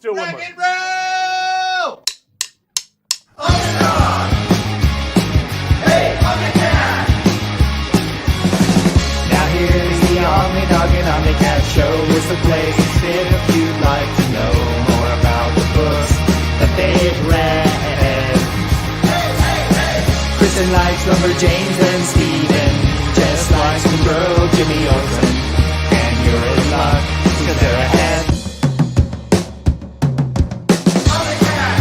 still Rock in and roll! OmniDog! Hey, OmniCat! Now here's the OmniDog and OmniCat Show. It's the place to sit if you'd like to know more about the books that they've read. Kristen likes Lumber James and Steven. Jess likes some bro Jimmy Olsen. And you're in luck, because they're ahead. OmniCat!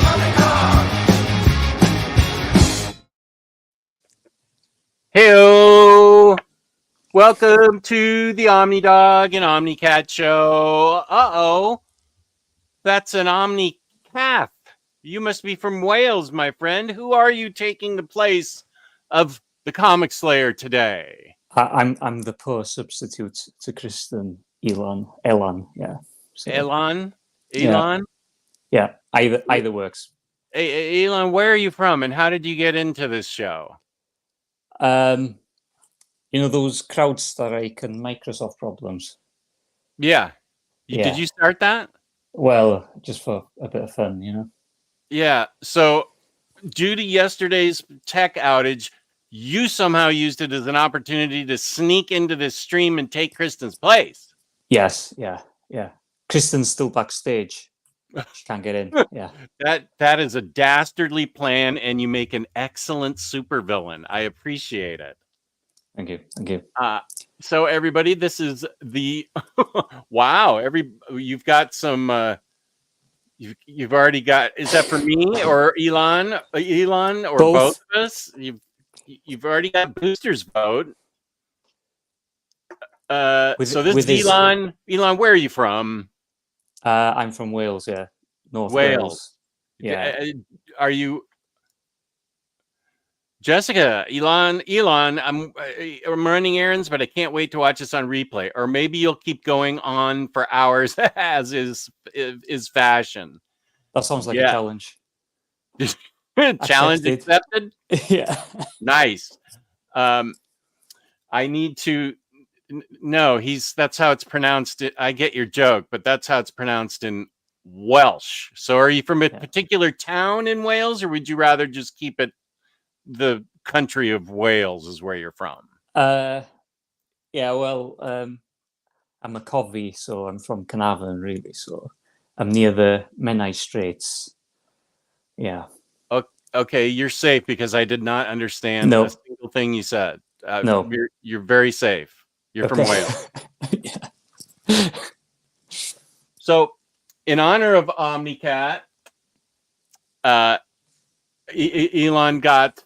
OmniDog! Heyo! Welcome to the OmniDog and OmniCat Show. Uh-oh. That's an OmniCat. You must be from Wales, my friend. Who are you taking the place of the Comic Slayer today? I'm the poor substitute to Kristen. Elan, yeah. So, Elan? yeah, either works. Elan, where are you from and how did you get into this show? You know those CrowdStrike and Microsoft problems? Yeah. Yeah. Did you start that? Well, just for a bit of fun, you know. Yeah. So due to yesterday's tech outage, you somehow used it as an opportunity to sneak into this stream and take Kristen's place. Yes, yeah. Kristen's still backstage. She can't get in. Yeah. That is a dastardly plan, and you make an excellent supervillain. I appreciate it. Thank you. So everybody, this is the wow. You've got some. You've already got. Is that for me or Elan, or both of us? You've already got Booster's vote. So this is Elan. Elan, where are you from? I'm from Wales. Yeah, North Wales. Yeah. Are you? Jessica, Elan, I'm running errands, but I can't wait to watch this on replay. Or maybe you'll keep going on for hours, as is fashion. That sounds like a challenge. Challenge accepted? Yeah. Nice. I need to. No, that's how it's pronounced. I get your joke, but that's how it's pronounced in Welsh. So, are you from a particular town in Wales, or would you rather just keep it? The country of Wales is where you're from. Yeah, well, I'm a Covey, so I'm from Carnarvon, really. So I'm near the Menai Straits. Yeah. Okay, you're safe because I did not understand a single thing you said. No, you're very safe. You're from Wales. Yeah. So, in honor of OmniCat, Elan got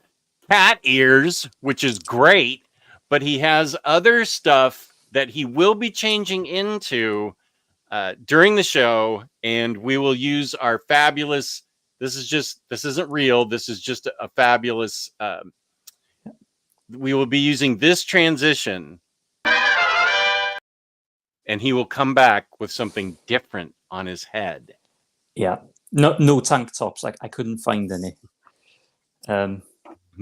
cat ears, which is great, but he has other stuff that he will be changing into during the show, and we will use our fabulous. This isn't real. This is just a fabulous. We will be using this transition, and he will come back with something different on his head. Yeah, no tank tops. I couldn't find any.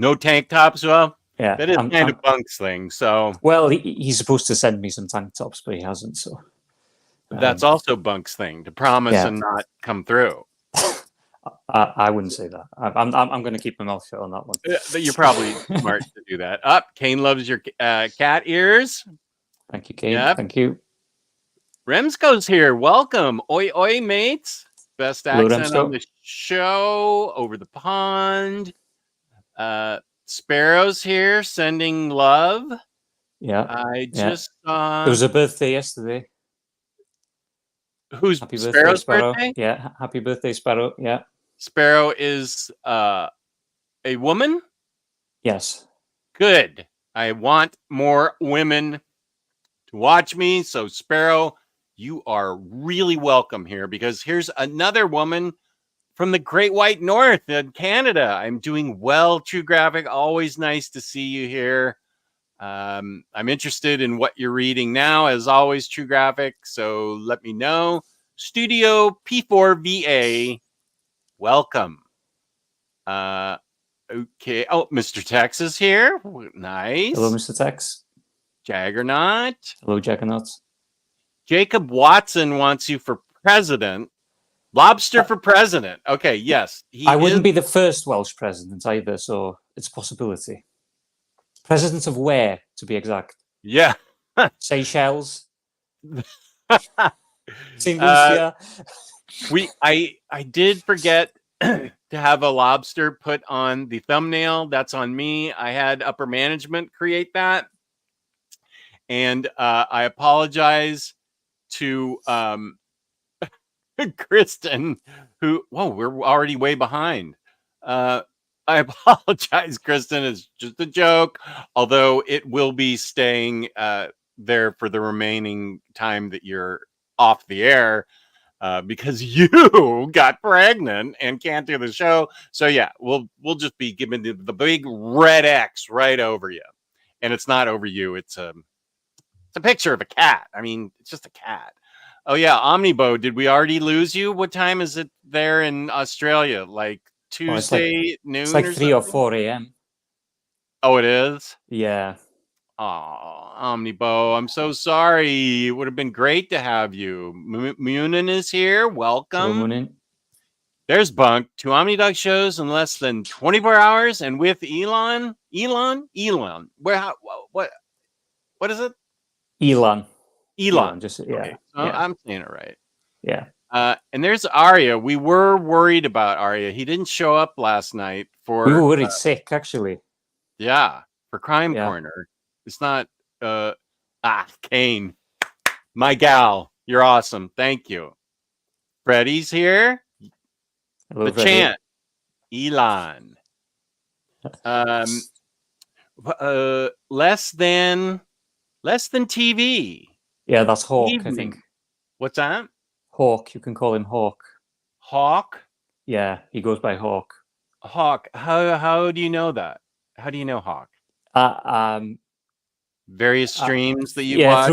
No tank tops. Well, yeah, that is kind of Bunk's thing. So, well, he's supposed to send me some tank tops, but he hasn't. So that's also Bunk's thing, to promise and not come through. I wouldn't say that. I'm going to keep my mouth shut on that one. You're probably smart to do that. Kane loves your cat ears. Thank you, Kane. Yep. Thank you. Remsco's here. Welcome. Oi, oi, mates. Best accent on the show. Over the pond. Sparrow's here sending love. Yeah. I just saw. There was a birthday yesterday. Who's Sparrow's birthday? Yeah. Happy birthday, Sparrow. Yeah. Sparrow is a woman? Yes. Good. I want more women to watch me. So, Sparrow, you are really welcome here, because here's another woman from the Great White North in Canada. I'm doing well, True Graphic. Always nice to see you here. I'm interested in what you're reading now, as always, True Graphic. So let me know. Studio P4VA, welcome. Okay. Oh, Mr. Tex is here. Nice. Hello, Mr. Tex. Jaggernaut. Hello, Jaggernaut. Jacob Watson wants you for president. Lobster for president. Okay, yes. I wouldn't be the first Welsh president either, so it's a possibility. President of where, to be exact? Yeah. Seychelles? St. Lucia? I did forget to have a lobster put on the thumbnail. That's on me. I had upper management create that. And I apologize to Kristen, who, whoa, we're already way behind. I apologize, Kristen. It's just a joke, although it will be staying there for the remaining time that you're off the air because you got pregnant and can't do the show. So yeah, we'll just be giving the big red X right over you. And it's not over you. It's a picture of a cat. I mean, it's just a cat. Oh yeah, Omnibo, did we already lose you? What time is it there in Australia? Like Tuesday noon? It's like 3 or 4 a.m. Oh, it is? Yeah. Oh, Omnibo, I'm so sorry. It would have been great to have you. Munin is here. Welcome. There's Bunk. 2 OmniDog shows in less than 24 hours, and with Elan. Where? What is it? Elan. Just yeah. Okay. So yeah. I'm saying it right. Yeah. And there's Arya. We were worried about Arya. He didn't show up last night for. We were worried sick, actually. Yeah, for Crime Corner. It's not. Kane, my gal, you're awesome. Thank you. Freddie's here. Hello, the Freddie. Chant. Elan. Less than TV. Yeah, that's Hawk, Evening. I think. What's that? Hawk. You can call him Hawk. Hawk? Yeah, he goes by Hawk. Hawk. How do you know that? How do you know Hawk? Various streams that you watch?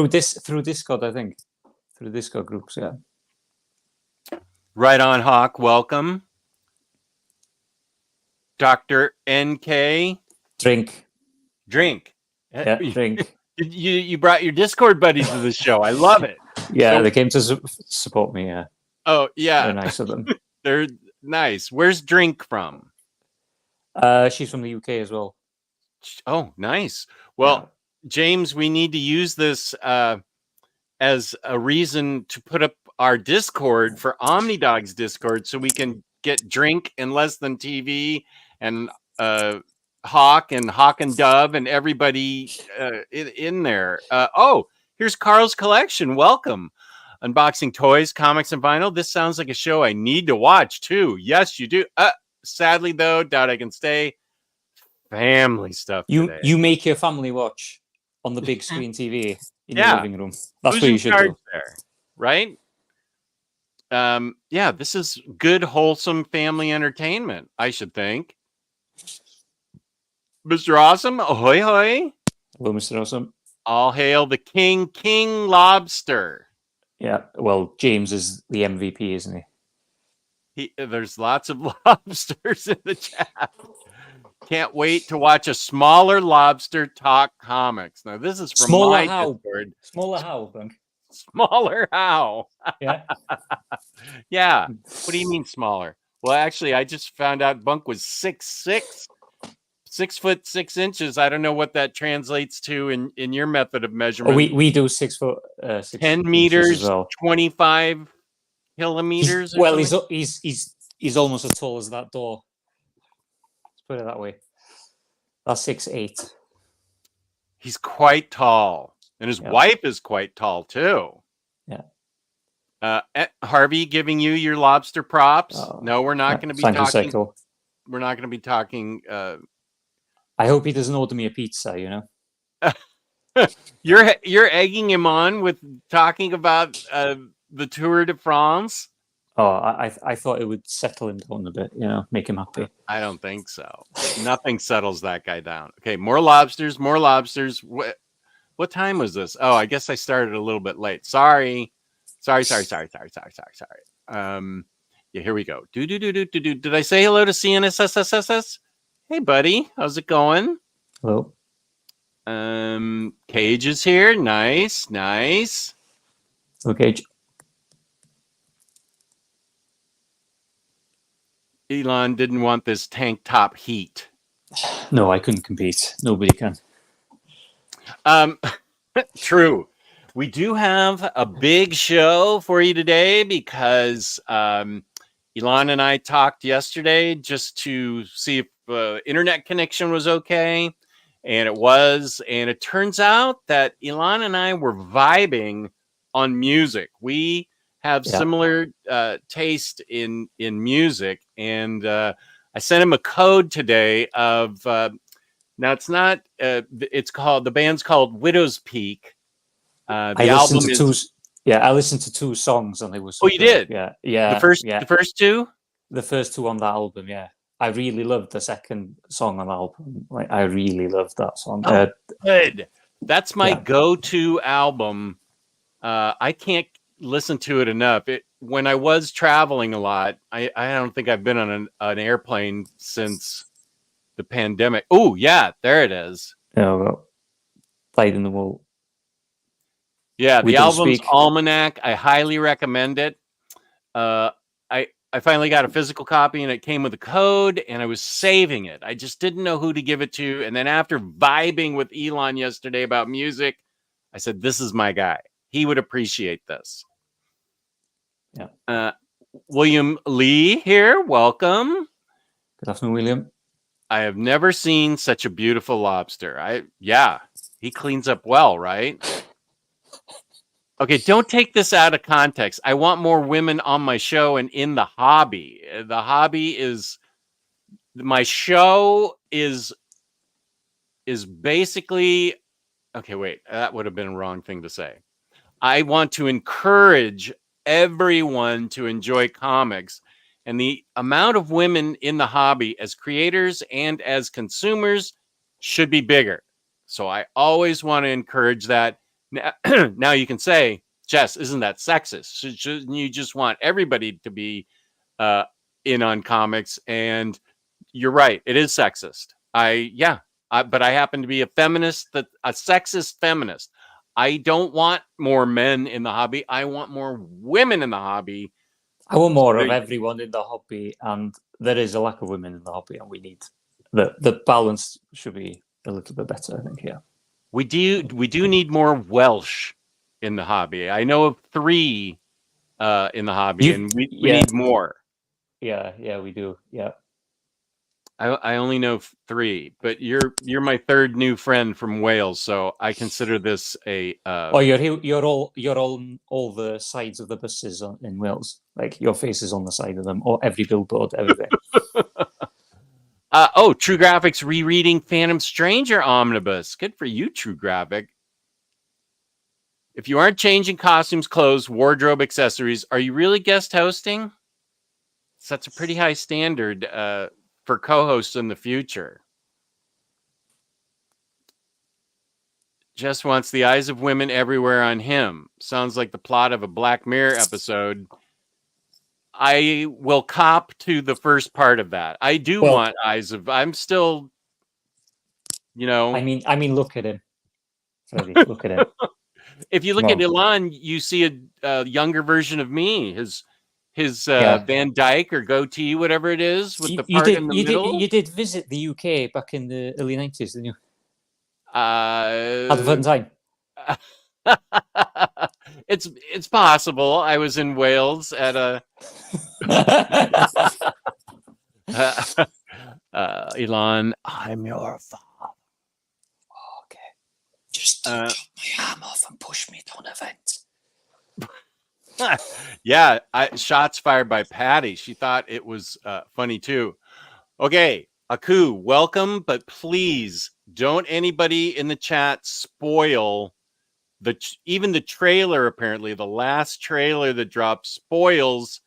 through Discord, I think. Through Discord groups, yeah. Right on, Hawk. Welcome. Dr. NK. Drink. Yeah, drink. You brought your Discord buddies to the show. I love it. Yeah, they came to support me. Yeah. Oh, yeah. They're nice of them. They're nice. Where's Drink from? She's from the UK as well. Oh, nice. Well, James, we need to use this as a reason to put up our Discord for OmniDog's Discord so we can get Drink and Less Than TV and Hawk and Dove and everybody in there. Here's Carl's Collection. Welcome. Unboxing toys, comics, and vinyl. This sounds like a show I need to watch too. Yes, you do. Sadly, though, doubt I can stay. Family stuff. Today. You make your family watch on the big screen TV in your living room. That's what you should do. There, right? This is good, wholesome family entertainment, I should think. Mr. Awesome, ahoy hoy. Hello, Mr. Awesome. All hail the King Lobster. Yeah, well, James is the MVP, isn't he? There's lots of lobsters in the chat. Can't wait to watch a smaller lobster talk comics. Now, this is from my Discord. Smaller how, Bunk? Smaller how? Yeah. Yeah. What do you mean smaller? Well, actually, I just found out Bunk was 6'6", 6 foot 6 inches. I don't know what that translates to in your method of measurement. Oh, we do 6 foot 10 meters, well. 25 kilometers. He's almost as tall as that door. Let's put it that way. That's 6'8". He's quite tall, and his wife is quite tall too. Yeah. Harvey giving you your lobster props. No, we're not going to be talking. We're not going to be talking. I hope he doesn't order me a pizza. You know, you're egging him on with talking about the Tour de France. Oh, I thought it would settle him down a bit. You know, make him happy. I don't think so. Nothing settles that guy down. Okay, more lobsters. What time was this? Oh, I guess I started a little bit late. Sorry. Yeah, here we go. Did I say hello to CNSSSS? Hey, buddy. How's it going? Hello. Cage is here. Nice. Okay. Elan didn't want this tank top heat. No, I couldn't compete. Nobody can. True. We do have a big show for you today because Elan and I talked yesterday just to see if internet connection was okay, and it was. And it turns out that Elan and I were vibing on music. We have similar taste in music, and I sent him a code today of now it's not it's called, the band's called Widow's Peak. The album is I listened to 2 songs and it was Oh, you did? Yeah. The first 2? The first 2 on the album, yeah. I really loved the second song on the album. Like, I really loved that song. Oh, good. That's my go-to album. I can't listen to it enough. When I was traveling a lot, I don't think I've been on an airplane since the pandemic. Oh, yeah, there it is. Yeah, well, Played in the Wall. Yeah, the album's Almanac. I highly recommend it. I finally got a physical copy, and it came with a code, and I was saving it. I just didn't know who to give it to. And then after vibing with Elan yesterday about music, I said, this is my guy. He would appreciate this. Yeah. William Lee here. Welcome. Good afternoon, William. I have never seen such a beautiful lobster. He cleans up well, right? Okay, don't take this out of context. I want more women on my show and in the hobby. The hobby is, my show is basically, okay, wait, that would have been a wrong thing to say. I want to encourage everyone to enjoy comics, and the amount of women in the hobby as creators and as consumers should be bigger. So I always want to encourage that. Now you can say, Jess, isn't that sexist? Shouldn't you just want everybody to be in on comics? And you're right, it is sexist. But I happen to be a feminist, a sexist feminist. I don't want more men in the hobby. I want more women in the hobby. I want more of everyone in the hobby, and there is a lack of women in the hobby, and we need the balance should be a little bit better, I think. Yeah. We do need more Welsh in the hobby. I know of 3 in the hobby, and we need more. Yeah, we do. Yeah. I only know 3, but you're my 3rd new friend from Wales, so I consider this a. You're all the sides of the buses in Wales. Like, your face is on the side of them, or every billboard, everything. True Graphics rereading Phantom Stranger Omnibus. Good for you, True Graphic. If you aren't changing costumes, clothes, wardrobe, accessories, are you really guest hosting? So that's a pretty high standard for co-hosts in the future. Jess wants the eyes of women everywhere on him. Sounds like the plot of a Black Mirror episode. I will cop to the first part of that. I do want eyes of. I'm still, I mean, look at him. Freddie, look at him. If you look at Elan, you see a younger version of me. His Van Dyke or goatee, whatever it is, with the part in the middle. You did visit the UK back in the early 90s, didn't you? At a fun time. It's possible. I was in Wales at a Elan, I'm your father. Okay. Just chop my arm off and push me down a vent. Yeah, shots fired by Patty. She thought it was funny too. Okay, Aku, welcome, but please don't anybody in the chat spoil even the trailer. Apparently, the last trailer that dropped spoils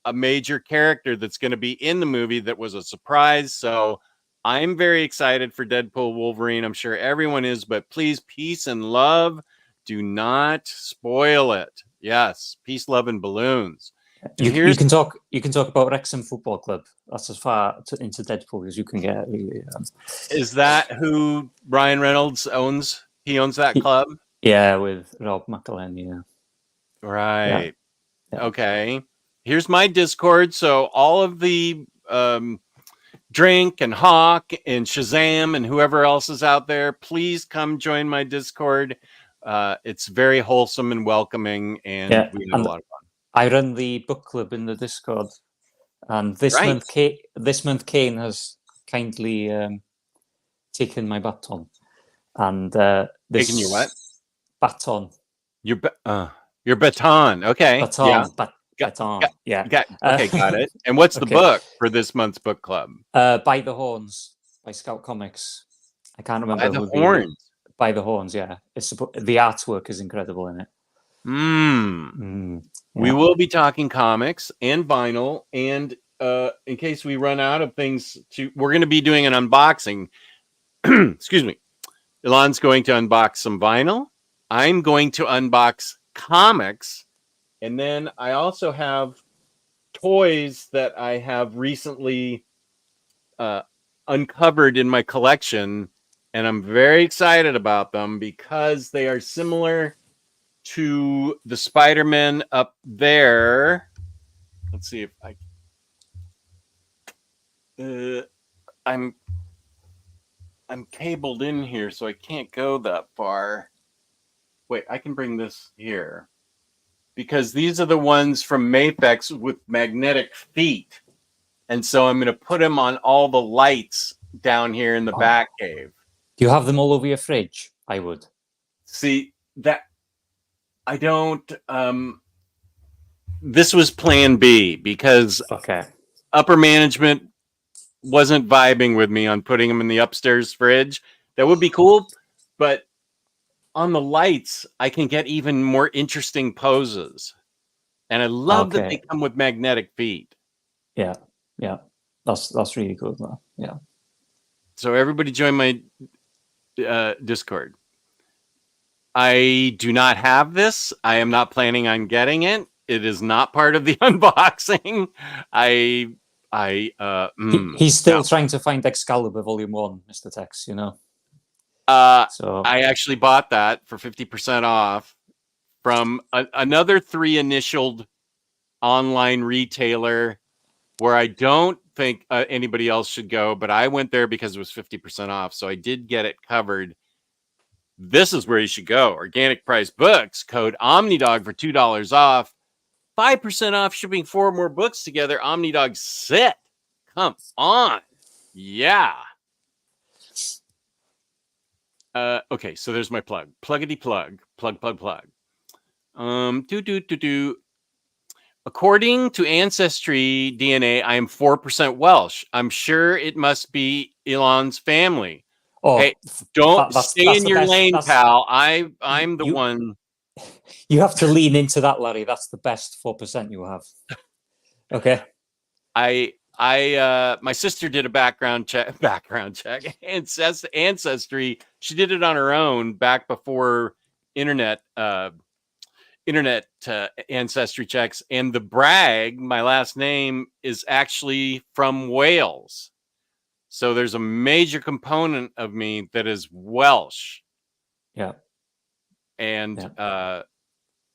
a major character that's going to be in the movie that was a surprise. So I'm very excited for Deadpool Wolverine. I'm sure everyone is, but please, peace and love. Do not spoil it. Yes, peace, love, and balloons. You can talk about Wrexham Football Club. That's as far into Deadpool as you can get. Really. Is that who Ryan Reynolds owns? He owns that club. Yeah, with Rob McElhenney. Yeah. Right. Yeah. Okay. Here's my Discord. So all of the Drink and Hawk and Shazam and whoever else is out there, please come join my Discord. It's very wholesome and welcoming, and Yeah, we have and a lot of fun. I run the book club in the Discord, and this Right. month Kane has kindly taken my baton, and this Taking your what? baton. Your baton. Okay. Baton, Yeah. baton. Got, Yeah. okay, got it. And what's the okay. book for this month's book club? By the Horns by Scout Comics. I can't remember. By the Horns. By the Horns, yeah. The artwork is incredible in it. Yeah. We will be talking comics and vinyl, and in case we run out of things we're going to be doing an unboxing. Excuse me. Elan's going to unbox some vinyl. I'm going to unbox comics, and then I also have toys that I have recently uncovered in my collection, and I'm very excited about them because they are similar to the Spider-Man up there. Let's see if I'm cabled in here, so I can't go that far. Wait, I can bring this here because these are the ones from Mafex with magnetic feet, and so I'm going to put them on all the lights down here in the back cave. Do you have them all over your fridge? I would. See that. I don't. This was plan B because upper management wasn't vibing with me on putting them in the upstairs fridge. That would be cool, but on the lights, I can get even more interesting poses. And I love that they come with magnetic feet. Yeah, yeah. That's really cool, though. Yeah. So everybody join my Discord. I do not have this. I am not planning on getting it. It is not part of the unboxing. He's still trying to find Excalibur Volume 1, Mr. Tex, you know. So I actually bought that for 50% off from another 3-initialed online retailer where I don't think anybody else should go, but I went there because it was 50% off. So I did get it covered. This is where you should go. Organic Price Books, code OmniDog for $2 off. 5% off shipping 4 more books together. OmniDog sit. Come on. Yeah. Okay, so there's my plug. Pluggity plug. Plug. According to Ancestry DNA, I am 4% Welsh. I'm sure it must be Elan's family. Oh, hey, don't stay in your lane, pal. I'm the one. You have to lean into that, Larry. That's the best 4% you have. Okay. My sister did a background check. Ancestry. She did it on her own back before internet ancestry checks. And the Bragg, my last name, is actually from Wales. So there's a major component of me that is Welsh. Yeah. And I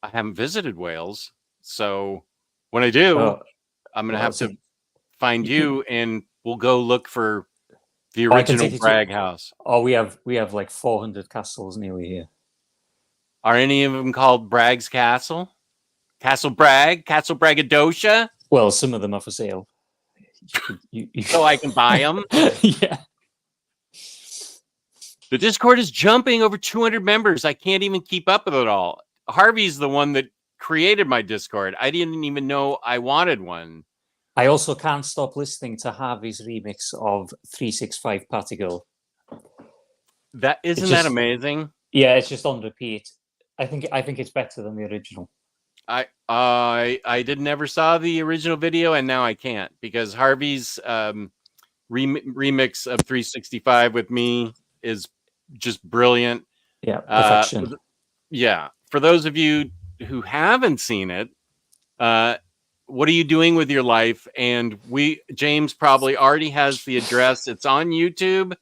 haven't visited Wales. So when I do, I'm going to have to find you and we'll go look for the original Bragg house. Oh, we have like 400 castles nearly here. Are any of them called Bragg's Castle? Castle Bragg? Castle Braggadocia? Well, some of them are for sale. So I can buy them? Yeah. The Discord is jumping over 200 members. I can't even keep up with it all. Harvey's the one that created my Discord. I didn't even know I wanted one. I also can't stop listening to Harvey's remix of 365 Party Girl. That that amazing? Yeah, it's just on repeat. I think it's better than the original. I never saw the original video, and now I can't because Harvey's remix of 365 with me is just brilliant. Yeah, perfection. Yeah, for those of you who haven't seen it, what are you doing with your life? And James probably already has the address. It's on YouTube.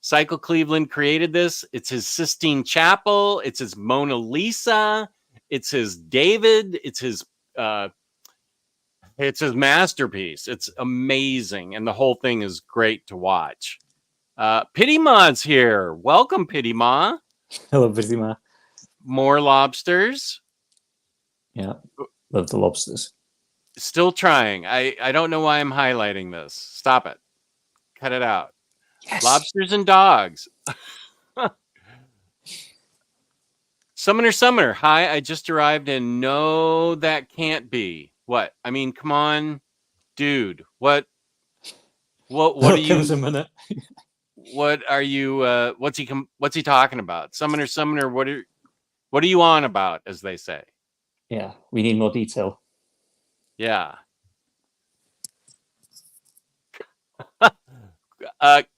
Cycle Cleveland created this. It's his Sistine Chapel. It's his Mona Lisa. It's his David. It's his masterpiece. It's amazing, and the whole thing is great to watch. Pity Ma's here. Welcome, Pity Ma. Hello, Brzima. More lobsters. Yeah, love the lobsters. Still trying. I don't know why I'm highlighting this. Stop it. Cut it out. Yes. Lobsters and dogs. Summoner. Hi, I just arrived and no, that can't be. What? I mean, come on, dude. What are you? A minute. What are you? What's he talking about? Summoner. What are you on about? As they say. Yeah, we need more detail. Yeah.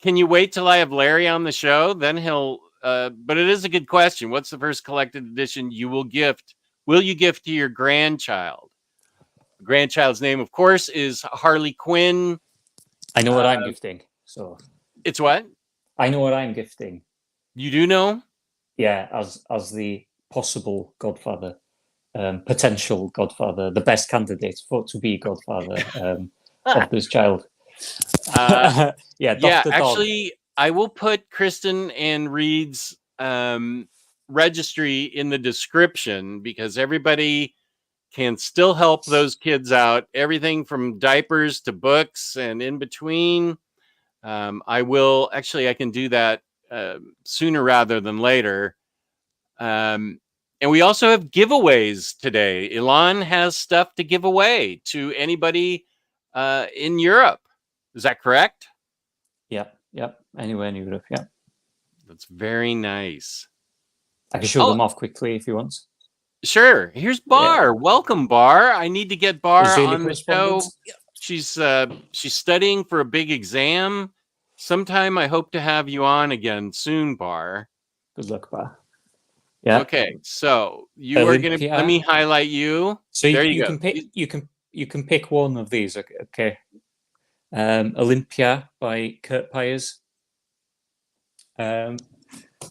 Can you wait till I have Larry on the show? Then he'll. But it is a good question. What's the first collected edition you will gift? Will you gift to your grandchild? The grandchild's name, of course, is Harley Quinn. I know what I'm gifting. So it's what? I know what I'm gifting. You do know? Yeah, as the possible godfather, potential godfather, the best candidate to be godfather of this child. Dr. Actually, I will put Kristen and Reed's registry in the description because everybody can still help those kids out. Everything from diapers to books and in between. I can do that sooner rather than later. And we also have giveaways today. Elan has stuff to give away to anybody in Europe. Is that correct? Yep. Anywhere in Europe, yeah. That's very nice. I can show them off quickly if you want. Sure. Here's Bar. Yeah. Welcome, Bar. I need to get Bar on the show. She's studying for a big exam. Sometime I hope to have you on again soon, Bar. Good luck, Bar. Yeah. Okay, so you are going to let me highlight you. So there you go. You can pick one of these. Okay. Olympia by Kurt Pyers.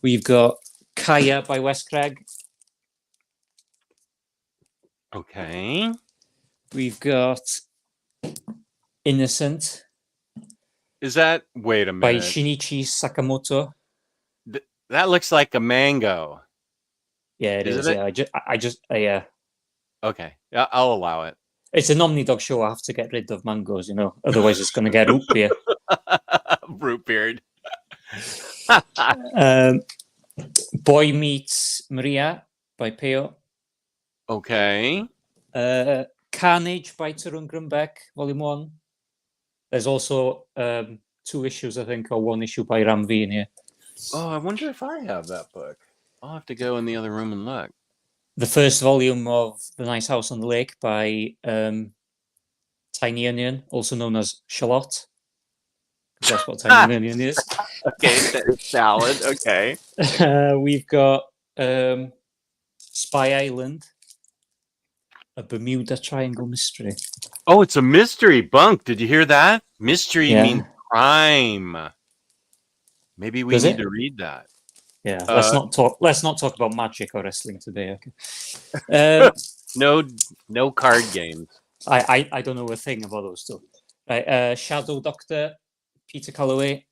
We've got Kaya by Wes Craig. Okay. We've got Innocent. Is that? Wait a minute. By Shinichi Sakamoto. That looks like a mango. Yeah, it is. Yeah. Okay. Yeah, I'll allow it. It's an OmniDog show. I have to get rid of mangoes, otherwise it's going to get root beer. Root beard. Boy Meets Maria by Peo. Okay. Carnage by Tarun Grunbeck, Volume 1. There's also 2 issues, I think, or 1 issue by Ramvi in here. Oh, I wonder if I have that book. I'll have to go in the other room and look. The first volume of The Nice House on the Lake by Tiny Onion, also known as Charlotte. That's what Tiny Onion is. Okay, salad. Okay. We've got Spy Island, a Bermuda Triangle mystery. Oh, it's a mystery. Bunk, did you hear that? Mystery means crime. Maybe we need to read that. Yeah, let's not talk about magic or wrestling today. Okay. No card games. I don't know a thing about those two. Right, Shadow Doctor, Peter Calloway.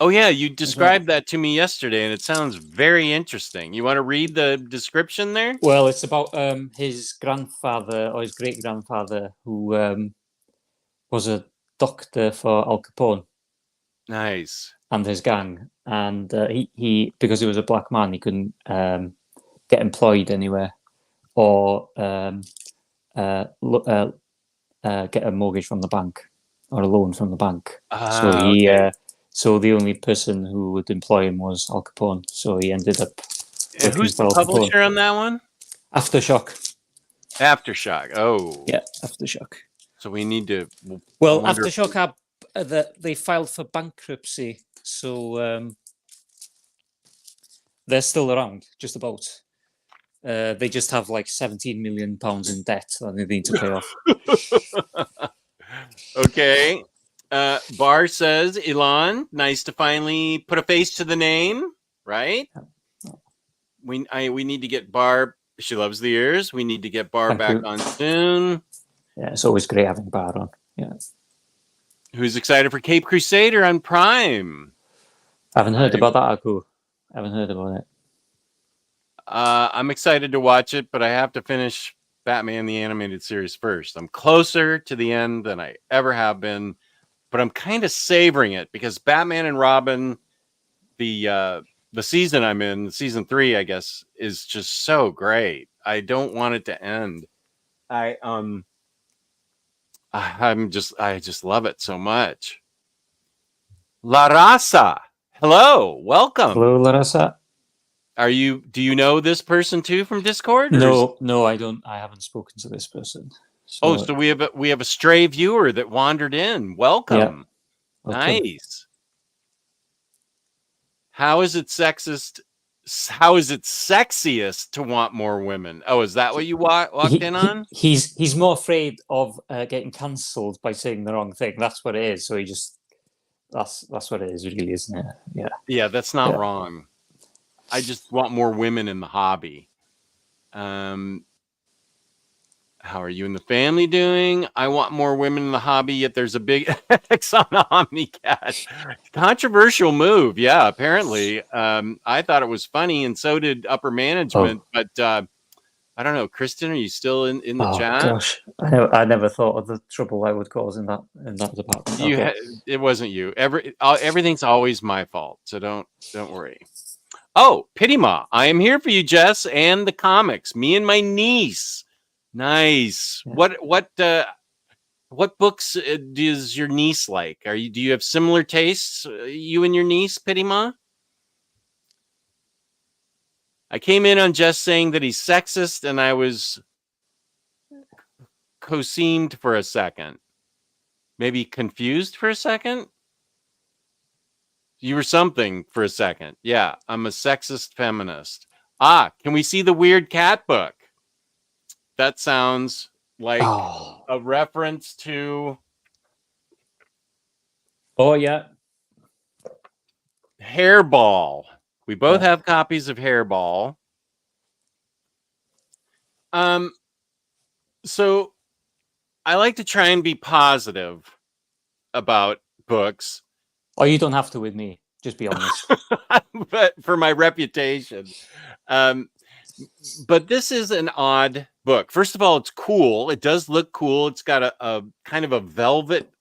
Oh yeah, you described that to me yesterday, and it sounds very interesting. You want to read the description there? Well, it's about his grandfather or his great grandfather who was a doctor for Al Capone. Nice. And his gang, and he because he was a black man, he couldn't get employed anywhere or get a mortgage from the bank or a loan from the bank. So the only person who would employ him was Al Capone. So he ended up. Who's the publisher on that one? Aftershock. Aftershock. Oh, yeah, Aftershock. So we need to. Well, Aftershock they filed for bankruptcy. So they're still around, just about. They just have like £17 million in debt that they need to pay off. Okay. Bar says, Elan, nice to finally put a face to the name, right? We need to get Bar She loves the ears. We need to get Bar Thank back you. on soon. Yeah, it's always great having Bar on. Yeah. Who's excited for Cape Crusader on Prime? I haven't heard about that, Aku. I haven't heard about it. I'm excited to watch it, but I have to finish Batman the Animated Series first. I'm closer to the end than I ever have been, but I'm kind of savoring it because Batman and Robin, the season I'm in, season 3, I guess, is just so great. I don't want it to end. I just love it so much. La Raza, hello, welcome. Hello, Larissa. Do you know this person too from Discord? No, I don't. I haven't spoken to this person. So we have a stray viewer that wandered in. Welcome. Yeah. Okay. Nice. How is it sexist? How is it sexiest to want more women? Oh, is that what you walked in on? He's more afraid of getting cancelled by saying the wrong thing. That's what it is. So that's what it is, really, isn't it? Yeah. Yeah, that's not wrong. I just want more women in the hobby. How are you and the family doing? I want more women in the hobby, yet there's a big X on OmniCat. Controversial move. Yeah, apparently. I thought it was funny, and so did upper management. But I don't know. Kristen, are you still in the chat? Gosh, I never thought of the trouble I would cause in that department. It wasn't you. Everything's always my fault, so don't worry. Oh, Pityma, I am here for you, Jess, and the comics. Me and my niece. Nice. Yeah. What books does your niece like? Do you have similar tastes, you and your niece, Pityma? I came in on Jess saying that he's sexist, and I was co-seamed for a second. Maybe confused for a second? You were something for a second. Yeah, I'm a sexist feminist. Can we see the weird cat book? That sounds like a reference to... Oh, yeah. Hairball. We both have copies of Hairball. So I like to try and be positive about books. Oh, you don't have to with me. Just be honest. But for my reputation. But this is an odd book. First of all, it's cool. It does look cool. It's got a kind of a velvet.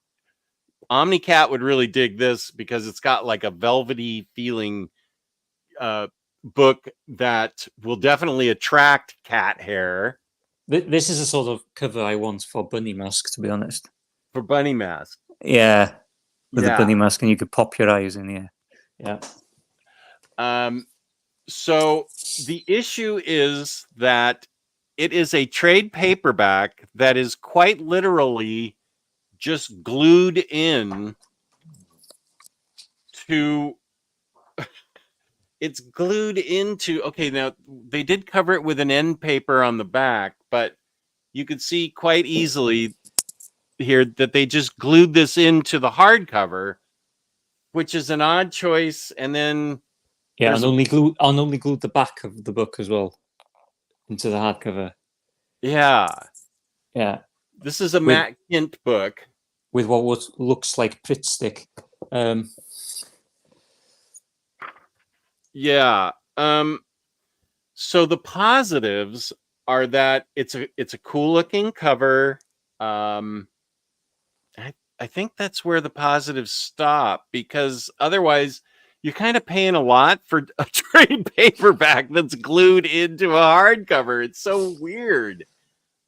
OmniCat would really dig this because it's got like a velvety feeling book that will definitely attract cat hair. This is a sort of cover I want for Bunny Mask, to be honest. For Bunny Mask? Yeah. With a bunny mask, and you could pop your eyes in the air. Yeah. So the issue is that it is a trade paperback that is quite literally just glued in to... It's glued into... Okay, now they did cover it with an end paper on the back, but you could see quite easily here that they just glued this into the hardcover, which is an odd choice. And then and only glued the back of the book as well into the hardcover. Yeah. This is a Matt Kint book with what looks like Pritt stick. So the positives are that it's a cool looking cover. I think that's where the positives stop, because otherwise you're kind of paying a lot for a trade paperback that's glued into a hardcover. It's so weird.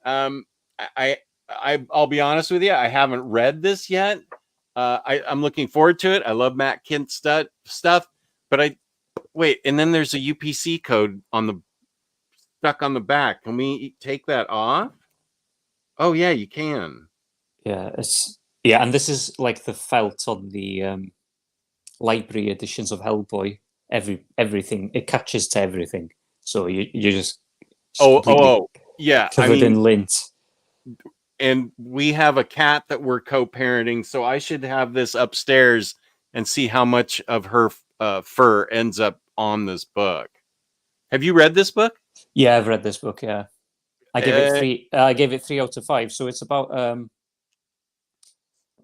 I'll be honest with you, I haven't read this yet. I'm looking forward to it. I love Matt Kint stuff, but wait, and then there's a UPC code stuck on the back. Can we take that off? Oh yeah, you can. And this is like the felt on the library editions of Hellboy. Everything, it catches to everything. So you're just covered in lint. And we have a cat that we're co-parenting, so I should have this upstairs and see how much of her fur ends up on this book. Have you read this book? Yeah, I've read this book. Yeah, I gave it Uh, 3. I gave it 3 out of 5. So it's about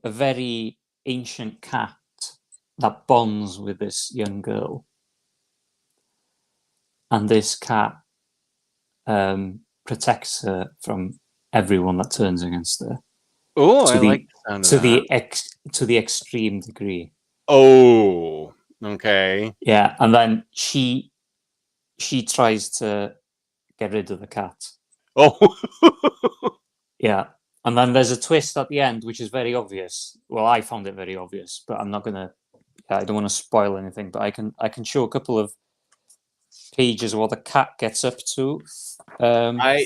a very ancient cat that bonds with this young girl, and this cat protects her from everyone that turns against her oh, I to like the the sound of that. to the extreme degree. Oh, okay. Yeah, and then she tries to get rid of the cat. Oh, Yeah, and then there's a twist at the end, which is very obvious. Well, I found it very obvious, but I'm not gonna. I don't want to spoil anything, but I can show a couple of pages of what the cat gets up to. I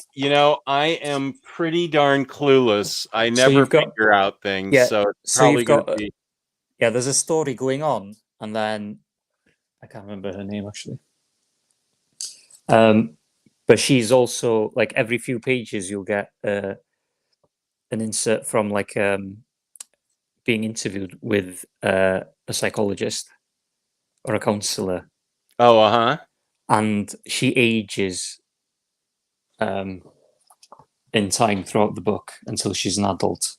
am pretty darn clueless. I So never you've got figure out things, yeah. so it's So probably you've going to got be. yeah. There's a story going on, and then I can't remember her name actually. But she's also like every few pages you'll get an insert from like being interviewed with a psychologist or a counselor, Oh, uh-huh. and she ages in time throughout the book until she's an adult.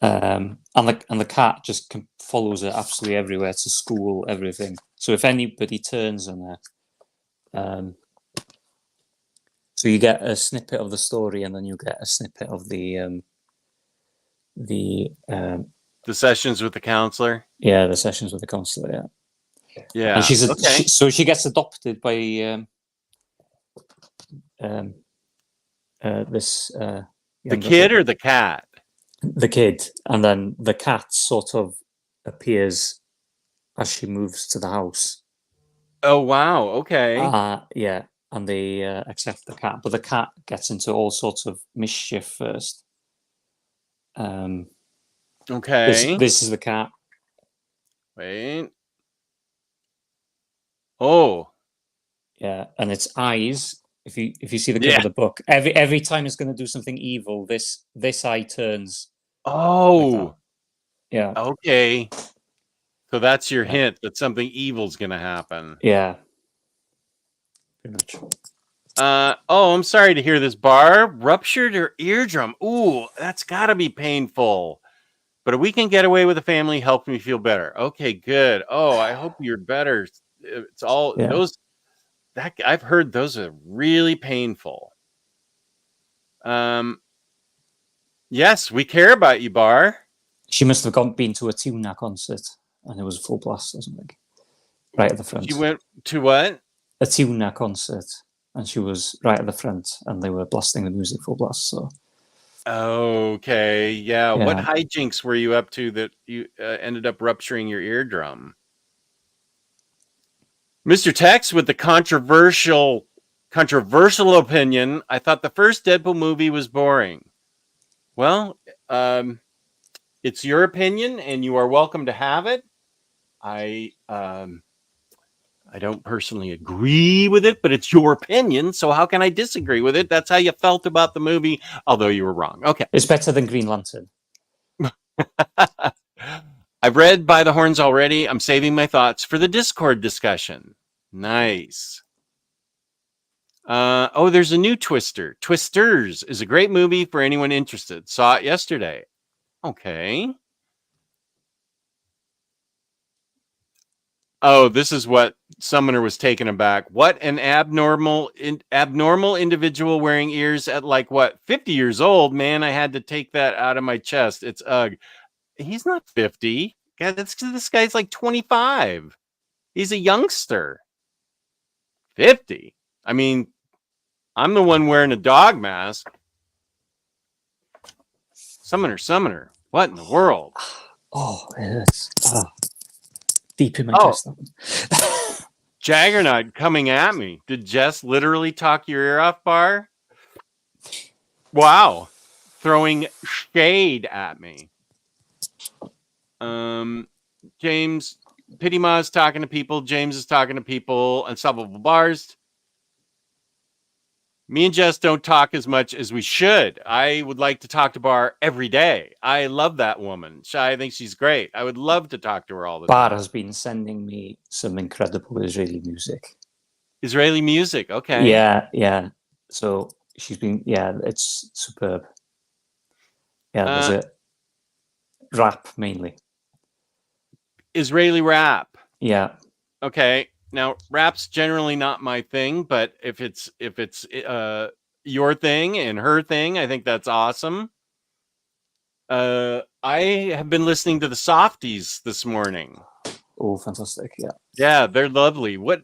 And the cat just follows her absolutely everywhere, to school, everything. So if anybody turns on her, so you get a snippet of the story, and then you get a snippet of the The sessions with the counselor. the sessions with the counselor. Yeah, Yeah. and okay. so she gets adopted by this The younger kid couple. or the cat? The kid, and then the cat sort of appears as she moves to the house. Oh, wow. Okay. Yeah, and they accept the cat, but the cat gets into all sorts of mischief first. Okay. This is the cat. Wait. Oh. Yeah, and its eyes. If you see the cover Yeah. of the book, every time it's going to do something evil, this eye turns. Like Oh. that. Yeah. Okay. So that's your Yeah. hint that something evil's going to happen. Yeah. Pretty much. Oh, I'm sorry to hear this, Barb. Ruptured her eardrum. Ooh, that's got to be painful. But a weekend getaway with the family helped me feel better. Okay, good. Oh, I hope you're better. It's all those that I've heard those are really painful. Yes, we care about you, Bar. She must have been to a Tuna concert, and it was a full blast or something. Right at the front. She went to what? A Tuna concert, and she was right at the front, and they were blasting the music full blast. So. Okay, yeah. Yeah. What hijinks were you up to that you ended up rupturing your eardrum? Mr. Tex with the controversial opinion. I thought the first Deadpool movie was boring. Well, it's your opinion, and you are welcome to have it. I don't personally agree with it, but it's your opinion, so how can I disagree with it? That's how you felt about the movie, although you were wrong. Okay. It's better than Green Lantern. I've read By the Horns already. I'm saving my thoughts for the Discord discussion. Nice. Oh, there's a new Twister. Twisters is a great movie for anyone interested. Saw it yesterday. Okay. Oh, this is what Summoner was taken aback. What an abnormal individual wearing ears at like what 50 years old. Man, I had to take that out of my chest. It's ugh. He's not 50. God, this guy's like 25. He's a youngster. 50. I mean, I'm the one wearing a dog mask. Summoner. What in the world? Oh, it is. Deep in my chest. Jaggernaut coming at me. Did Jess literally talk your ear off, Bar? Wow. Throwing shade at me. James, Pity Ma is talking to people. James is talking to people. Unstoppable Bars. Me and Jess don't talk as much as we should. I would like to talk to Bar every day. I love that woman. I think she's great. I would love to talk to her all the time. Bar has been sending me some incredible Israeli music. Israeli music. Okay. Yeah. So she's been, it's superb. Yeah, there's a rap mainly. Israeli rap. Yeah. Okay. Now, rap's generally not my thing, but if it's your thing and her thing, I think that's awesome. I have been listening to the Softies this morning. Oh, fantastic. Yeah. Yeah, they're lovely. What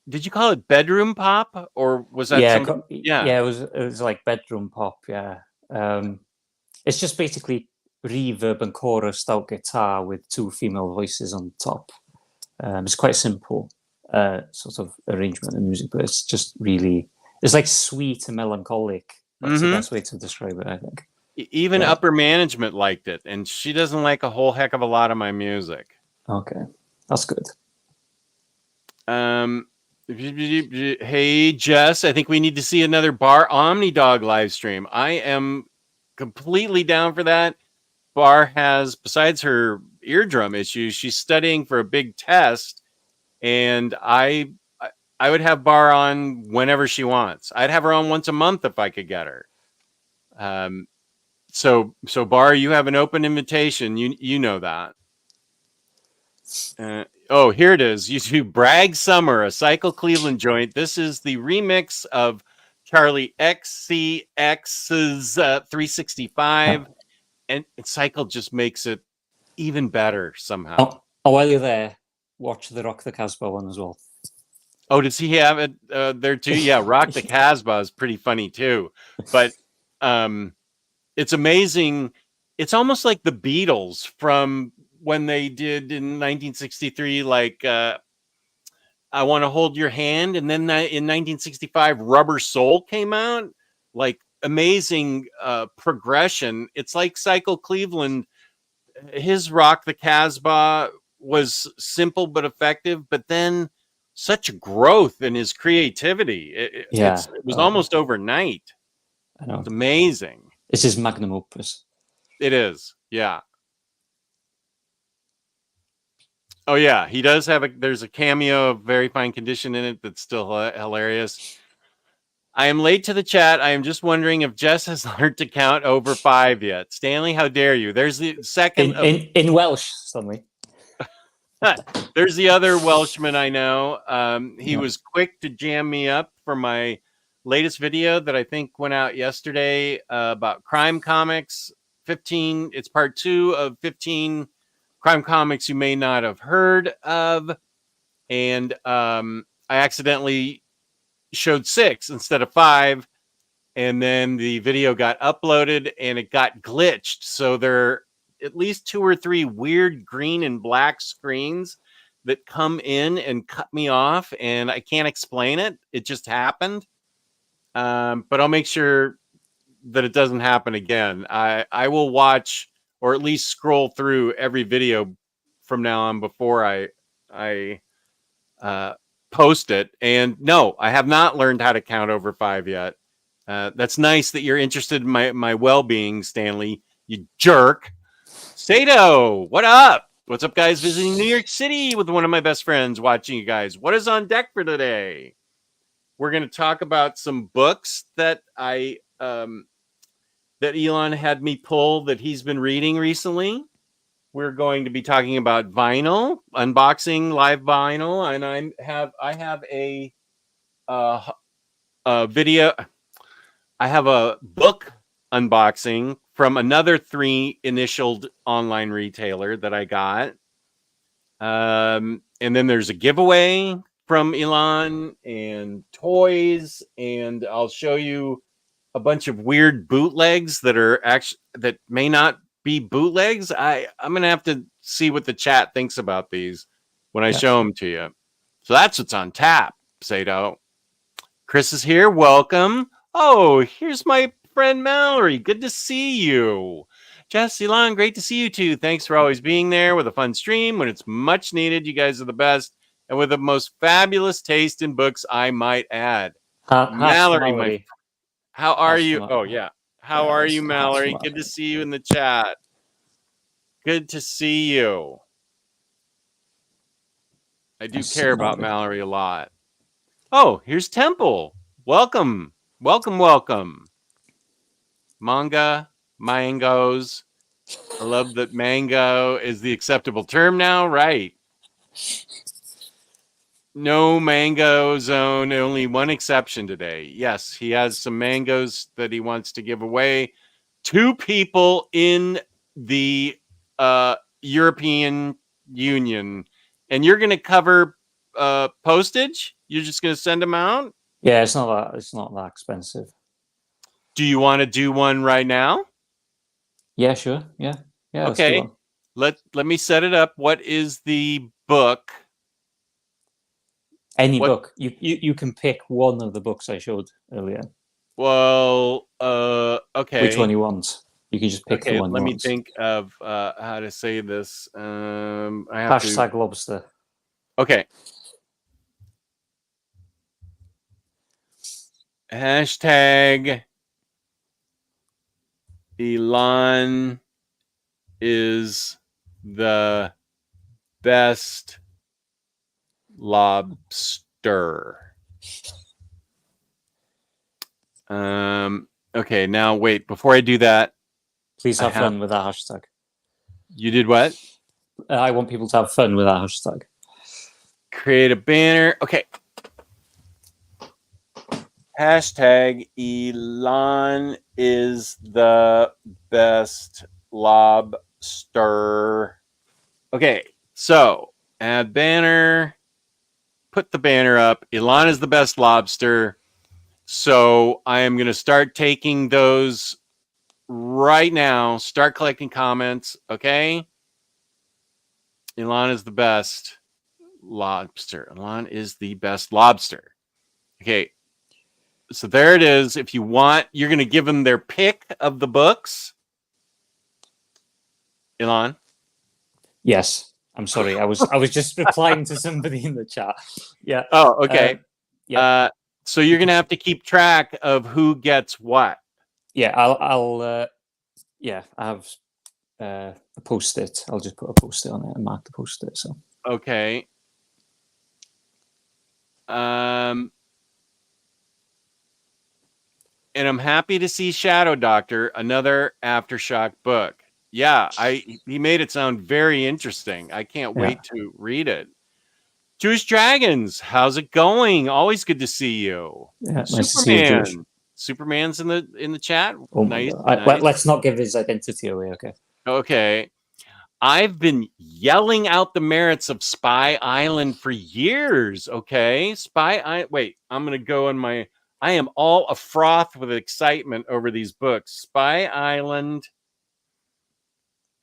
did you call it? Bedroom pop, or was that something? Yeah. It was like bedroom pop. Yeah. It's just basically reverb and chorused out guitar with two female voices on top. It's quite simple sort of arrangement of music, but it's just really, it's like sweet and melancholic. That's the best way to describe it, I think. Even upper management liked it, and she doesn't like a whole heck of a lot of my music. Okay, that's good. Hey Jess, I think we need to see another Bar OmniDog live stream. I am completely down for that. Bar has, besides her eardrum issues, she's studying for a big test, and I would have Bar on whenever she wants. I'd have her on once a month if I could get her. So Bar, you have an open invitation. You know that. Oh, here it is. YouTube Bragg Summer, a Cycle Cleveland joint. This is the remix of Charlie XCX's 365, and Cycle just makes it even better somehow. Oh, while you're there, watch the Rock the Casbah one as well. Oh, does he have it there too? Yeah, Rock the Casbah is pretty funny too. But it's amazing. It's almost like the Beatles from when they did in 1963, like I Want to Hold Your Hand. And then in 1965, Rubber Soul came out. Like amazing progression. It's like Cycle Cleveland. His Rock the Casbah was simple but effective, but then such a growth in his creativity. It was almost overnight. I know. It's amazing. It's his magnum opus. It is. Yeah. Oh yeah, he does have there's a cameo of Very Fine Condition in it that's still hilarious. I am late to the chat. I am just wondering if Jess has learned to count over 5 yet. Stanley, how dare you? There's the second in Welsh, Stanley. There's the other Welshman I know. He was quick to jam me up for my latest video that I think went out yesterday about crime comics. 15. It's part 2 of 15 crime comics you may not have heard of, and I accidentally showed 6 instead of 5, and then the video got uploaded and it got glitched. So there are at least 2 or 3 weird green and black screens that come in and cut me off, and I can't explain it. It just happened. But I'll make sure that it doesn't happen again. I will watch or at least scroll through every video from now on before I post it. And no, I have not learned how to count over 5 yet. That's nice that you're interested in my well-being, Stanley, you jerk. Sato, what up? What's up, guys? Visiting New York City with one of my best friends, watching you guys. What is on deck for today? We're going to talk about some books that that Elan had me pull that he's been reading recently. We're going to be talking about vinyl, unboxing live vinyl, and I have a video. I have a book unboxing from another 3 initialed online retailer that I got. And then there's a giveaway from Elan and toys, and I'll show you a bunch of weird bootlegs that are actually that may not be bootlegs. I'm gonna have to see what the chat thinks about these when I show them to you. So that's what's on tap, Sato. Chris is here. Welcome. Oh, here's my friend Mallory. Good to see you. Jess, Elan, great to see you too. Thanks for always being there with a fun stream when it's much needed. You guys are the best, and with the most fabulous taste in books, I might add. Mallory. How are you? Oh, yeah. How are you, Mallory? Good to see you in the chat. Good to see you. I do care about Mallory a lot. Oh, here's Temple. Welcome. Welcome, welcome. Manga, mangoes. I love that mango is the acceptable term now. Right. No mango zone, only one exception today. Yes, he has some mangoes that he wants to give away to people in the European Union. And you're going to cover postage? You're just going to send them out? Yeah, it's not that expensive. Do you want to do one right now? Yeah, sure. Yeah. Let's do Okay. one. Let me set it up. What is the book? Any What- book. You can pick one of the books I showed earlier. Well, okay. Which one you want? You can just pick the Okay, one let you me want. think of how to say this. I have Hashtag lobster. Okay. Hashtag Elan is the best lobster. Okay, now wait, before I do that, Please have fun with that hashtag. You did what? I want people to have fun with that hashtag. Create a banner. Okay. Hashtag Elan is the best lobster. Okay, so add banner. Put the banner up. Elan is the best lobster. So I am going to start taking those right now. Start collecting comments. Okay. Elan is the best lobster. Elan is the best lobster. Okay. So there it is. If you want, you're going to give them their pick of the books. Elan? Yes. I'm sorry. I was just replying to somebody in the chat. Yeah. Oh, okay. Yeah. So you're going to have to keep track of who gets what. Yeah. I'll yeah, I have a post-it. I'll just put a post-it on it and mark the post-it. So okay. And I'm happy to see Shadow Doctor, another Aftershock book. Yeah, he made it sound very interesting. I can't wait to read it. Jewish Dragons, how's it going? Always good to see you. Yeah, nice to see you, Jewish. Superman's in the chat. Oh nice. Let's not give his identity away. Okay. Okay. I've been yelling out the merits of Spy Island for years. Okay. Wait, I'm going to go on my. I am all afroth with excitement over these books. Spy Island.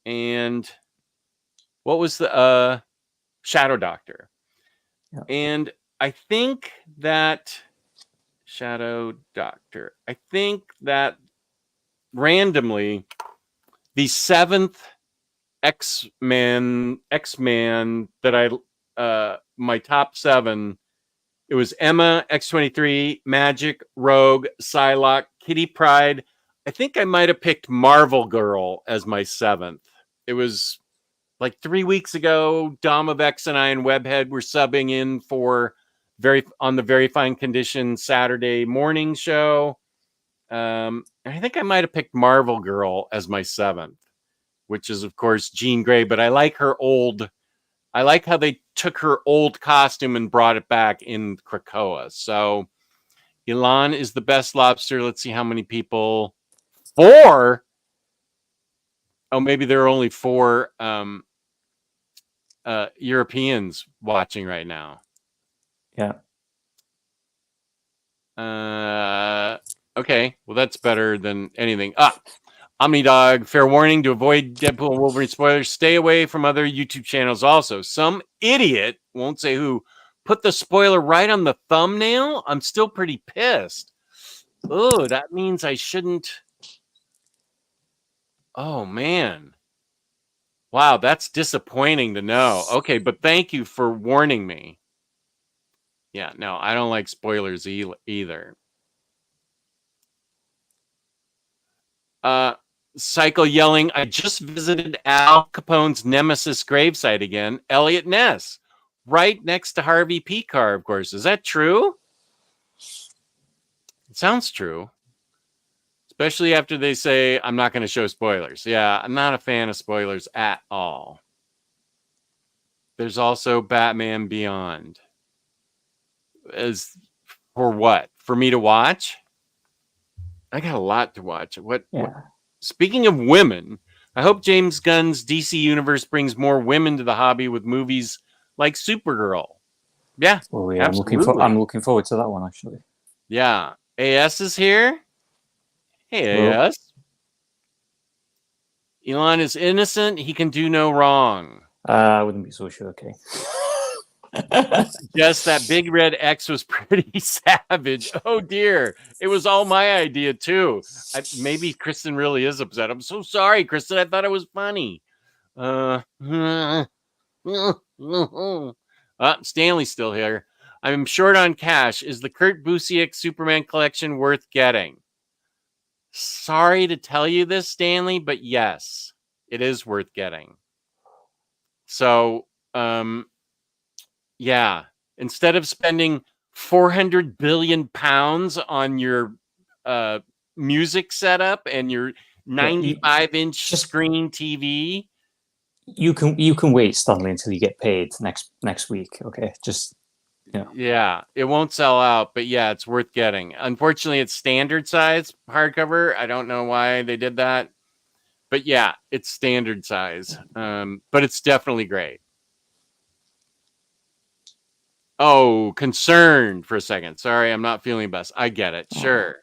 And what was the Shadow Doctor? Yeah. And I think that Shadow Doctor, I think that randomly the seventh X-Man that my top 7, it was Emma, X-23, Magic, Rogue, Psylocke, Kitty Pryde. I think I might have picked Marvel Girl as my 7th. It was like 3 weeks ago. Dom of X and I and Webhead were subbing in for on the Very Fine Condition Saturday morning show. I think I might have picked Marvel Girl as my 7th, which is of course Jean Grey, but I like her old. I like how they took her old costume and brought it back in Krakoa. So Elan is the best lobster. Let's see how many people. 4. Oh, maybe there are only 4 Europeans watching right now. Yeah. Okay. Well, that's better than anything. OmniDog, fair warning to avoid Deadpool and Wolverine spoilers. Stay away from other YouTube channels also. Some idiot, won't say who, put the spoiler right on the thumbnail. I'm still pretty pissed. Oh, that means I shouldn't. Oh, man. Wow, that's disappointing to know. Okay, but thank you for warning me. Yeah, no, I don't like spoilers either. Psycho yelling, I just visited Al Capone's nemesis gravesite again, Elliot Ness, right next to Harvey Picar, of course. Is that true? It sounds true. Especially after they say, I'm not going to show spoilers. Yeah, I'm not a fan of spoilers at all. There's also Batman Beyond. As for what? For me to watch? I got a lot to watch. What? Speaking of women, I hope James Gunn's DC universe brings more women to the hobby with movies like Supergirl. Yeah, Oh yeah, absolutely. I'm looking forward to that one actually. Yeah, AS is here. Hey, Hello. AS. Elan is innocent. He can do no wrong. I wouldn't be so sure. Okay. Yes, that big red X was pretty savage. Oh dear, it was all my idea too. Maybe Kristen really is upset. I'm so sorry, Kristen. I thought it was funny. Stanley's still here. I'm short on cash. Is the Kurt Busiek Superman collection worth getting? Sorry to tell you this, Stanley, but yes, it is worth getting. So, yeah, instead of spending 400 billion pounds on your music setup and your 95-inch screen TV, you can wait, Stanley, until you get paid next week. Okay, just yeah, it won't sell out, but yeah, it's worth getting. Unfortunately, it's standard size hardcover. I don't know why they did that, but yeah, it's standard size. But it's definitely great. Oh, concerned for a second. Sorry, I'm not feeling best. I get it. Sure.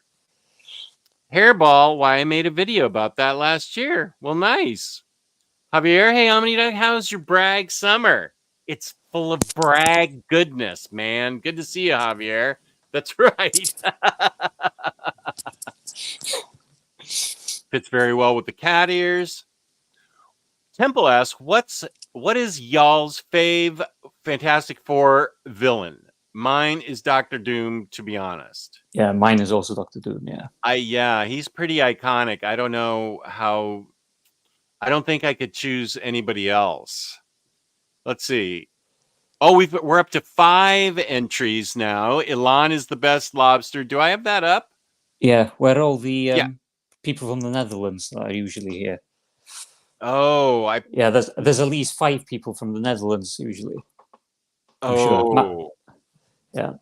Hairball, why I made a video about that last year. Well, nice. Javier, hey, OmniDog, how's your brag summer? It's full of brag goodness, man. Good to see you, Javier. That's right. Fits very well with the cat ears. Temple asks, what is y'all's fave Fantastic Four villain? Mine is Doctor Doom, to be honest. Yeah, mine is also Doctor Doom. Yeah, he's pretty iconic. I don't know how. I don't think I could choose anybody else. Let's see. Oh, we're up to 5 entries now. Elan is the best lobster. Do I have that up? Yeah, where all the people from the Netherlands that are usually here. Oh, there's at least 5 people from the Netherlands usually. I'm sure. Yeah.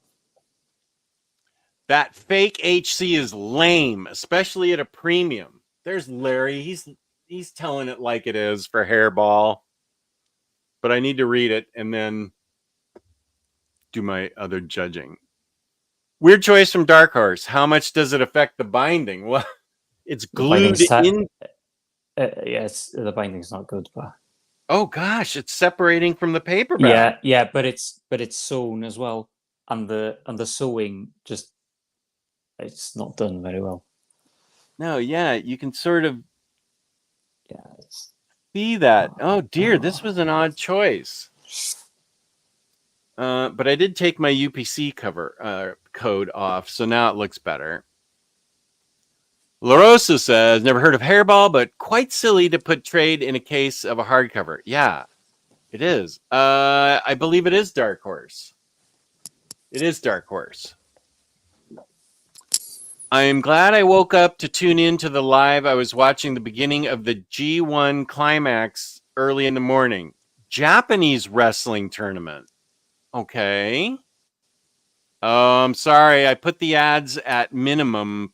That fake HC is lame, especially at a premium. There's Larry. He's telling it like it is for Hairball. But I need to read it and then do my other judging. Weird choice from Dark Horse. How much does it affect the binding? Well, it's glued in. Yes, the binding's not good, but oh gosh, it's separating from the paperback. Yeah, but it's sewn as well, and the sewing just it's not done very well. No, yeah, you can sort of see that. Oh dear, this was an odd choice. But I did take my UPC cover code off, so now it looks better. La Rosa says, never heard of Hairball, but quite silly to put trade in a case of a hardcover. Yeah, it is. I believe it is Dark Horse. It is Dark Horse. I'm glad I woke up to tune in to the live. I was watching the beginning of the G1 climax early in the morning. Japanese wrestling tournament. Okay. I'm sorry. I put the ads at minimum,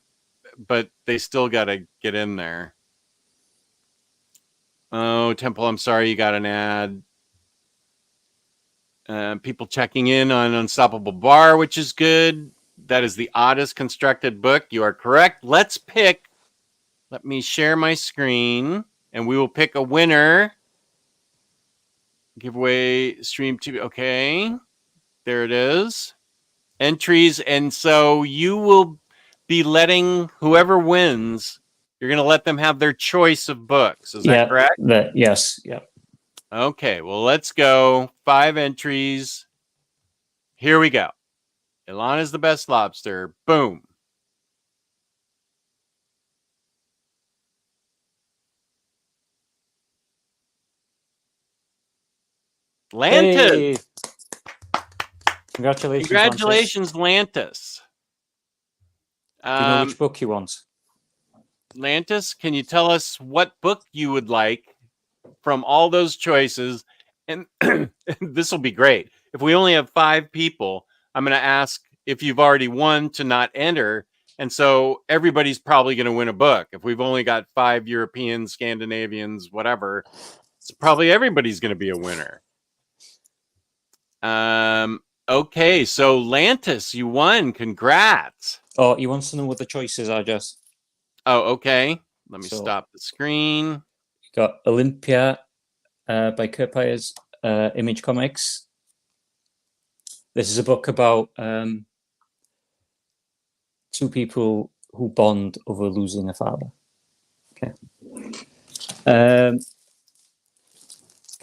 but they still got to get in there. Oh, Temple, I'm sorry you got an ad. People checking in on Unstoppable Bar, which is good. That is the oddest constructed book. You are correct. Let's pick. Let me share my screen, and we will pick a winner. Giveaway stream TV. Okay. There it is. Entries. And so you will be letting whoever wins, you're going to let them have their choice of books. Is that correct? Yes. Yeah. Okay. Well, let's go. 5 entries. Here we go. Elan is the best lobster. Boom. Lantis. Hey. Congratulations, Congratulations, Lantis. Do you know which book you want? Lantis, can you tell us what book you would like from all those choices? And this will be great. If we only have 5 people, I'm going to ask if you've already won to not enter. And so everybody's probably going to win a book. If we've only got 5 Europeans, Scandinavians, whatever, it's probably everybody's going to be a winner. Okay, so Lantis, you won. Congrats. Oh, he wants to know what the choices are, just. Oh, okay. Let me So- stop the screen. You got Olympia by Kurt Pyers, Image Comics. This is a book about 2 people who bond over losing a father. Okay.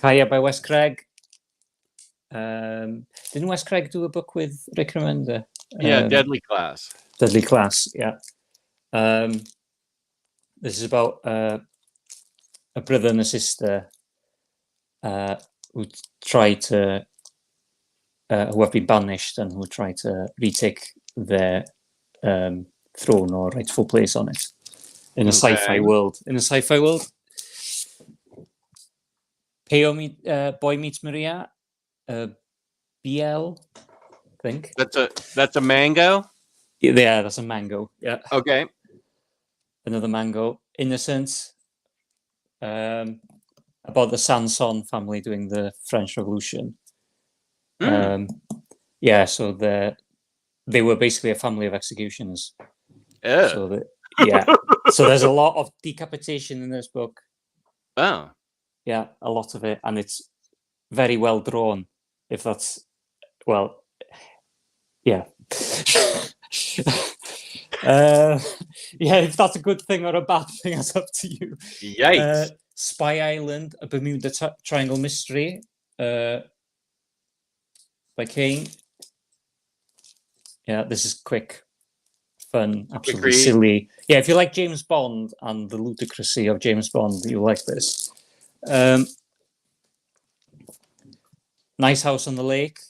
Kaya by Wes Craig. Didn't Wes Craig do a book with Rick Remender? Yeah, Deadly Class. Deadly Class, yeah. This is about a brother and a sister who try to, who have been banished and who try to retake their throne or rightful place on it in a sci-fi world. In a sci-fi world, Boy Meets Maria, BL, I think. That's a mango. Yeah, that's a mango. Yeah. Okay. Another mango. Innocent. About the Sanson family during the French Revolution. Yeah, so they were basically a family of executioners. So so there's a lot of decapitation in this book. Oh. Yeah, a lot of it, and it's very well drawn. If that's yeah. Yeah, if that's a good thing or a bad thing, that's up to you. Yikes. Spy Island, a Bermuda Triangle mystery by Kane. Yeah, this is quick, fun, absolutely silly. Yeah, if you like James Bond and the ludicrousy of James Bond, you'll like this. Nice House on the Lake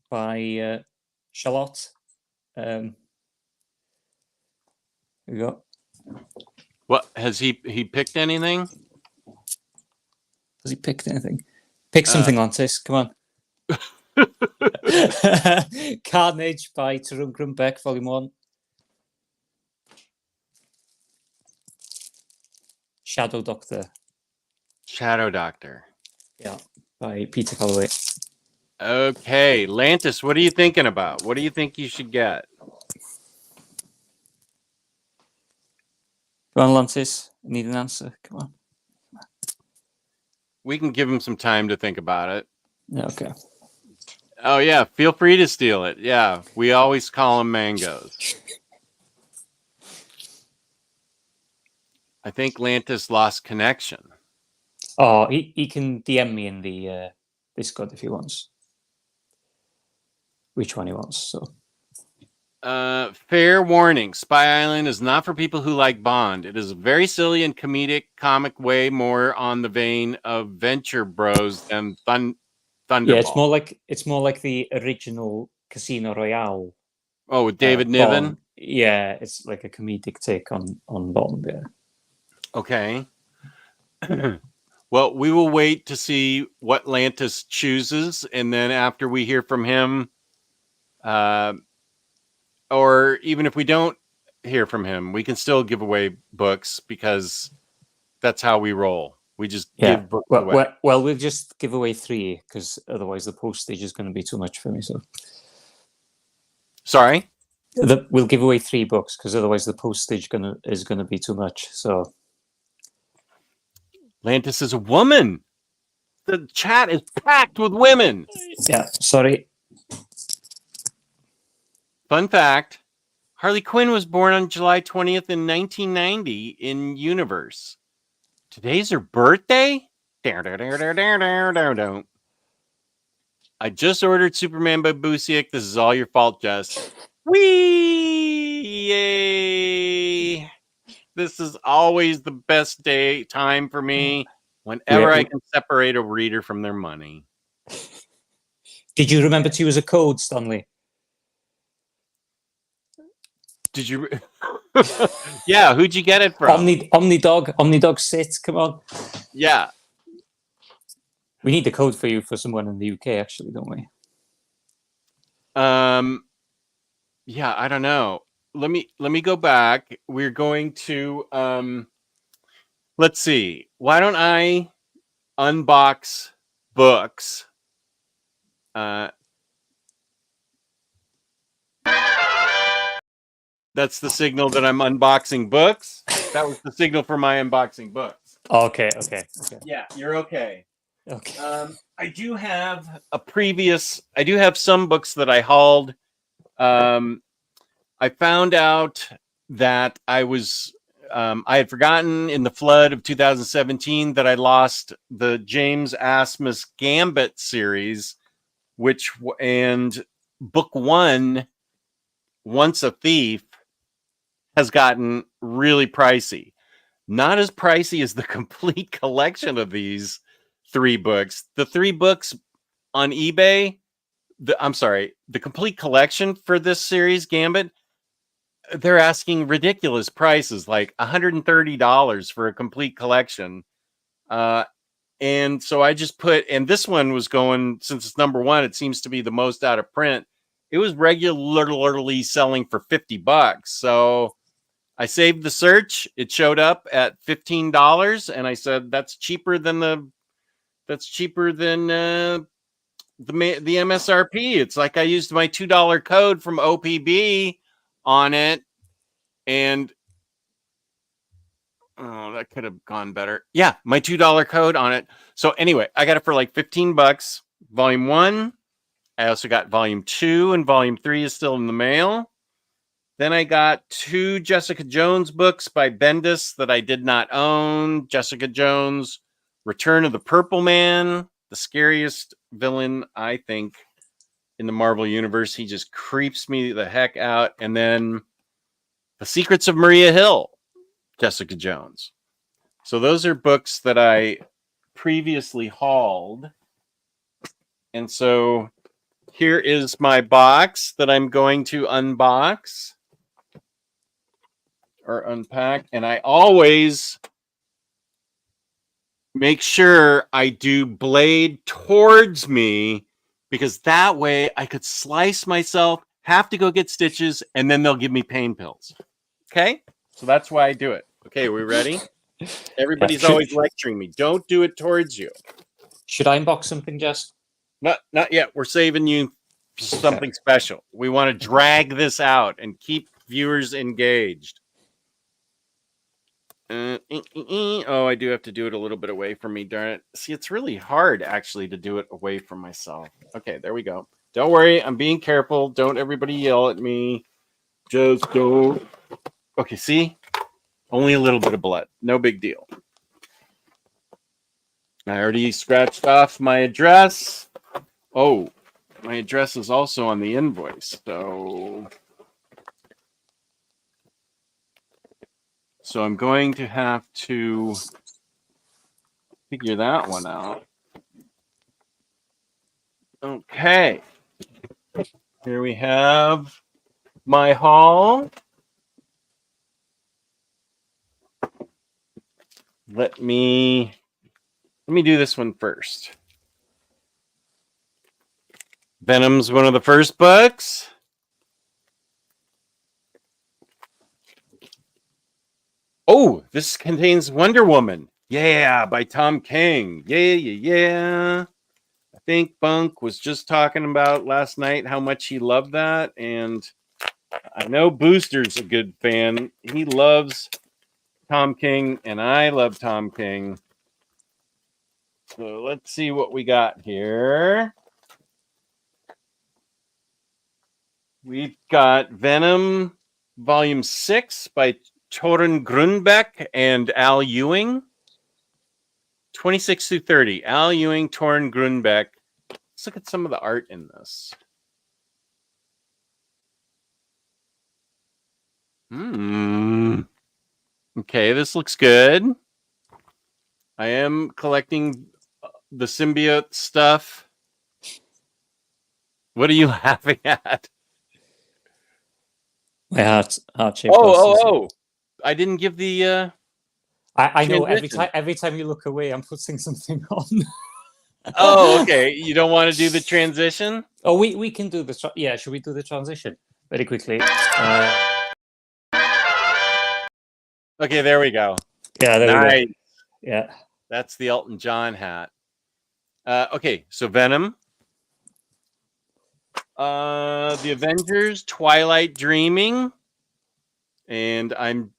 by Charlotte. Here we go. What has he picked anything? Has he picked anything? Pick something, Lantis. Come on. Carnage by Tarun Grumbeck, Volume 1. Shadow Doctor. Shadow Doctor. Yeah, by Peter Calloway. Okay, Lantis, what are you thinking about? What do you think you should get? Come on, Lantis. I need an answer. Come on. We can give him some time to think about it. Okay. Oh, yeah. Feel free to steal it. Yeah. We always call them mangoes. I think Lantis lost connection. Oh, he can DM me in the Discord if he wants. Which one he wants, so. Fair warning. Spy Island is not for people who like Bond. It is a very silly and comedic comic, way more on the vein of Venture Bros than Thunderball. Yeah, it's more like the original Casino Royale. Oh, with David Niven? Bond. Yeah, it's like a comedic take on Bond, yeah. Okay. Well, we will wait to see what Lantis chooses, and then after we hear from him, or even if we don't hear from him, we can still give away books because that's how we roll. We just give books away. Well, we'll just give away 3 because otherwise the postage is going to be too much for me. So, sorry, we'll give away 3 books because otherwise the postage is gonna be too much. So, Lantis is a woman. The chat is packed with women. Yeah, sorry. Fun fact: Harley Quinn was born on July 20th in 1990 in Universe. Today's her birthday? I just ordered Superman by Busiek. This is all your fault, Jess. Whee! Yay! This is always the best time for me. Whenever I can separate a reader from their money. Did you remember to use a code, Stanley? Did you? Yeah, who'd you get it from? OmniDog sits. Come on. Yeah. We need the code for you for someone in the UK, actually, don't we? Yeah, I don't know. Let me go back. We're going to let's see. Why don't I unbox books? That's the signal that I'm unboxing books. That was the signal for my unboxing books. Okay. Yeah, you're okay. Okay. I do have some books that I hauled. I found out that I had forgotten in the flood of 2017 that I lost the James Asmus Gambit series, and book 1, Once a Thief, has gotten really pricey. Not as pricey as the complete collection of these 3 books. The 3 books on eBay, the complete collection for this series, Gambit, they're asking ridiculous prices, like $130 for a complete collection. And so I just and this one was going, since it's number 1, it seems to be the most out of print. It was regularly selling for $50. So I saved the search. It showed up at $15, and I said that's cheaper than the MSRP. It's like I used my $2 code from OPB on it, and that could have gone better. Yeah, my $2 code on it. So anyway, I got it for like $15. Volume 1. I also got volume 2, and volume 3 is still in the mail. Then I got 2 Jessica Jones books by Bendis that I did not own. Jessica Jones, Return of the Purple Man, the scariest villain, I think, in the Marvel Universe. He just creeps me the heck out. And then The Secrets of Maria Hill, Jessica Jones. So those are books that I previously hauled. And so here is my box that I'm going to unbox or unpack. And I always make sure I do blade towards me, because that way I could slice myself, have to go get stitches, and then they'll give me pain pills. Okay? So that's why I do it. Okay, we ready? Everybody's always lecturing me. Don't do it towards you. Should I unbox something, Jess? Not yet. We're saving you something special. We want to drag this out and keep viewers engaged. Oh, I do have to do it a little bit away from me, darn it. See, it's really hard actually to do it away from myself. Okay, there we go. Don't worry, I'm being careful. Don't everybody yell at me. Just don't. Okay, see? Only a little bit of blood. No big deal. I already scratched off my address. Oh, my address is also on the invoice, so I'm going to have to figure that one out. Okay. Here we have my haul. Let me do this one first. Venom's one of the first books. Oh, this contains Wonder Woman. Yeah, by Tom King. Yeah. I think Bunk was just talking about last night how much he loved that. And I know Booster's a good fan. He loves Tom King, and I love Tom King. So let's see what we got here. We've got Venom Volume 6 by Torun Grunbeck and Al Ewing. 26 through 30. Al Ewing, Torun Grunbeck. Let's look at some of the art in this. Okay, this looks good. I am collecting the symbiote stuff. What are you laughing at? My heart-shaped Oh, glasses. oh, oh! I didn't give the. I know transition. every time you look away, I'm putting something on. Oh, okay. You don't want to do the transition? Oh, we can do the yeah. Should we do the transition very quickly? Okay, there we go. Yeah, there we Nice. go. Yeah. That's the Elton John hat. Okay, so Venom. The Avengers, Twilight Dreaming. And I'm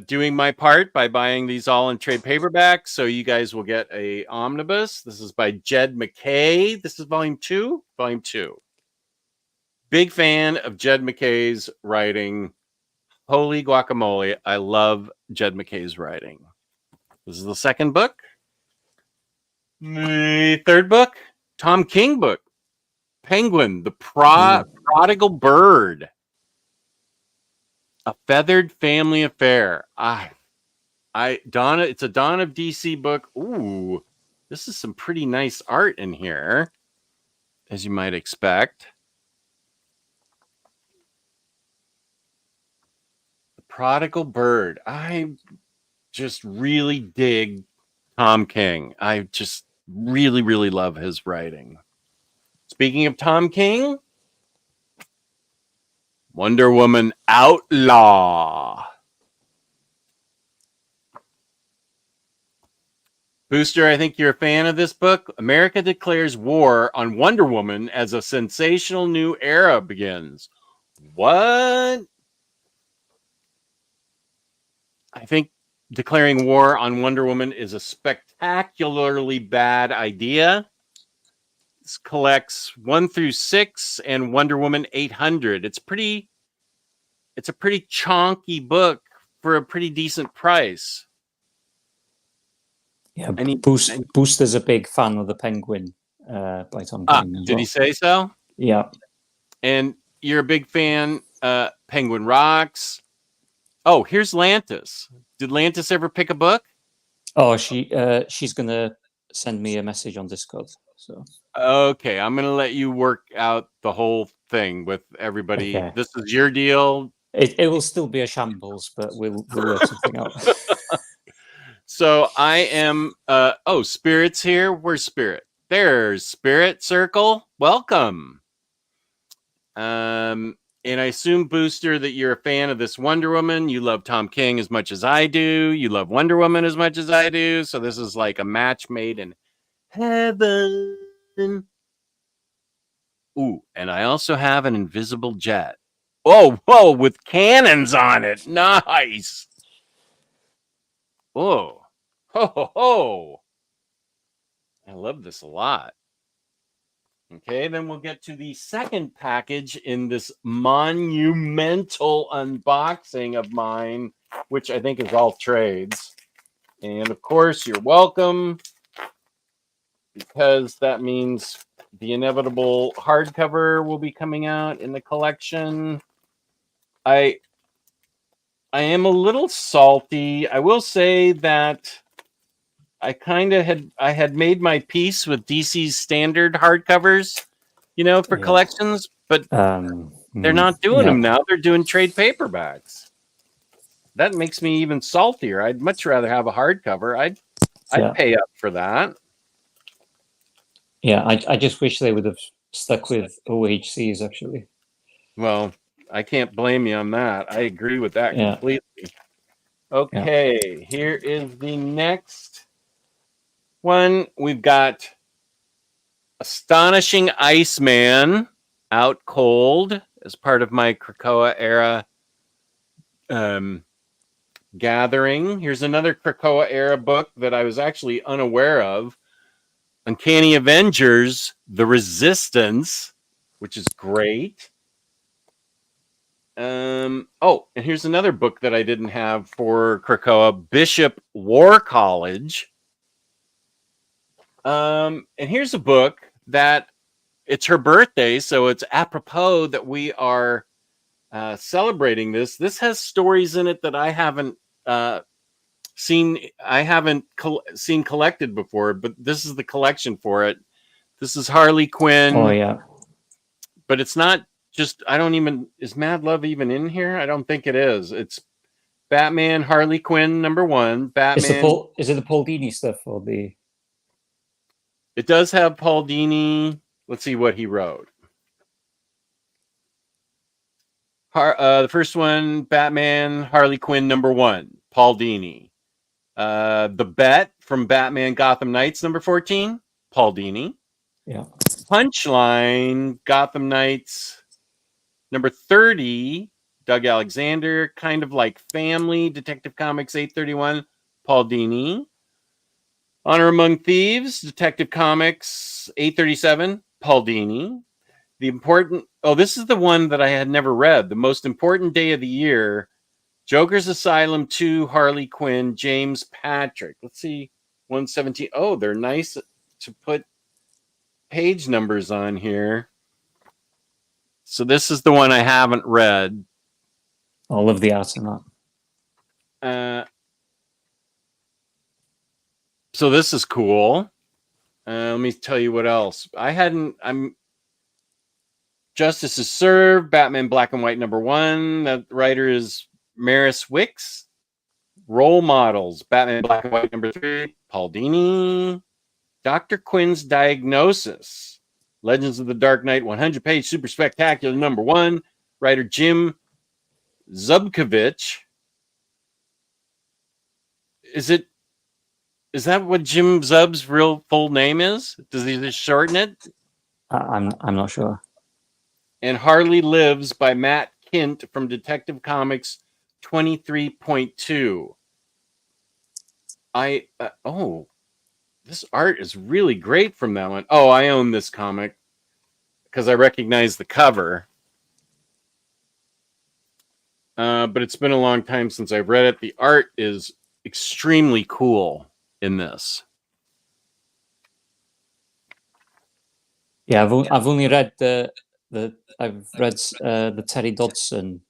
doing my part by buying these all in trade paperback. So you guys will get a omnibus. This is by Jed MacKay. This is volume 2. Volume 2. Big fan of Jed MacKay's writing. Holy guacamole. I love Jed MacKay's writing. This is the second book. The third book, Tom King book. Penguin, the Prodigal Bird. A Feathered Family Affair. Donna, it's a Dawn of DC book. Ooh, this is some pretty nice art in here, as you might expect. The Prodigal Bird. I just really dig Tom King. I just really, really love his writing. Speaking of Tom King, Wonder Woman Outlaw. Booster, I think you're a fan of this book. America declares war on Wonder Woman as a sensational new era begins. What? I think declaring war on Wonder Woman is a spectacularly bad idea. This collects 1 through 6 and Wonder Woman 800. It's a pretty chonky book for a pretty decent price. Yeah, Booster's a big fan of the Penguin by Tom King. Did he say so? Yeah. And you're a big fan. Penguin Rocks. Oh, here's Lantis. Did Lantis ever pick a book? Oh, she's gonna send me a message on Discord. So okay, I'm gonna let you work out the whole thing with everybody. Okay. This is your deal. It will still be a shambles, but we'll work something out. So I am. Spirit's here. Where's Spirit? There's Spirit Circle. Welcome. And I assume, Booster, that you're a fan of this Wonder Woman. You love Tom King as much as I do. You love Wonder Woman as much as I do. So this is like a match made in heaven. Ooh, and I also have an invisible jet. Oh, whoa, with cannons on it. Nice. Oh, ho, ho, ho. I love this a lot. Okay, then we'll get to the second package in this monumental unboxing of mine, which I think is all trades. And of course, you're welcome, because that means the inevitable hardcover will be coming out in the collection. I am a little salty. I will say that I had made my peace with DC's standard hardcovers, for collections, but they're not doing them now. They're doing trade paperbacks. That makes me even saltier. I'd much rather have a hardcover. I'd pay up for that. Yeah, I just wish they would have stuck with OHCs actually. Well, I can't blame you on that. I agree with that completely. Okay, here is the next one. We've got Astonishing Iceman out cold as part of my Krakoa era gathering. Here's another Krakoa era book that I was actually unaware of. Uncanny Avengers, The Resistance, which is great. And here's another book that I didn't have for Krakoa, Bishop War College. And here's a book that it's her birthday, so it's apropos that we are celebrating this. This has stories in it that I haven't seen. I haven't seen collected before, but this is the collection for it. This is Harley Quinn. Oh yeah, but it's not just, I don't even, is Mad Love even in here? I don't think it is. It's Batman, Harley Quinn, #1. Batman. Is it the Paul Dini stuff or the? It does have Paul Dini. Let's see what he wrote. The first one, Batman, Harley Quinn, #1, Paul Dini. The Bet from Batman Gotham Knights, #14, Paul Dini. Yeah. Punchline, Gotham Knights, #30, Doug Alexander. Kind of like Family, Detective Comics 831, Paul Dini. Honor Among Thieves, Detective Comics 837, Paul Dini. This is the one that I had never read. The Most Important Day of the Year, Joker's Asylum 2, Harley Quinn, James Patrick. Let's see, 117. Oh, they're nice to put page numbers on here. So this is the one I haven't read. All of the art and that. So this is cool. Let me tell you what else. Justice is Served, Batman Black and White #1. That writer is Maris Wicks. Role Models, Batman Black and White #3, Paul Dini. Dr. Quinn's Diagnosis, Legends of the Dark Knight 100-page super spectacular #1. Writer Jim Zubkovich. Is that what Jim Zub's real full name is? Does he just shorten it? I'm not sure. And Harley Lives by Matt Kint from Detective Comics 23.2. This art is really great from that one. Oh, I own this comic because I recognize the cover. But it's been a long time since I've read it. The art is extremely cool in this. Yeah, I've only read the Terry Dodson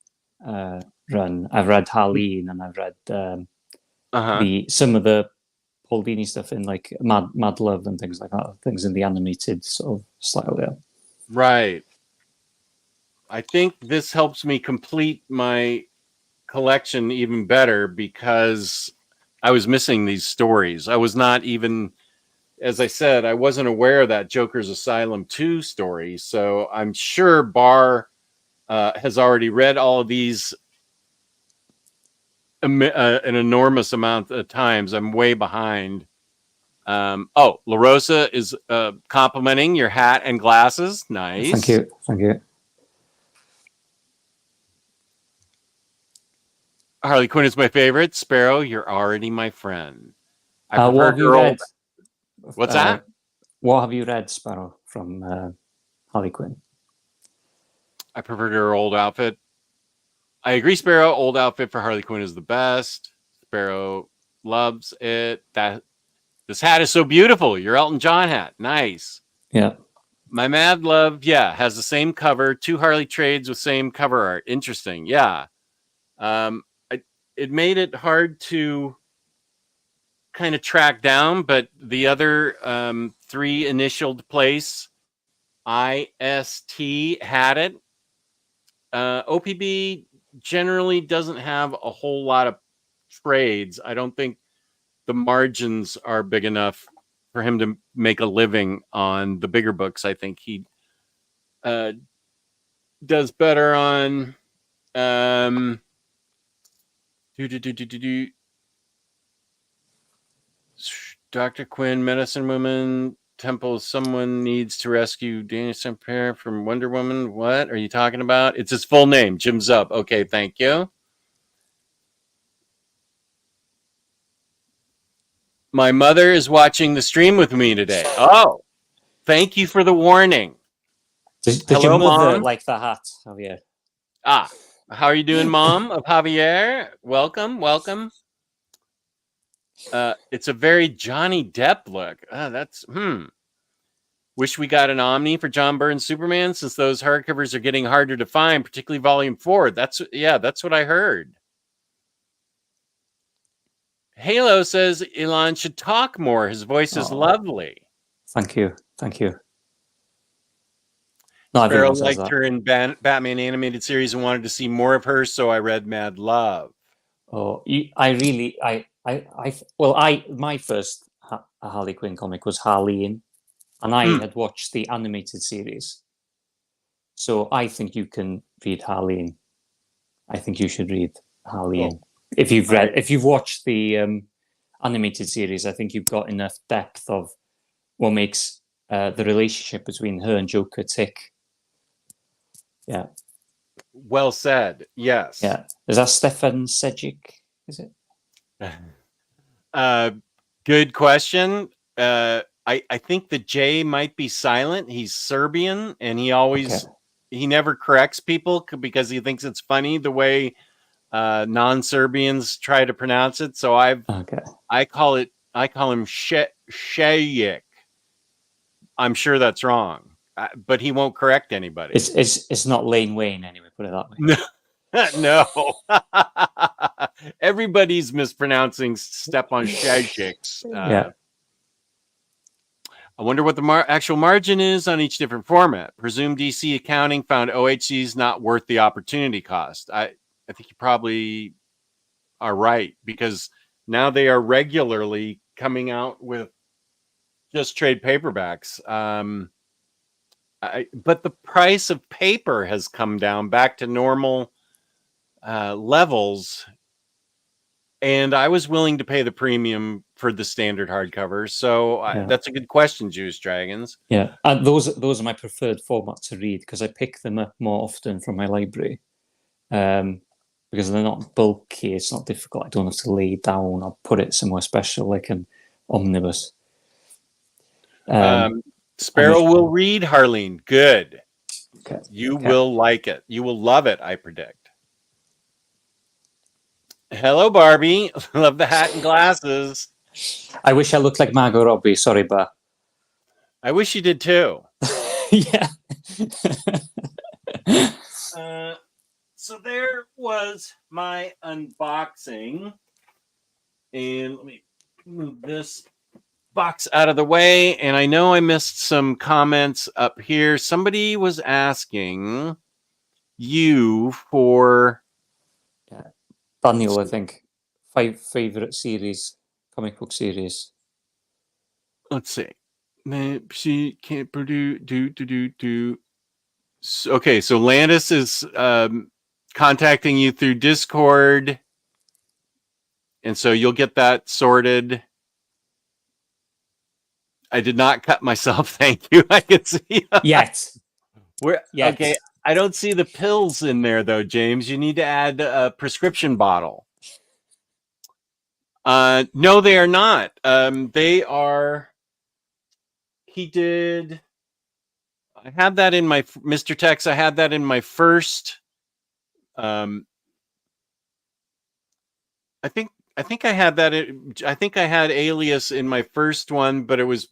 run. I've read Harleen, and I've read some of the Paul Dini stuff in like Mad Love and things like that. Things in the animated sort of style. Yeah. Right. I think this helps me complete my collection even better because I was missing these stories. I was not even, as I said, I wasn't aware of that Joker's Asylum 2 story. So I'm sure Barr has already read all of these an enormous amount of times. I'm way behind. La Rosa is complimenting your hat and glasses. Nice. Thank you. Thank you. Harley Quinn is my favorite. Sparrow, you're already my friend. What have you read? What's that? What have you read, Sparrow, from Harley Quinn? I preferred her old outfit. I agree, Sparrow. Old outfit for Harley Quinn is the best. Sparrow loves it. This hat is so beautiful. Your Elton John hat. Nice. Yeah. My Mad Love, has the same cover. 2 Harley trades with same cover art. Interesting. Yeah. It made it hard to kind of track down, but the other 3 initialed place, IST, had it. OPB generally doesn't have a whole lot of trades. I don't think the margins are big enough for him to make a living on the bigger books. I think he does better on Dr. Quinn, Medicine Woman, Temple, someone needs to rescue Daniel St. Pierre from Wonder Woman. What are you talking about? It's his full name, Jim Zub. Okay, thank you. My mother is watching the stream with me today. Oh, thank you for the warning. Did your mother like the hat, Javier? How are you doing, Mom of Javier? Welcome, welcome. It's a very Johnny Depp look. Wish we got an Omni for John Byrne's Superman, since those hardcovers are getting harder to find, particularly Volume 4. That's what I heard. Halo says Elan should talk more. His voice is lovely. Thank you. Thank you. Not Sparrow everyone says liked that. her in Batman animated series and wanted to see more of her, so I read Mad Love. Oh, my first Harley Quinn comic was Harleen, and I had watched the animated series. So I think you can read Harleen. I think you should read Harleen. If you've watched the animated series, I think you've got enough depth of what makes the relationship between her and Joker tick. Yeah. Well said. Yes. Yeah. Is that Stefan Sejic? Is it? Good question. I think the J might be silent. He's Serbian, and he never corrects people because he thinks it's funny the way non-Serbians try to pronounce it. So I call him Shayik. I'm sure that's wrong, but he won't correct anybody. It's not Lane Wayne anyway. Put it that way. No. Everybody's mispronouncing Stepan Shajik's. Yeah. I wonder what the actual margin is on each different format. Presume DC accounting found OHCs not worth the opportunity cost. I think you probably are right, because now they are regularly coming out with just trade paperbacks. But the price of paper has come down back to normal levels, and I was willing to pay the premium for the standard hardcover. So that's a good question, Jewish Dragons. Yeah, those are my preferred format to read, because I pick them up more often from my library, because they're not bulky. It's not difficult. I don't have to lay it down or put it somewhere special like an omnibus. Sparrow will read Harleen. Good. Okay. You will like it. You will love it, I predict. Hello, Barbie. Love the hat and glasses. I wish I looked like Margot Robbie. Sorry, but I wish you did too. Yeah. So there was my unboxing, and let me move this box out of the way. And I know I missed some comments up here. Somebody was asking you for Daniel, I think, 5 favorite series, comic book series. Let's see. She can't produce do. Okay, so Landis is contacting you through Discord, and so you'll get that sorted. I did not cut myself. Thank you. I can see Yet. Okay. I don't see the pills in there though, James. You need to add a prescription bottle. No, they are not. They are. He did. I had that in my Mr. Tex. I had that in my first. I think I had that. I think I had Alias in my first one, but it was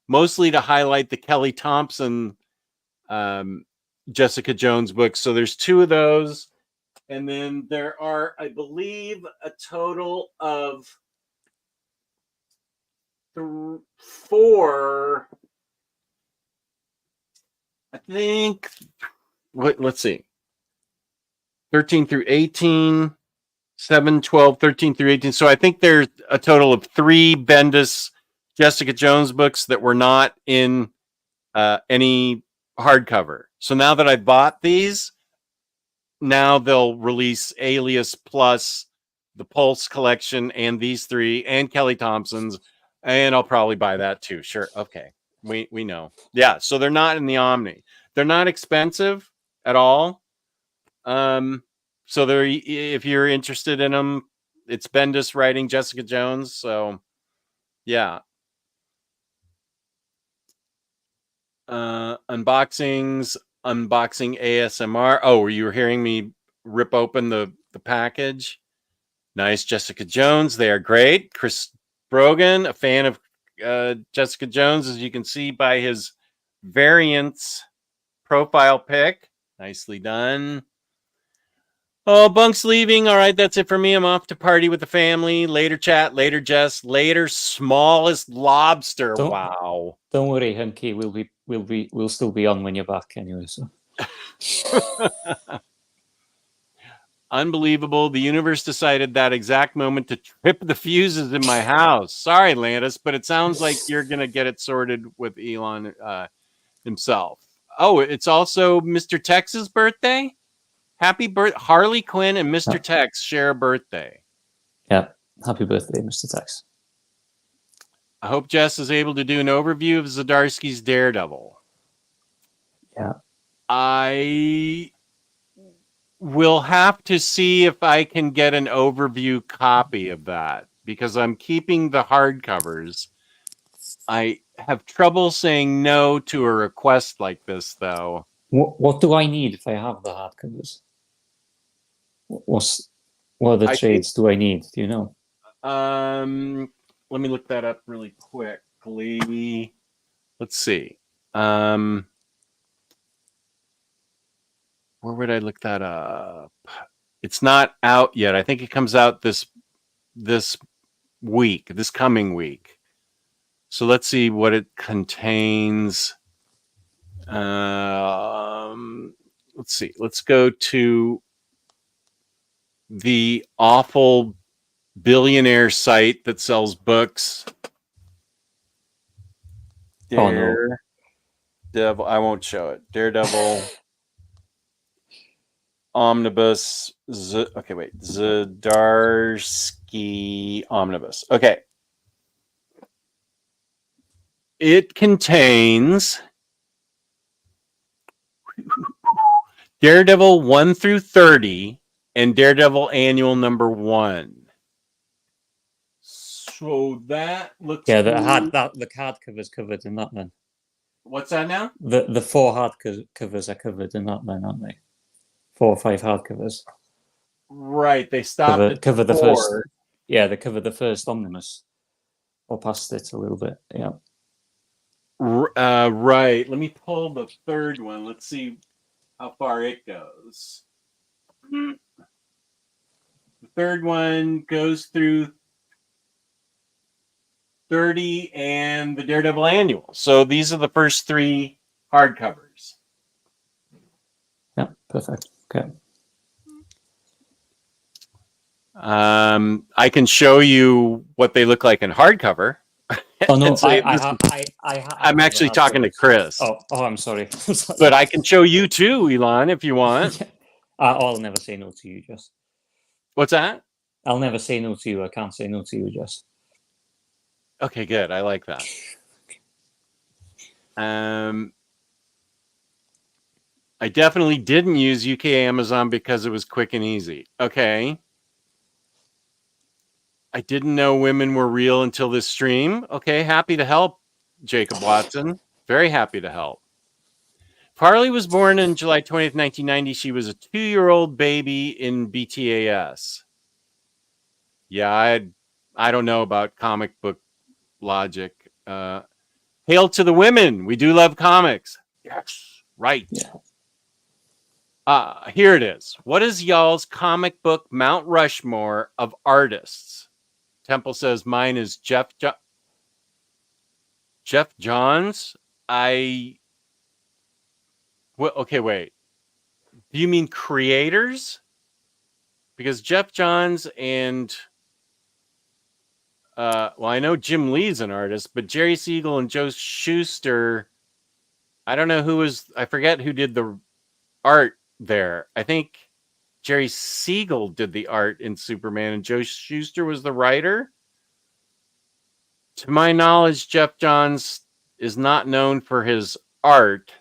mostly to highlight the Kelly Thompson, Jessica Jones books. So there's 2 of those, and then there are, I believe, a total of 4. I think. Let's see. 13 through 18, 7, 12, 13 through 18. So I think there's a total of 3 Bendis Jessica Jones books that were not in any hardcover. So now that I bought these, now they'll release Alias plus the Pulse collection and these 3 and Kelly Thompson's, and I'll probably buy that too. Sure. Okay. We know. Yeah. So they're not in the Omni. They're not expensive at all. So they're, if you're interested in them, it's Bendis writing Jessica Jones. So yeah. Unboxing ASMR. Oh, you were hearing me rip open the package. Nice. Jessica Jones. They are great. Chris Brogan, a fan of Jessica Jones, as you can see by his variants profile pic. Nicely done. Oh, Bunk's leaving. All right, that's it for me. I'm off to party with the family. Later, chat. Later, Jess. Later, smallest lobster. Don't- Wow. Don't worry, Hunky. We'll still be on when you're back anyway. So Unbelievable. The universe decided that exact moment to trip the fuses in my house. Sorry, Landis, but it sounds like you're going to get it sorted with Elan himself. Oh, it's also Mr. Tex's birthday. Happy birthday. Harley Quinn and Mr. Tex share a birthday. yeah, happy birthday, Mr. Tex. I hope Jess is able to do an overview of Zdarsky's Daredevil. Yeah. I will have to see if I can get an overview copy of that because I'm keeping the hardcovers. I have trouble saying no to a request like this, though. What do I need if I have the hardcovers? What other trades do I need? Do you know? Let me look that up really quickly. Let's see. Where would I look that up? It's not out yet. I think it comes out this coming week. So let's see what it contains. Let's see. Let's go to the awful billionaire site that sells books. Daredevil. I won't show it. Daredevil. Omnibus. Okay, wait. Zdarsky Omnibus. Okay. It contains Daredevil 1 through 30 and Daredevil Annual number 1. So that looks the card covers covered in that then. What's that now? The 4 hard covers are covered in that then, aren't they? 4 or 5 hardcovers. Right, they stopped cover the 4. first. Yeah, they cover the first omnibus, or past it a little bit. Yeah. Right. Let me pull the third one. Let's see how far it goes. The third one goes through 30 and the Daredevil Annual. So these are the first 3 hardcovers. Yeah, perfect. Okay. I can show you what they look like in hardcover. Oh no, I'm actually talking to Chris. Oh, I'm sorry. But I can show you too, Elan, if you want. I'll never say no to you, Jess. What's that? I'll never say no to you. I can't say no to you, Jess. Okay, good. I like that. I definitely didn't use UK Amazon because it was quick and easy. Okay. I didn't know women were real until this stream. Okay, happy to help, Jacob Watson. Very happy to help. Farley was born on July 20th, 1990. She was a 2-year-old baby in BTAS. Yeah, I don't know about comic book logic. Hail to the women. We do love comics. Yes, right. Yeah. Here it is. What is y'all's comic book Mount Rushmore of artists? Temple says mine is Jeff Johns. Okay, wait. Do you mean creators? Because Jeff Johns and I know Jim Lee's an artist, but Jerry Siegel and Joe Shuster, I don't know I forget who did the art there. I think Jerry Siegel did the art in Superman and Joe Shuster was the writer. To my knowledge, Jeff Johns is not known for his art.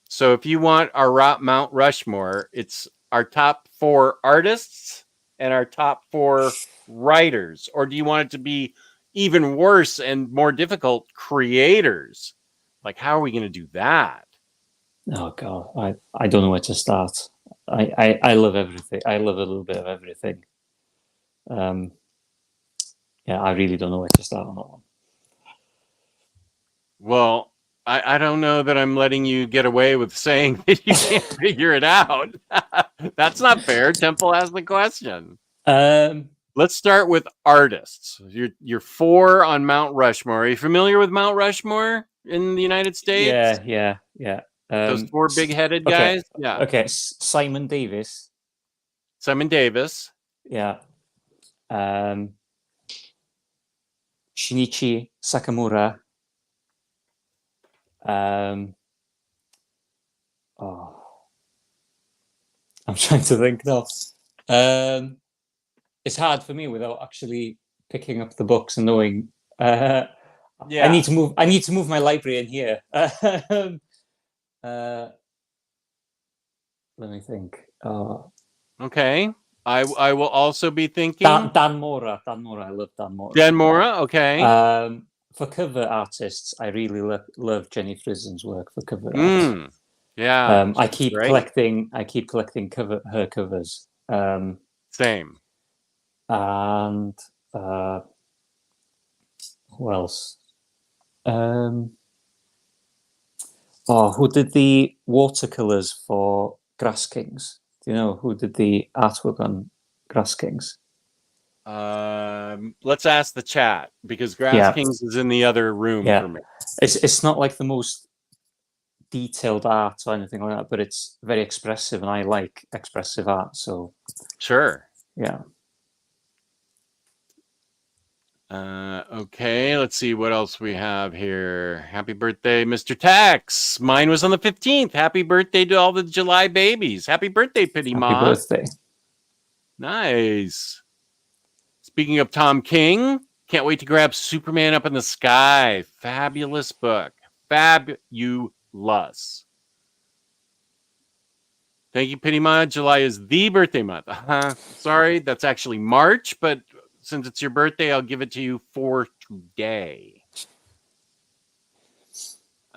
So if you want our Mount Rushmore, it's our top 4 artists and our top 4 writers. Or do you want it to be even worse and more difficult, creators? Like, how are we going to do that? Oh God, I don't know where to start. I love everything. I love a little bit of everything. Yeah, I really don't know where to start on that one. Well, I don't know that I'm letting you get away with saying that you can't figure it out. That's not fair. Temple asked the question. Let's start with artists. You're 4 on Mount Rushmore. Are you familiar with Mount Rushmore in the United States? Yeah. Those 4 big-headed Okay. guys? Yeah. Okay, Simon Davis. Simon Davis. Yeah. Shinichi Sakamura. I'm trying to think now. It's hard for me without actually picking up the books and knowing. Yeah. I need to move my library in here. Let me think. Okay. I will also be thinking. Dan Mora. I love Dan Mora. Dan Mora. Okay. For cover artists, I really love Jenny Frizen's work for cover art. Yeah. I keep collecting her covers. Same. And who else? Who did the watercolors for Grass Kings? Do you know who did the artwork on Grass Kings? Let's ask the chat because Grass Kings is in the other room for me. It's not like the most detailed art or anything like that, but it's very expressive, and I like expressive art. So sure. Yeah. Okay, let's see what else we have here. Happy birthday, Mr. Tex. Mine was on the 15th. Happy birthday to all the July babies. Happy birthday, Pity Ma. Happy birthday. Nice. Speaking of Tom King, can't wait to grab Superman Up in the Sky. Fabulous book. Fabulous. Thank you, Pity Ma. July is the birthday month. Sorry, that's actually March, but since it's your birthday, I'll give it to you for today.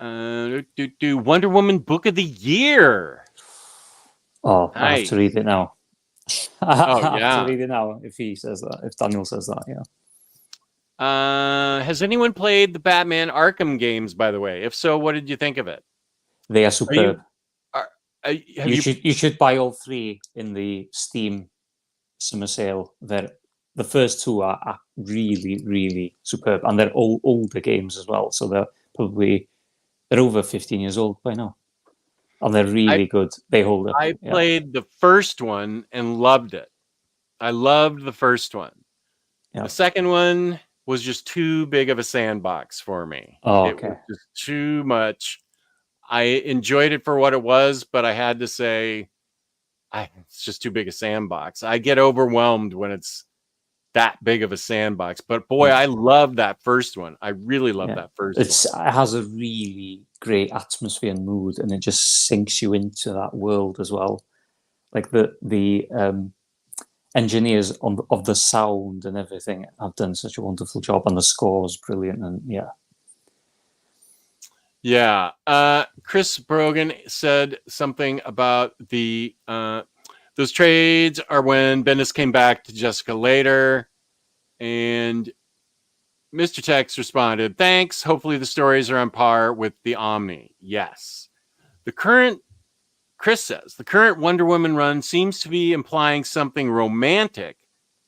Wonder Woman Book of the Year. Oh, nice. I have to read it now. I have to read it now if he says that, if Daniel says that, yeah. Has anyone played the Batman Arkham games, by the way? If so, what did you think of it? They are superb. You should buy all 3 in the Steam summer sale. The first 2 are really, really superb, and they're all older games as well. So they're over 15 years old by now, and they're really good. They hold up. I played the first one and loved it. I loved the first one. Yeah. The second one was just too big of a sandbox for me. Oh, okay. It was just too much. I enjoyed it for what it was, but I had to say, it's just too big a sandbox. I get overwhelmed when it's that big of a sandbox, but boy, I love that first one. I really love that first one. It has a really great atmosphere and mood, and it just sinks you into that world as well. Like the engineers of the sound and everything have done such a wonderful job, and the score's brilliant. And Chris Brogan said something about the those trades are when Bendis came back to Jessica later, and Mr. Tex responded, thanks. Hopefully the stories are on par with the Omni. Yes. Chris says, the current Wonder Woman run seems to be implying something romantic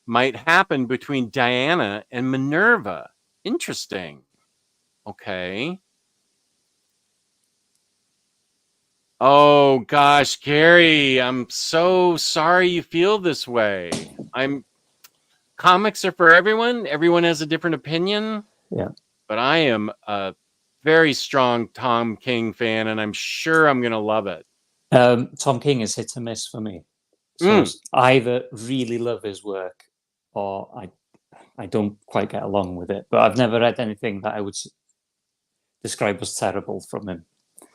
might happen between Diana and Minerva. Interesting. Okay. Oh, gosh, Gary, I'm so sorry you feel this way. Comics are for everyone. Everyone has a different opinion. Yeah. But I am a very strong Tom King fan, and I'm sure I'm going to love it. Tom King is hit and miss for me. So I either really love his work or I don't quite get along with it. But I've never read anything that I would describe as terrible from him.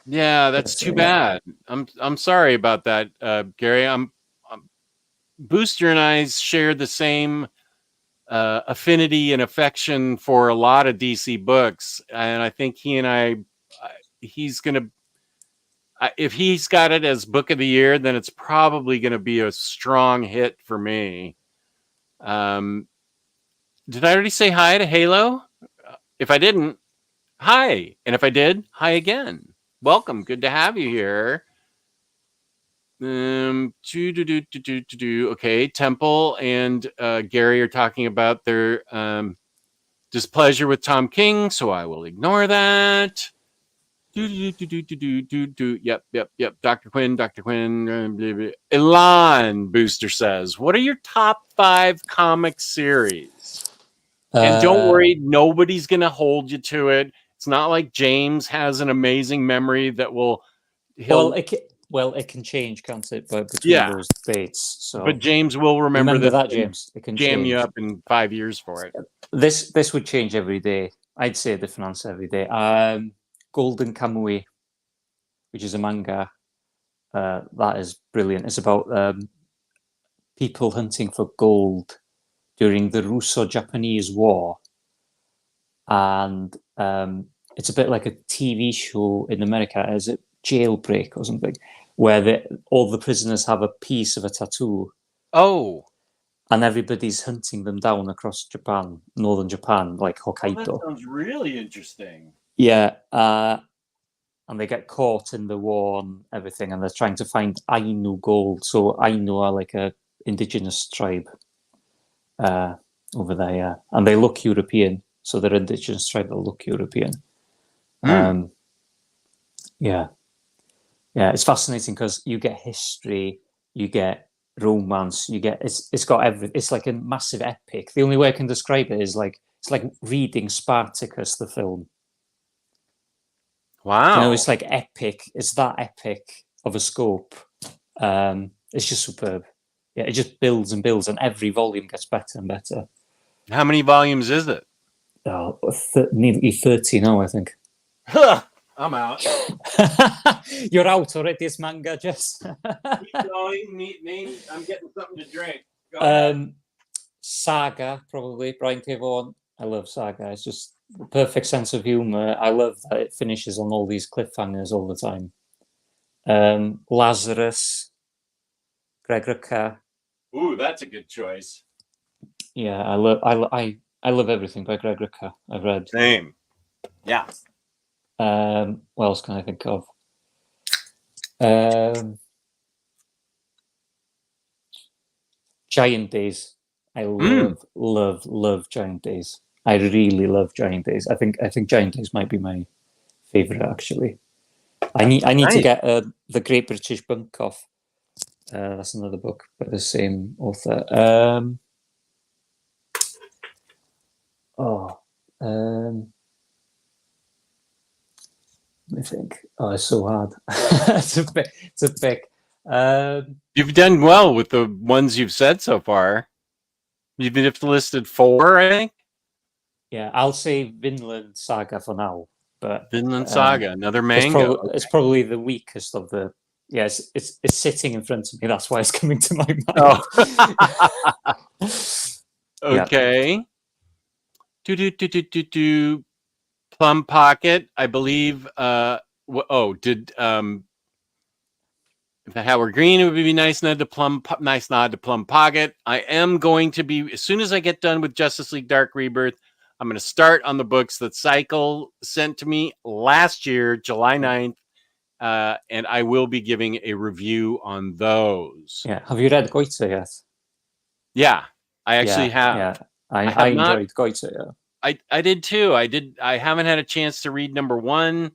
Yeah, that's too bad. I'm sorry about that, Gary. Booster and I share the same affinity and affection for a lot of DC books, and I think he's gonna. If he's got it as Book of the Year, then it's probably going to be a strong hit for me. Did I already say hi to Halo? If I didn't, Hi. And if I did, hi again. Welcome. Good to have you here. Okay, Temple and Gary are talking about their displeasure with Tom King, so I will ignore that. Yep. Dr. Quinn. Elan Booster says, what are your top 5 comic series? And don't worry, nobody's going to hold you to it. It's not like James has an amazing memory that will. It can change, can't it? But between those dates, so. But James will remember that, James. It can jam change. you up in 5 years for it. This would change every day. I'd say a different answer every day. Golden Kamui, which is a manga. That is brilliant. It's about people hunting for gold during the Russo-Japanese War, and it's a bit like a TV show in America. Is it Jailbreak or something, where all the prisoners have a piece of a tattoo? Oh. And everybody's hunting them down across Japan, northern Japan, like Hokkaido. That sounds really interesting. Yeah, and they get caught in the war and everything, and they're trying to find Ainu gold. So Ainu are like a indigenous tribe over there, yeah. And they look European, so they're indigenous tribe that look European. Yeah, it's fascinating because you get history, you get romance, you get it's got everything. It's like a massive epic. The only way I can describe it is like it's like reading Spartacus, the film. Wow. It's like epic. It's that epic of a scope. It's just superb. Yeah, it just builds and builds, and every volume gets better and better. How many volumes is it? Oh, nearly 30 now, I think. I'm out. You're out already, this manga, Jess. Keep going. I'm getting something to drink. Saga, probably. Brian K. Vaughan. I love Saga. It's just the perfect sense of humor. I love that it finishes on all these cliffhangers all the time. Lazarus, Greg Rucka. Ooh, that's a good choice. Yeah, I love everything by Greg Rucka. I've read. Same. Yeah. What else can I think of? Giant Days. I love Giant Days. I really love Giant Days. I think Giant Days might be my favorite, actually. I need to get The Great British Bunk Off. That's another book by the same author. Let me think. Oh, it's so hard. It's a pick. You've done well with the ones you've said so far. You've listed 4, I think. Yeah, I'll say Vinland Saga for now. But Vinland Saga, another manga. It's probably the weakest of the. Yeah, it's sitting in front of me. That's why it's coming to my mind. Oh. Okay. Plum Pocket, I believe. If Howard Green, it would be nice nod to Plum Pocket. I am going to be, as soon as I get done with Justice League Dark Rebirth, I'm going to start on the books that Cycle sent to me last year, July 9th, and I will be giving a review on those. Yeah. Have you read Goethe yet? Yeah, I actually have. Yeah, I enjoyed Goethe. Yeah. I did too. I haven't had a chance to read number 1.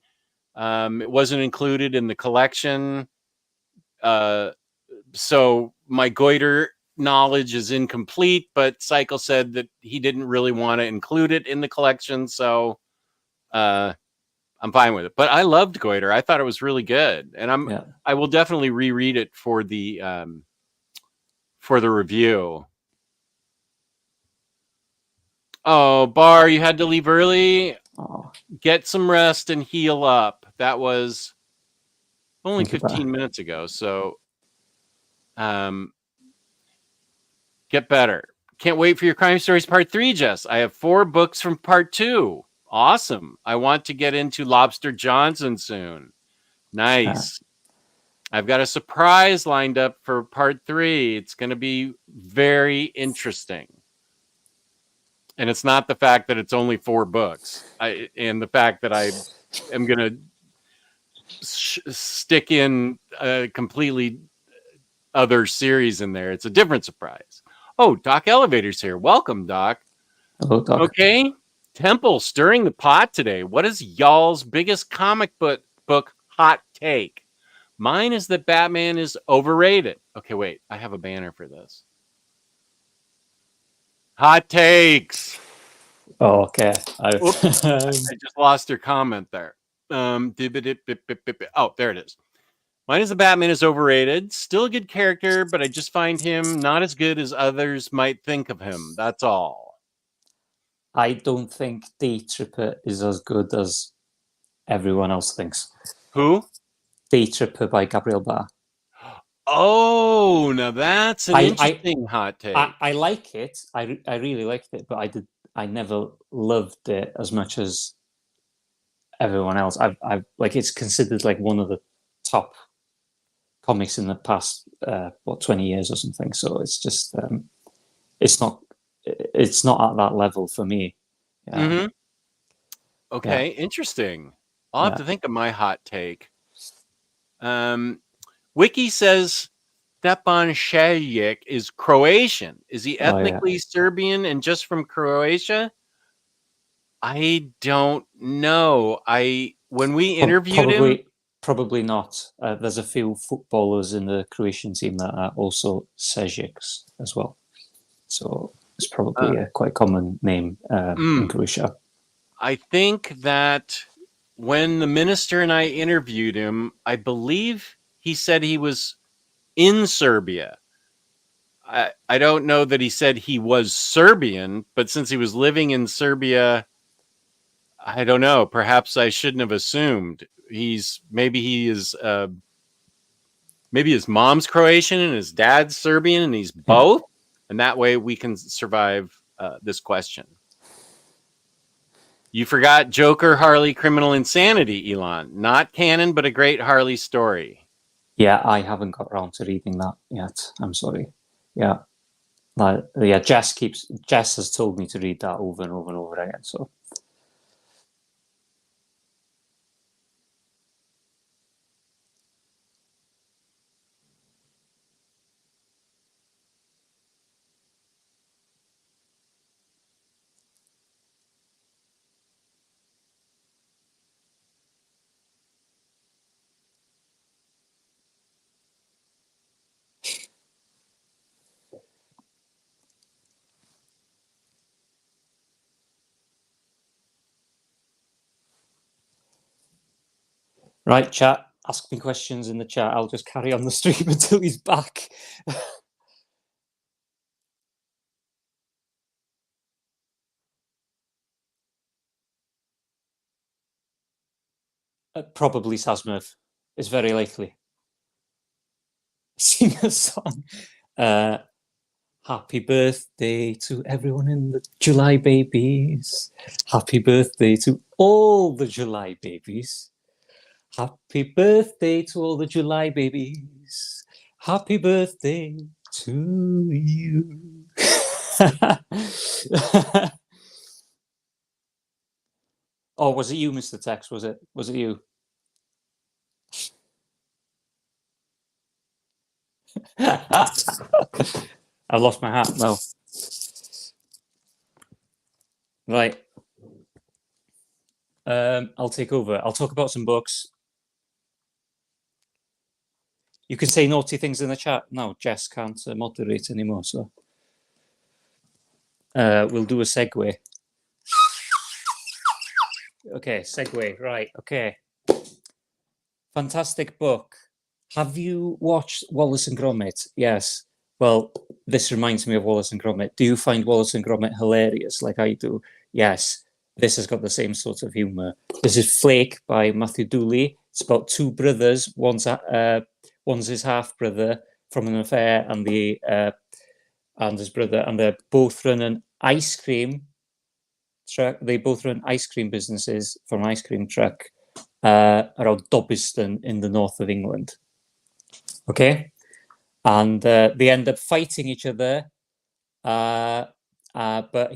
It wasn't included in the collection. So my Goiter knowledge is incomplete, but Cycle said that he didn't really want to include it in the collection. So, I'm fine with it, but I loved Goiter. I thought it was really good. And I will definitely reread it for the review. Oh, Bar, you had to leave early. Oh. Get some rest and heal up. That was only 15 minutes ago. So, get better. Can't wait for your Crime Stories Part 3, Jess. I have 4 books from Part 2. Awesome. I want to get into Lobster Johnson soon. Nice. I've got a surprise lined up for Part 3. It's going to be very interesting. and it's not the fact that it's only 4 books, and the fact that I am going to stick in a completely other series in there. It's a different surprise. Oh, Doc Elevator's here. Welcome, Doc. Hello, Doc. Okay. Temple stirring the pot today. What is y'all's biggest comic book hot take? Mine is that Batman is overrated. Okay, wait. I have a banner for this. Hot takes. Oh, okay. I just lost your comment there. Oh, there it is. Mine is the Batman is overrated. Still a good character, but I just find him not as good as others might think of him. That's all. I don't think Day Tripper is as good as everyone else thinks. Who? Day Tripper by Gabriel Bá. Oh, now that's an interesting hot take. I like it. I really liked it, but I never loved it as much as everyone else. I've like, it's considered like one of the top comics in the past 20 years or something. So it's just it's not at that level for me. Mm-hmm. Okay, interesting. I'll have to think of my hot take. Wiki says Stepan Shajic is Croatian. Is he ethnically Serbian and just from Croatia? I don't know. When we interviewed him, probably not. There's a few footballers in the Croatian team that are also Shajics as well. So it's probably a quite common name in Croatia. I think that when the minister and I interviewed him, I believe he said he was in Serbia. I don't know that he said he was Serbian, but since he was living in Serbia, I don't know. Perhaps I shouldn't have assumed. Maybe his mom's Croatian and his dad's Serbian, and he's both. And that way we can survive this question. You forgot Joker, Harley, Criminal Insanity, Elan. Not canon, but a great Harley story. Yeah, I haven't got around to reading that yet. I'm sorry. Yeah. Jess has told me to read that over and over and over again. So right, chat. Ask me questions in the chat. I'll just carry on the stream until he's back. Probably Sasmurf. It's very likely. Sing a song. Happy birthday to everyone in the July babies. Happy birthday to all the July babies. Happy birthday to all the July babies. Happy birthday to you. Oh, was it you, Mr. Tex? Was it you? I lost my hat. No. Right. I'll take over. I'll talk about some books. You can say naughty things in the chat. No, Jess can't moderate anymore, so we'll do a segue. Okay, segue. Right. Okay. Fantastic book. Have you watched Wallace and Gromit? Yes. Well, this reminds me of Wallace and Gromit. Do you find Wallace and Gromit hilarious like I do? Yes. This has got the same sort of humor. This is Flake by Matthew Dooley. It's about two brothers. One's his half brother from an affair, and his brother, and they both run an ice cream truck. They both run ice cream businesses for an ice cream truck around Dobbiston in the north of England. Okay, and they end up fighting each other, and but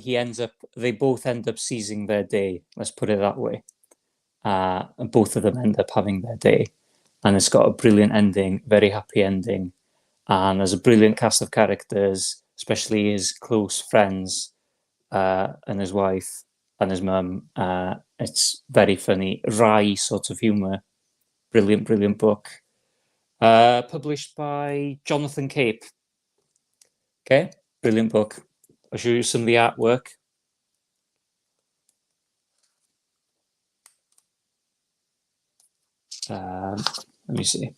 they both end up seizing their day. Let's put it that way. And both of them end up having their day, and it's got a brilliant ending, very happy ending, and there's a brilliant cast of characters, especially his close friends, and his wife and his mum. It's very funny, wry sort of humour. Brilliant book. Published by Jonathan Cape. Okay, brilliant book. I'll show you some of the artwork. Let me see.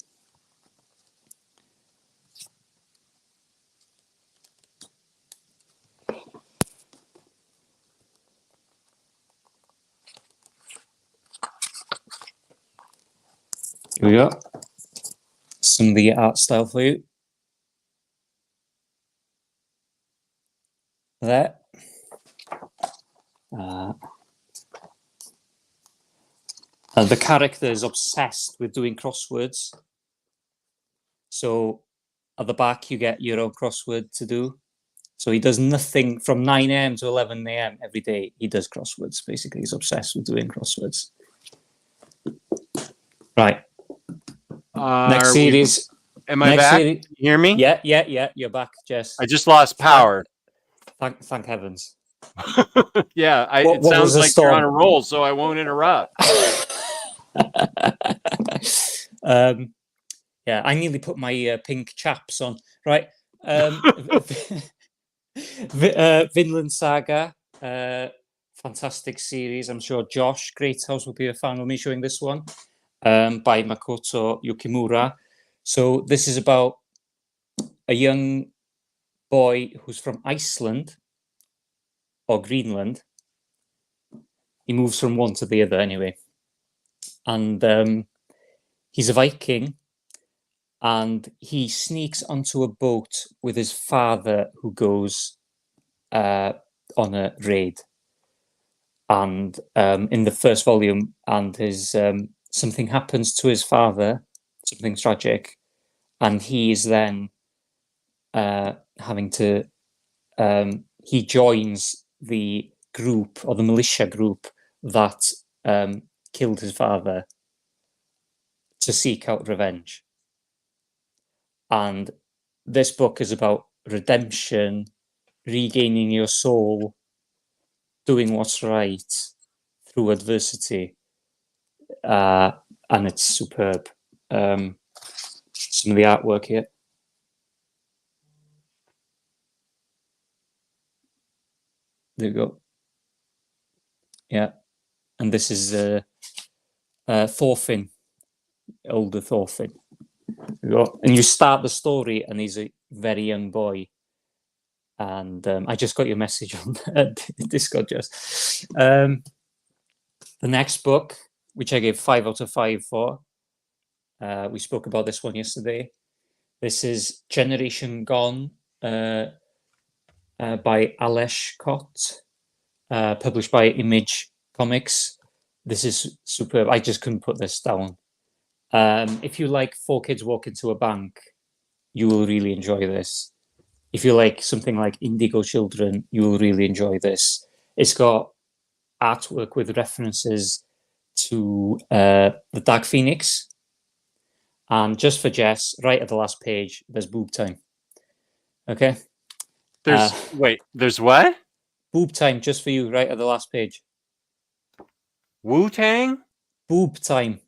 Here we go. Some of the art style for you. There. And the character is obsessed with doing crosswords. So at the back, you get your own crossword to do. So he does nothing from 9 a.m. to 11 a.m. every day. He does crosswords, basically. He's obsessed with doing crosswords. Right. Next series. Am I back? You hear me? Yeah. You're back, Jess. I just lost power. Thank heavens. Yeah, What it sounds like storm? you're on a roll, so I won't interrupt. Yeah, I nearly put my pink chaps on. Right. Vinland Saga, fantastic series. I'm sure Josh Greathouse will be a fan of me showing this one, by Makoto Yukimura. So this is about a young boy who's from Iceland or Greenland. He moves from one to the other anyway. And he's a Viking, and he sneaks onto a boat with his father, who goes on a raid. And in the first volume, and his something happens to his father, something tragic, and he is then having to he joins the group, or the militia group, that killed his father, to seek out revenge. And this book is about redemption, regaining your soul, doing what's right through adversity, and it's superb. Some of the artwork here. There you go. Yeah, and this is Thorfinn, older Thorfinn. There you go. And you start the story, and he's a very young boy. And I just got your message on Discord, just. The next book, which I gave 5 out of 5 for, we spoke about this one yesterday. This is Generation Gone, by Alesh Kott, published by Image Comics. This is superb. I just couldn't put this down. If you like 4 Kids Walk Into a Bank, you will really enjoy this. If you like something like Indigo Children, you will really enjoy this. It's got artwork with references to the Dark Phoenix. And just for Jess, right at the last page, there's boob time. Okay? There's what? Boob time, just for you, right at the last page. Wu-Tang? Boob time.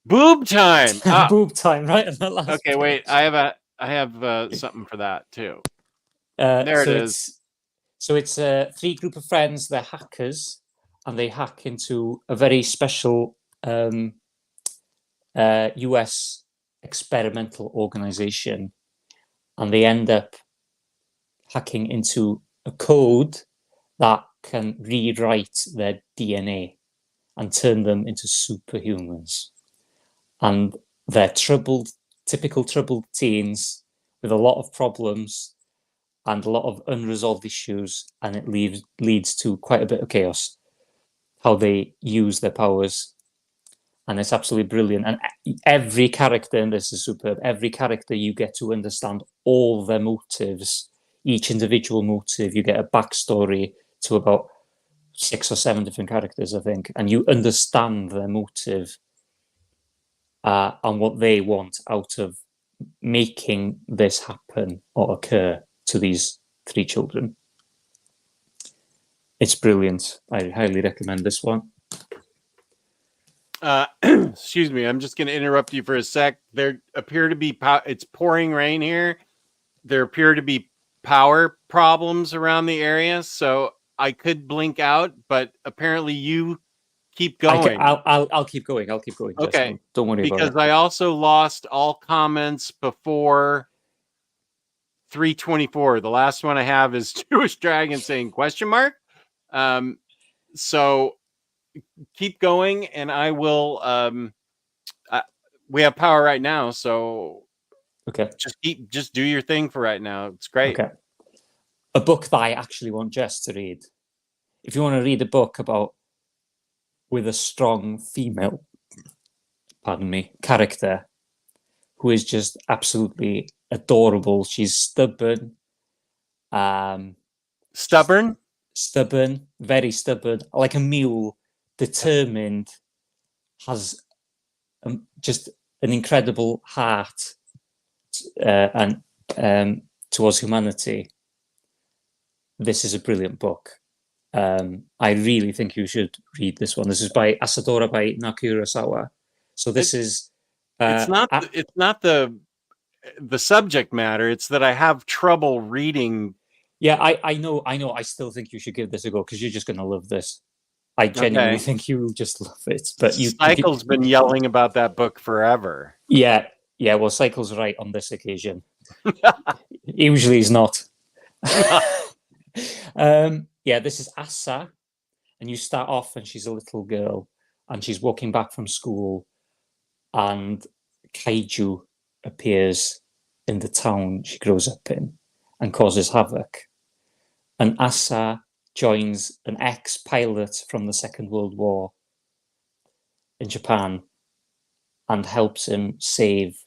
Boob time. Ah. Boob time, right at the last Okay, page. wait. I have something for that too. There it is. So it's a 3 group of friends. They're hackers, and they hack into a very special US experimental organization, and they end up hacking into a code that can rewrite their DNA and turn them into superhumans. And they're typical troubled teens with a lot of problems and a lot of unresolved issues, and it leads to quite a bit of chaos, how they use their powers. And it's absolutely brilliant. And every character in this is superb. Every character, you get to understand all their motives, each individual motive. You get a backstory to about 6 or 7 different characters, I think, and you understand their motive and what they want out of making this happen or occur to these 3 children. It's brilliant. I highly recommend this one. Excuse me, I'm just going to interrupt you for a sec. There appear to be it's pouring rain here. There appear to be power problems around the area, so I could blink out, but apparently you keep going. I'll keep going. I'll keep going. Okay. Just don't worry because about it. I also lost all comments before 3:24. The last one I have is Jewish Dragon saying question mark. So keep going, and I will. We have power right now, so Okay. Just do your thing for right now. It's great. Okay. A book that I actually want Jess to read. If you want to read a book about with a strong female, character who is just absolutely adorable. She's stubborn. Stubborn? Stubborn, very stubborn, like a mule, determined, has just an incredible heart and towards humanity. This is a brilliant book. I really think you should read this one. This is by Asadora by Nakurasawa. So this is it's not the subject matter. It's that I have trouble reading. Yeah, I know. I still think you should give this a go because you're just going to love this. I genuinely think you will just love it. But Cycle's been yelling about that book forever. Yeah. Well, Cycle's right on this occasion. Usually he's not. This is Asa, and you start off and she's a little girl and she's walking back from school and kaiju appears in the town she grows up in and causes havoc. And Asa joins an ex-pilot from the Second World War in Japan and helps him save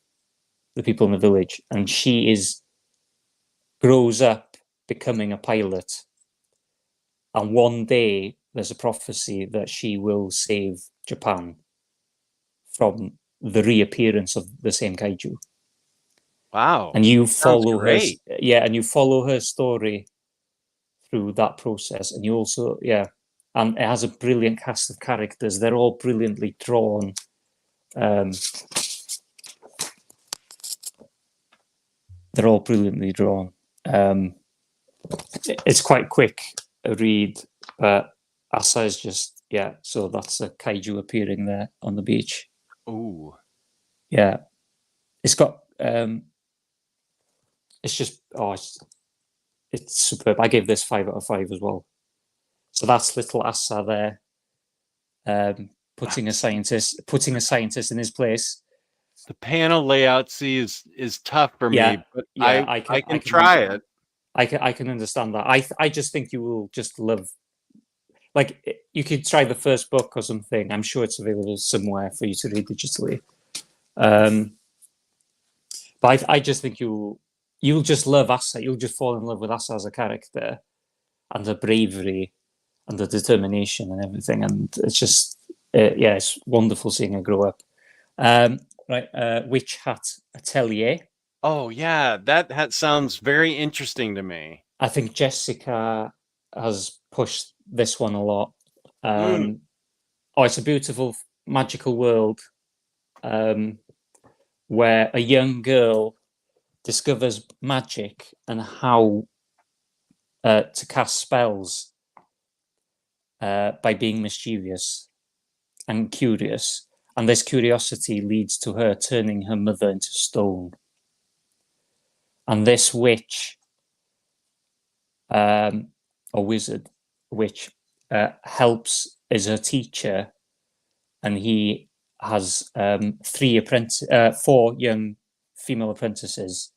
the people in the village. And she grows up becoming a pilot. And one day there's a prophecy that she will save Japan from the reappearance of the same kaiju. Wow. And you follow her. Yeah, and you follow her story through that process. And you also, and it has a brilliant cast of characters. They're all brilliantly drawn. It's quite quick a read, but Asa is just, so that's a kaiju appearing there on the beach. Ooh. Yeah. It's got, it's superb. I gave this 5 out of 5 as well. So that's little Asa there, putting a scientist in his place. The panel layout is tough for me, but I can try it. I can understand that. I just think you will just love. Like, you could try the first book or something. I'm sure it's available somewhere for you to read digitally. But I just think you'll just love Asa. You'll just fall in love with Asa as a character, and the bravery, and the determination, and everything. And it's just, it's wonderful seeing her grow up. Witch Hat Atelier. Oh yeah, that sounds very interesting to me. I think Jessica has pushed this one a lot. It's a beautiful, magical world where a young girl discovers magic and how to cast spells by being mischievous and curious. And this curiosity leads to her turning her mother into stone. And this witch, or wizard, witch, is her teacher, and he has 4 young female apprentices,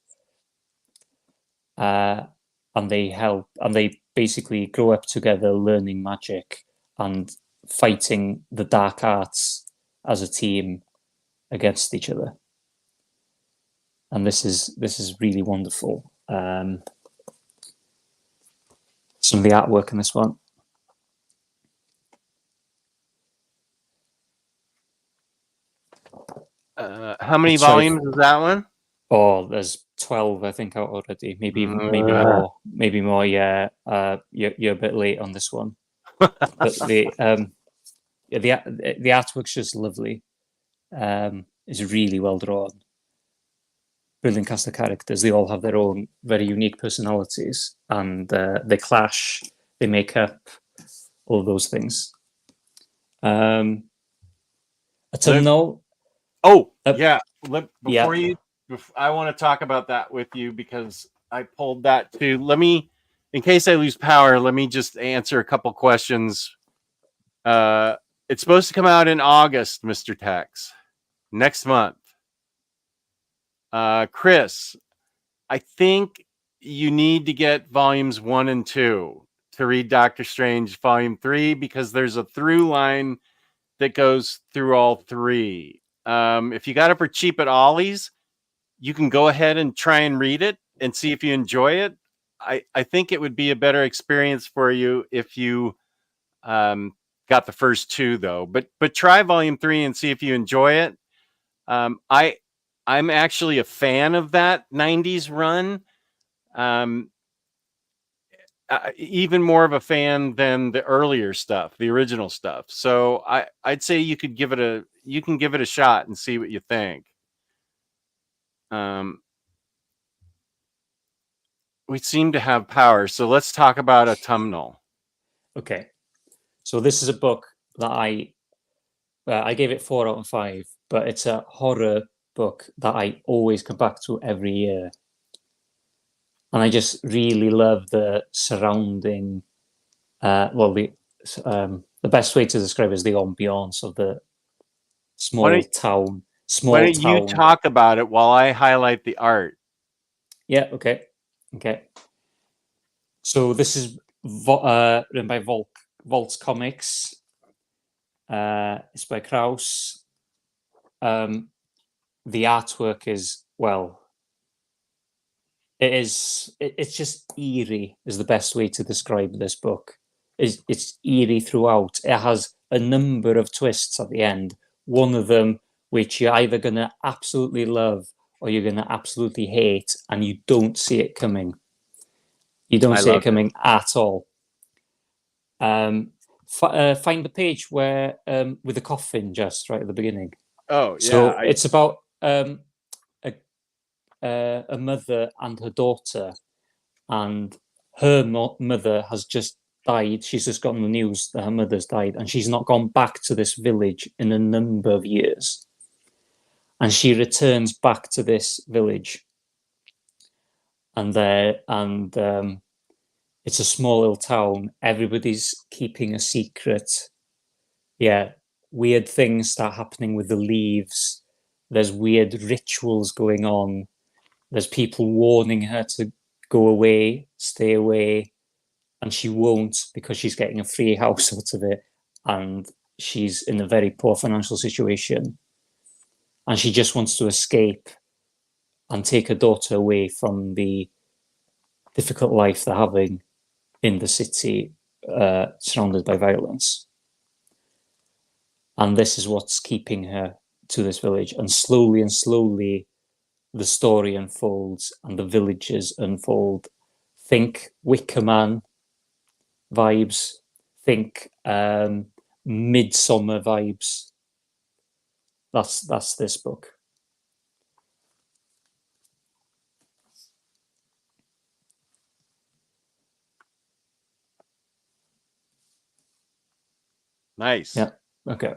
and they basically grow up together, learning magic and fighting the dark arts as a team against each other. And this is really wonderful. some of the artwork in this one. How many Sorry. volumes is that one? Oh, there's 12, I think, out already. Maybe more. Maybe more. Yeah. You're a bit late on this one, but the artwork's just lovely. It's really well drawn. Brilliant cast of characters. They all have their own very unique personalities, and they clash. They make up all those things. Autumnal. Oh, Uh, yeah. Before yeah. you, I want to talk about that with you because I pulled that too. Let me, in case I lose power, let me just answer a couple questions. It's supposed to come out in August, Mr. Tex, next month. Chris, I think you need to get volumes 1 and 2 to read Doctor Strange volume 3 because there's a through line that goes through all 3. If you got it for cheap at Ollie's, you can go ahead and try and read it and see if you enjoy it. I think it would be a better experience for you if you got the first 2 though. But try volume 3 and see if you enjoy it. I'm actually a fan of that 90s run. Even more of a fan than the earlier stuff, the original stuff. So I'd say you can give it a shot and see what you think. We seem to have power, so let's talk about Autumnal. Okay, so this is a book that I gave it 4 out of 5, but it's a horror book that I always come back to every year. And I just really love the surrounding, the best way to describe it is the ambiance of the small town. Why don't you talk about it while I highlight the art? Yeah, okay. So this is written by Vault Comics. It's by Kraus. The artwork is, well, it's just eerie is the best way to describe this book. It's eerie throughout. It has a number of twists at the end. One of them which you're either going to absolutely love or you're going to absolutely hate, and you don't see it coming. You don't see it coming at all. Find the page where with the coffin just right at the beginning. Oh, yeah. So it's about a mother and her daughter, and her mother has just died. She's just gotten the news that her mother's died, and she's not gone back to this village in a number of years. And she returns back to this village, and it's a small little town. Everybody's keeping a secret. Yeah, weird things start happening with the leaves. There's weird rituals going on. There's people warning her to go away, stay away, and she won't because she's getting a free house out of it, and she's in a very poor financial situation, and she just wants to escape and take her daughter away from the difficult life they're having in the city, surrounded by violence. And this is what's keeping her to this village, and slowly the story unfolds and the villages unfold. Think Wicker Man vibes, think Midsummer vibes. That's this book. Nice. Yeah. Okay.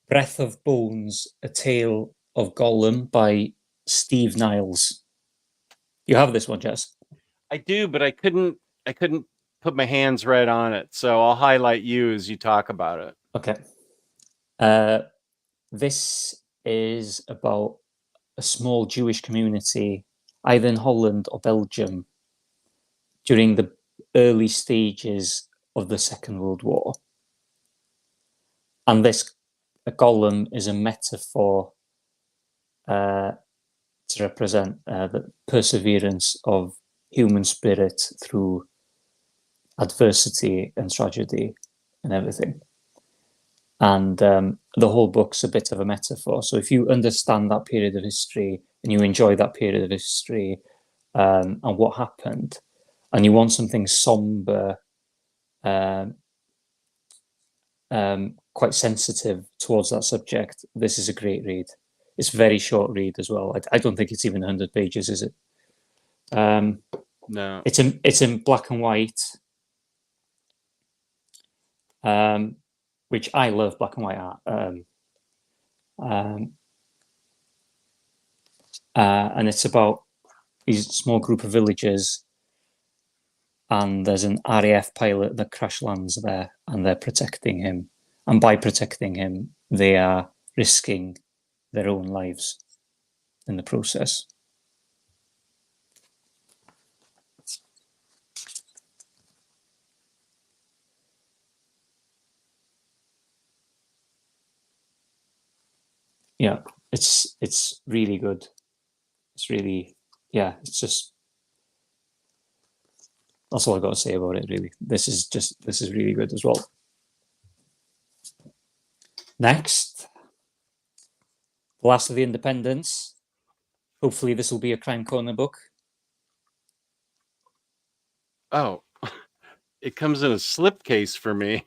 Breath of Bones, A Tale of Gollum by Steve Niles. You have this one, Jess? I do, but I couldn't put my hands right on it. So I'll highlight you as you talk about it. Okay. This is about a small Jewish community, either in Holland or Belgium, during the early stages of the Second World War. And this Gollum is a metaphor to represent the perseverance of human spirit through adversity and tragedy and everything. And the whole book's a bit of a metaphor. So if you understand that period of history and you enjoy that period of history and what happened, and you want something somber, quite sensitive towards that subject, this is a great read. It's a very short read as well. I don't think it's even 100 pages, is it? No. It's in black and white, which I love black and white art. And it's about these small group of villagers, and there's an RAF pilot that crash lands there, and they're protecting him. And by protecting him, they are risking their own lives in the process. Yeah, it's really good. It's really, yeah, it's just, that's all I got to say about it, really. This is really good as well. Next, The Last of the Independents. Hopefully this will be a Crime Corner book. Oh, it comes in a slipcase for me.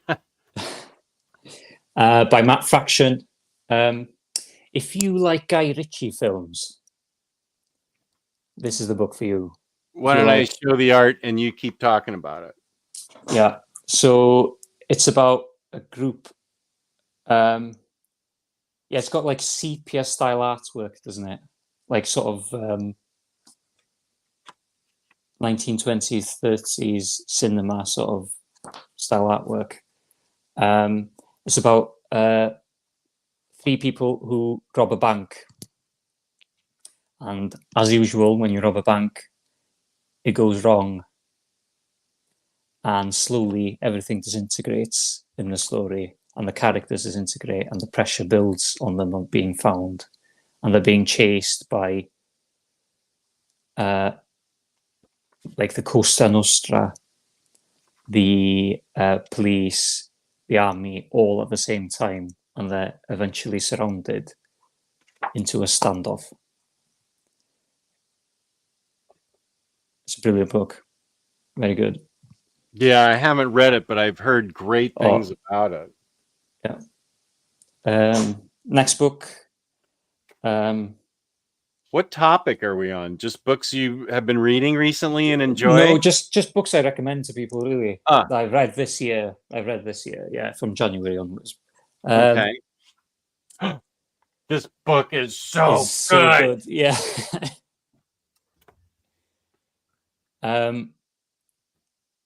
By Matt Fraction. If you like Guy Ritchie films, this is the book for you. Why don't I show the art and you keep talking about it? Yeah. So it's about a group. Yeah, it's got like sepia style artwork, doesn't it? Like sort of 1920s, 30s cinema sort of style artwork. It's about 3 people who rob a bank. And as usual, when you rob a bank, it goes wrong. And slowly everything disintegrates in the story, and the characters disintegrate, and the pressure builds on them of being found. And they're being chased by like the Costa Nostra, the police, the army, all at the same time. And they're eventually surrounded into a standoff. It's a brilliant book. Very good. Yeah, I haven't read it, but I've heard great things about it. Yeah. Next book. What topic are we on? Just books you have been reading recently and enjoy? No, just books I recommend to people, really. That I've read this year. Yeah, from January onwards. Okay. This book is so good. Yeah.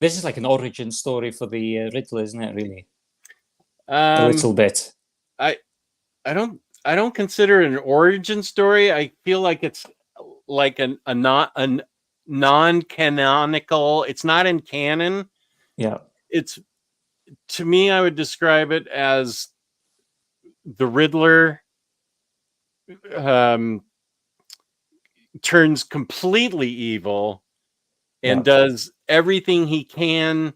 This is like an origin story for the Riddler, isn't it? Really, a little bit. I don't consider it an origin story. I feel like it's like a non-canonical. It's not in canon. Yeah. It's, to me, I would describe it as the Riddler turns completely evil and does everything he can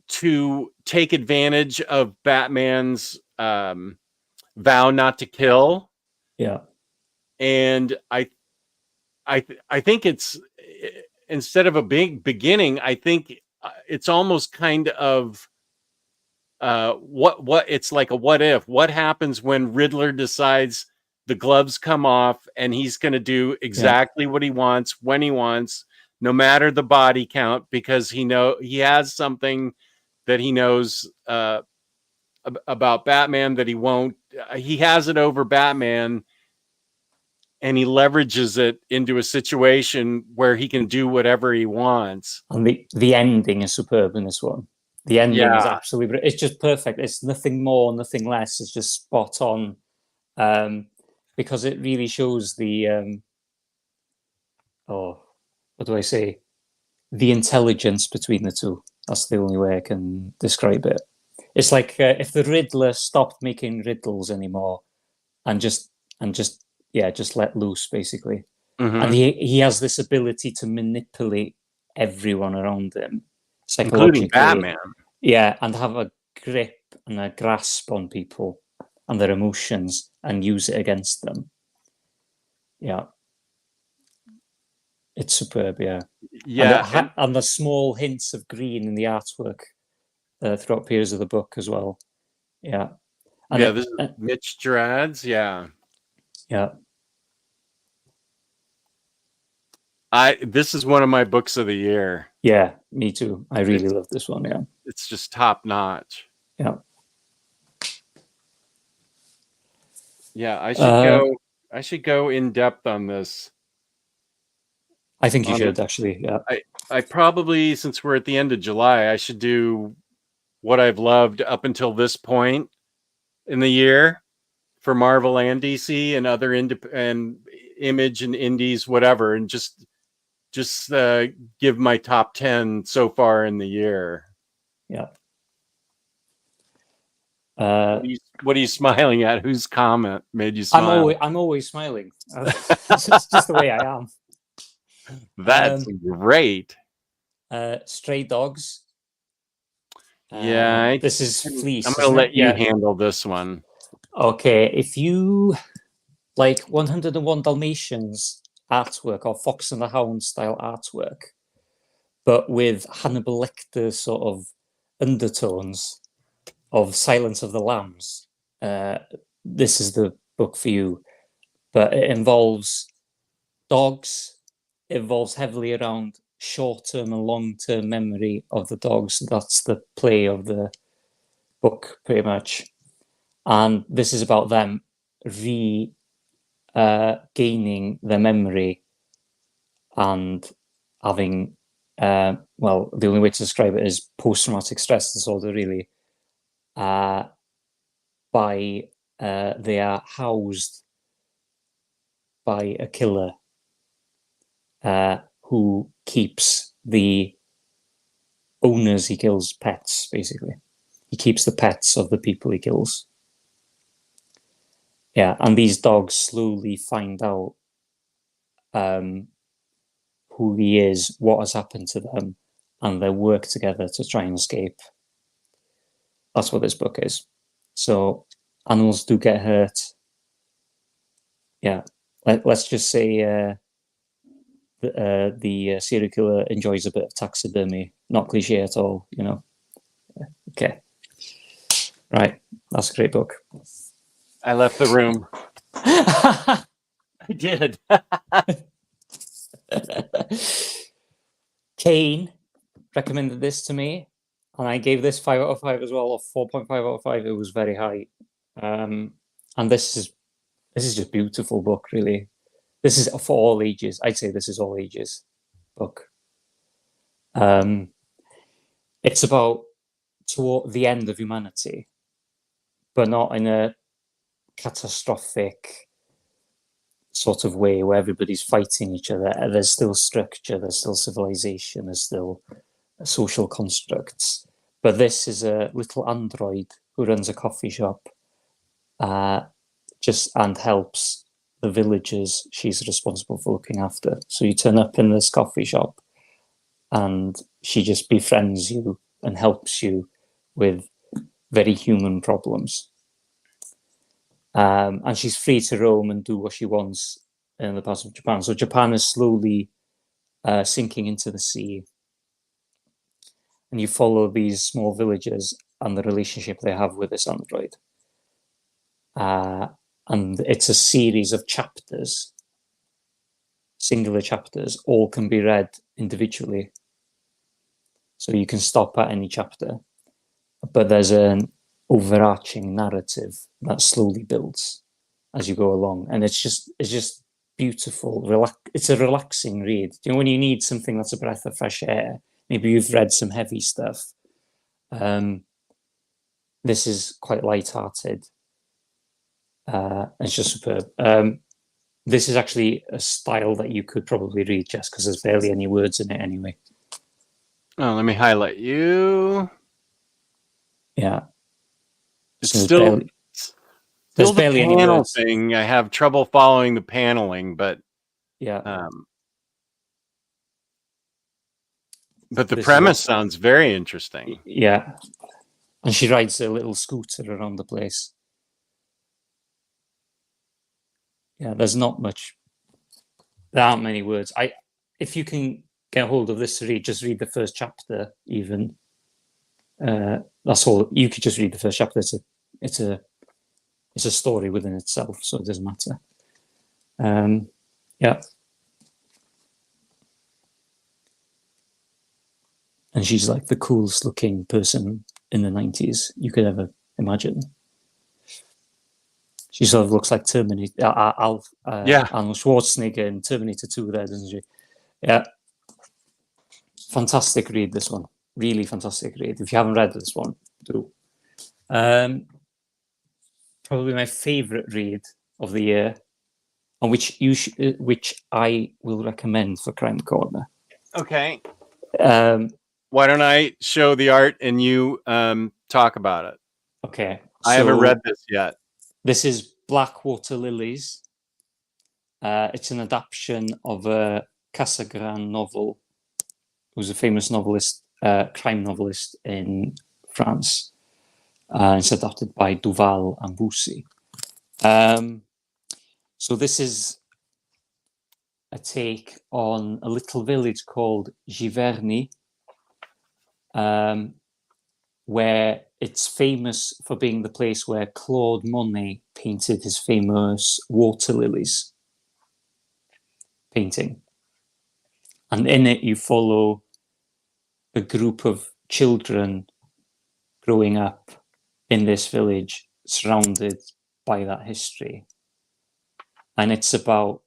to take advantage of Batman's vow not to kill. Yeah. And I think it's, instead of a big beginning, I think it's almost kind of what it's like a what if. What happens when Riddler decides the gloves come off and he's going to do exactly what he wants when he wants, no matter the body count, because he has something that he knows about Batman that he has it over Batman, and he leverages it into a situation where he can do whatever he wants. And the ending is superb in this one. The ending is absolutely, it's just perfect. It's nothing more, nothing less. It's just spot on, because it really shows the what do I say? The intelligence between the two. That's the only way I can describe it. It's like if the Riddler stopped making riddles anymore and just let loose, basically. Mm-hmm. And he has this ability to manipulate everyone around him including psychologically. Batman. Yeah, and have a grip and a grasp on people and their emotions and use it against them. Yeah. It's superb, yeah. Yeah, And the small hints of green in the artwork throughout periods of the book as well. Yeah. And this is Mitch Gerads. Yeah. Yeah. This is one of my books of the year. Yeah, me too. I really love this one, yeah. It's just top notch. Yeah. Yeah, I should go in depth on this. I think you should actually, yeah. I probably, since we're at the end of July, I should do what I've loved up until this point in the year for Marvel and DC and other and Image and Indies, whatever, and just give my top 10 so far in the year. Yeah. What are you smiling at? Whose comment made you smile? I'm always smiling. It's just the way I am. That's great. Stray Dogs. Yeah, this is Fleece. I'm going to let you handle this one. Okay, if you like 101 Dalmatians artwork or Fox and the Hound style artwork, but with Hannibal Lecter sort of undertones of Silence of the Lambs, this is the book for you. But it involves dogs. It involves heavily around short-term and long-term memory of the dogs. That's the play of the book, pretty much. And this is about them gaining their memory and having, well, the only way to describe it is post-traumatic stress disorder, really. They are housed by a killer who keeps the owners he kills pets, basically. He keeps the pets of the people he kills. Yeah, and these dogs slowly find out who he is, what has happened to them, and they work together to try and escape. That's what this book is. So animals do get hurt. Yeah, let's just say the serial killer enjoys a bit of taxidermy. Not cliche at all, you know. Okay. Right, that's a great book. I left the room. I did. Kane recommended this to me, and I gave this 5 out of 5 as well, or 4.5 out of 5. It was very high. And this is just a beautiful book, really. This is for all ages. I'd say this is all ages book. It's about toward the end of humanity, but not in a catastrophic sort of way where everybody's fighting each other. There's still structure, there's still civilization, there's still social constructs. But this is a little android who runs a coffee shop and helps the villagers she's responsible for looking after. So you turn up in this coffee shop and she just befriends you and helps you with very human problems. And she's free to roam and do what she wants in the parts of Japan. So Japan is slowly sinking into the sea. And you follow these small villagers and the relationship they have with this android. And it's a series of chapters, singular chapters, all can be read individually. So you can stop at any chapter, but there's an overarching narrative that slowly builds as you go along. And it's just beautiful. It's a relaxing read. You know, when you need something that's a breath of fresh air, maybe you've read some heavy stuff. This is quite light-hearted. It's just superb. This is actually a style that you could probably read just because there's barely any words in it anyway. Oh, let me highlight you. Yeah. It's So still there's the barely any panel words. thing. I have trouble following the paneling, but Yeah. But the This is premise sounds very interesting. Yeah. And she rides a little scooter around the place. Yeah, there's not much. There aren't many words. If you can get hold of this to read, just read the first chapter. Even that's all. You could just read the first chapter. It's a story within itself, so it doesn't matter. Yeah. And she's like the coolest looking person in the 90s you could ever imagine. She sort of looks like Terminator, Arnold Schwarzenegger in Terminator 2 there, doesn't she? Yeah. Fantastic read, this one. Really fantastic read. If you haven't read this one, do. Probably my favorite read of the year, and which I will recommend for Crime Corner. Okay. Why don't I show the art and you talk about it? Okay. I haven't read this yet. This is Blackwater Lilies. It's an adaptation of a Cassegrain novel, who's a famous novelist, crime novelist in France. It's adapted by Duval and Boussy. So this is a take on a little village called Giverny, where it's famous for being the place where Claude Monet painted his famous water lilies painting. And in it, you follow a group of children growing up in this village, surrounded by that history. And it's about,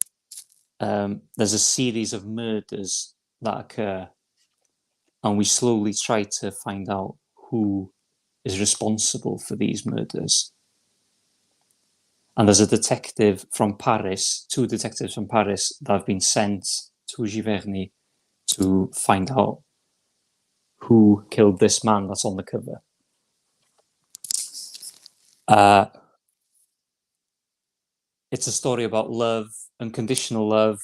there's a series of murders that occur, and we slowly try to find out who is responsible for these murders. And there's a detective from Paris, two detectives from Paris that have been sent to Giverny to find out who killed this man that's on the cover. It's a story about love, unconditional love,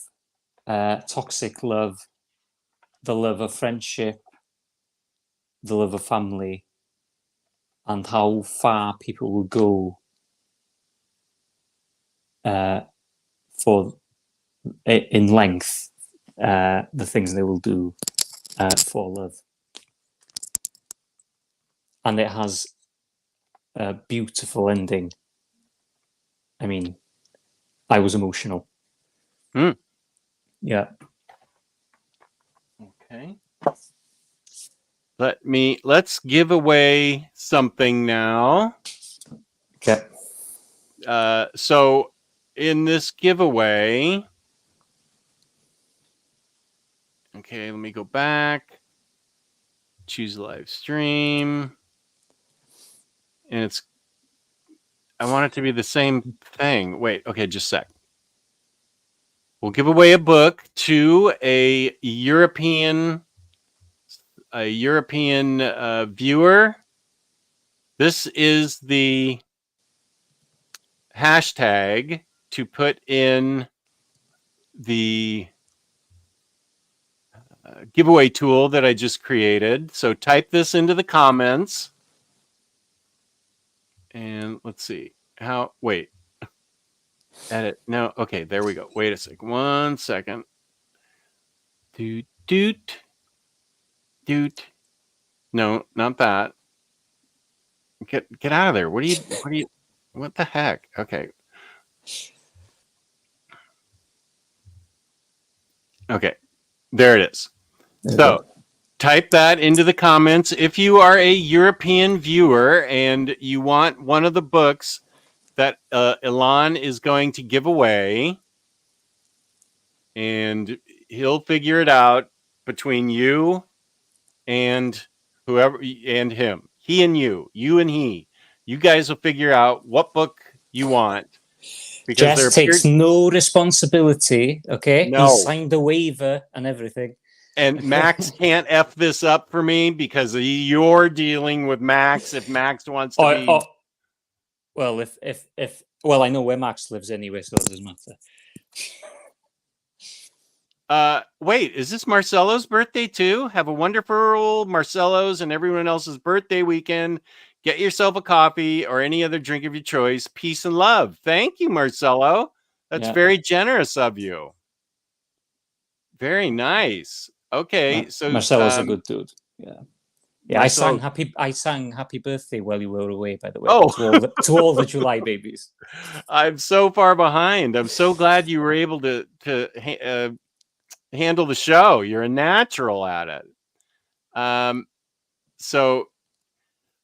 toxic love, the love of friendship, the love of family, and how far people will go in length, the things they will do for love. And it has a beautiful ending. I mean, I was emotional. Yeah. Okay. Let's give away something now. Okay. So in this giveaway, okay, let me go back, choose live stream, and I want it to be the same thing. Wait, okay, just a sec. We'll give away a book to a European viewer. This is the hashtag to put in the giveaway tool that I just created. So type this into the comments. And let's see. Wait. Edit. No. Okay, there we go. Wait a sec. 1 second. Doot, doot. Doot. No, not that. Get out of there. What the heck? Okay. Okay. There it is. So type that into the comments. If you are a European viewer and you want one of the books that Elan is going to give away, and he'll figure it out between you and whoever, and him. He and you and he. You guys will figure out what book you want. Because Jess takes no responsibility, okay? No. He signed the waiver and everything. And Max can't F this up for me because you're dealing with Max if Max wants to be... Well, well, I know where Max lives anyway, so it doesn't matter. Wait, is this Marcelo's birthday too? Have a wonderful Marcelo's and everyone else's birthday weekend. Get yourself a coffee or any other drink of your choice. Peace and love. Thank you, Marcelo. That's very generous of you. Very nice. Okay, so Marcelo's a good dude. Yeah. Yeah, Marcelo, I sang happy birthday while you were away, by the way. Oh. To all the July babies. I'm so far behind. I'm so glad you were able to handle the show. You're a natural at it. So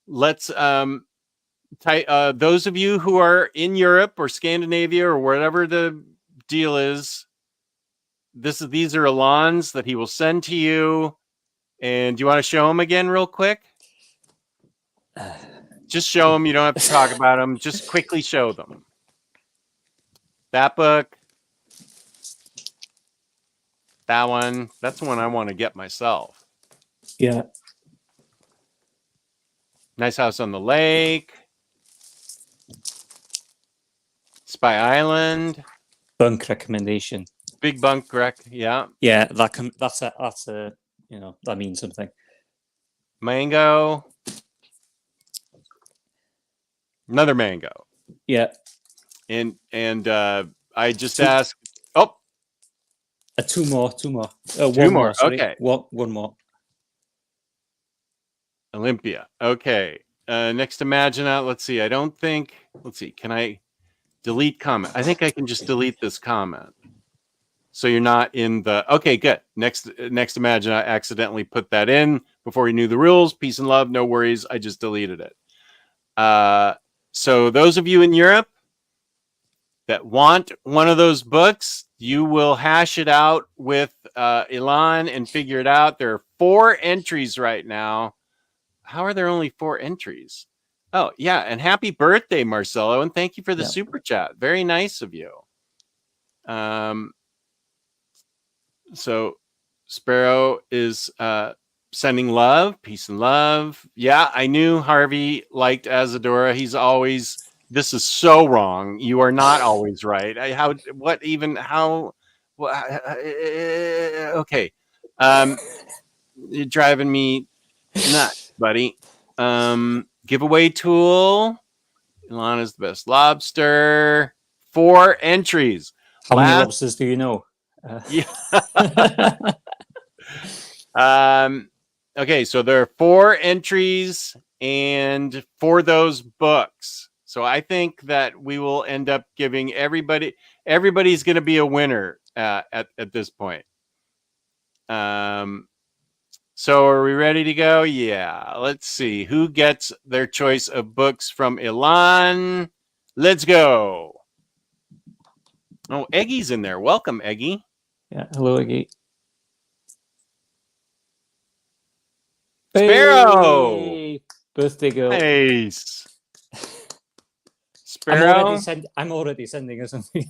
let's those of you who are in Europe or Scandinavia or whatever the deal is, these are Elan's that he will send to you. And do you want to show them again real quick? Just show them. You don't have to talk about them. Just quickly show them. That book. That one. That's the one I want to get myself. Yeah. Nice House on the Lake. Spy Island. Bunk recommendation. Big Bunk rec. Yeah. Yeah, that's a that means something. Mango. Another mango. Yeah. And I just asked. Oh. Two more. Two one more. more. Sorry. Okay. One more. Olympia. Okay. Next Imagine Out. Let's see. Let's see. Can I delete comment? I think I can just delete this comment. So you're not in the. Okay, good. Next Imagine Out. I accidentally put that in before we knew the rules. Peace and love. No worries. I just deleted it. So those of you in Europe that want one of those books, you will hash it out with Elan and figure it out. There are 4 entries right now. How are there only 4 entries? Oh, yeah. And happy birthday, Marcelo. And thank you for the super chat. Very nice of you. So Sparrow is sending love, peace and love. Yeah, I knew Harvey liked Azadora. He's always, this is so wrong. You are not always right. Okay. You're driving me nuts, buddy. Giveaway tool. Elan is the best lobster. 4 entries. How many lobsters do you know? Yeah. Okay, so there are 4 entries and for those books. So I think that we will end up giving everybody's going to be a winner at this point. So are we ready to go? Yeah. Let's see who gets their choice of books from Elan. Let's go. Oh, Eggy's in there. Welcome, Eggy. Yeah. Hello, Eggy. Sparrow. Hey, birthday girl. Nice. Sparrow. I'm already sending her something.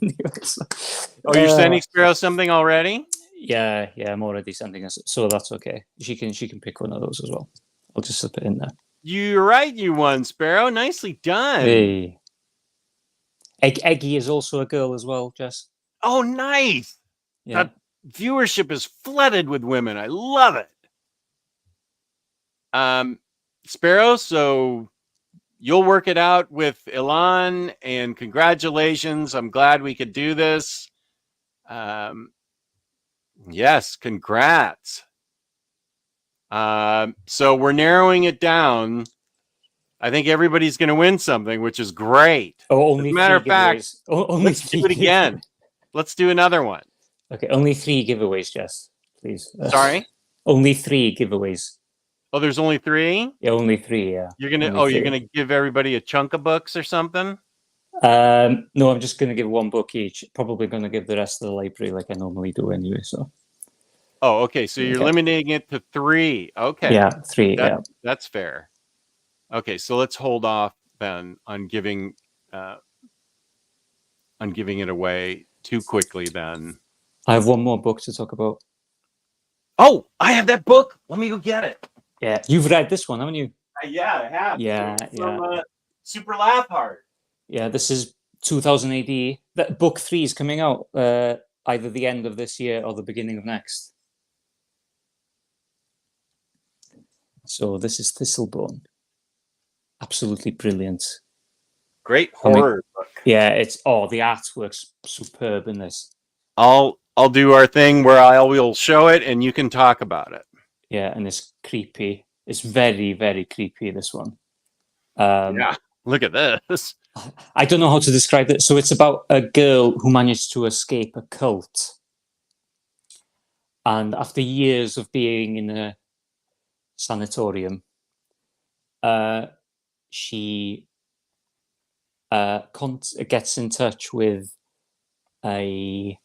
Oh, you're sending Sparrow something already? Yeah, I'm already sending us, so that's okay. She can pick one of those as well. I'll just slip it in there. You're right, you won, Sparrow. Nicely done. Hey. Eggy is also a girl as well, Jess. Oh, nice. Yeah. That viewership is flooded with women. I love it. Sparrow, so you'll work it out with Elan, and congratulations. I'm glad we could do this. Yes, congrats. So we're narrowing it down. I think everybody's going to win something, which is great. Oh, only as a matter of fact, let's do it again. Let's do another one. Okay, only 3 giveaways, Jess, please. Sorry? Only 3 giveaways. Oh, there's only 3? Yeah, only 3, yeah. You're gonna give everybody a chunk of books or something? No, I'm just gonna give 1 book each. Probably gonna give the rest of the library like I normally do anyway, so. Oh, okay. So you're limiting it to 3. Okay. Yeah, 3, That's fair. Okay, so let's hold off then on giving it away too quickly then. I have 1 more book to talk about. Oh, I have that book. Let me go get it. Yeah, you've read this one, haven't you? Yeah, I have. Yeah, From Super Laugh Heart. Yeah, this is 2000 AD. That book 3 is coming out either the end of this year or the beginning of next. So this is Thistlebone. Absolutely brilliant. Great horror book. Yeah, it's the artwork's superb in this. I'll do our thing where I will show it and you can talk about it. Yeah, and it's creepy. It's very, very creepy, this one. Yeah, look at this. I don't know how to describe it. So it's about a girl who managed to escape a cult. And after years of being in a sanatorium, she gets in touch with a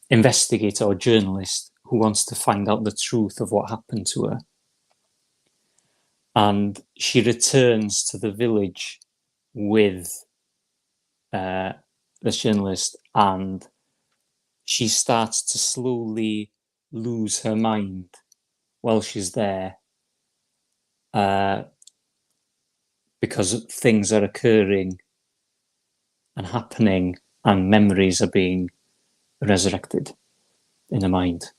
investigator or journalist who wants to find out the truth of what happened to her. And she returns to the village with this journalist, and she starts to slowly lose her mind while she's there, because things are occurring and happening, and memories are being resurrected in her mind.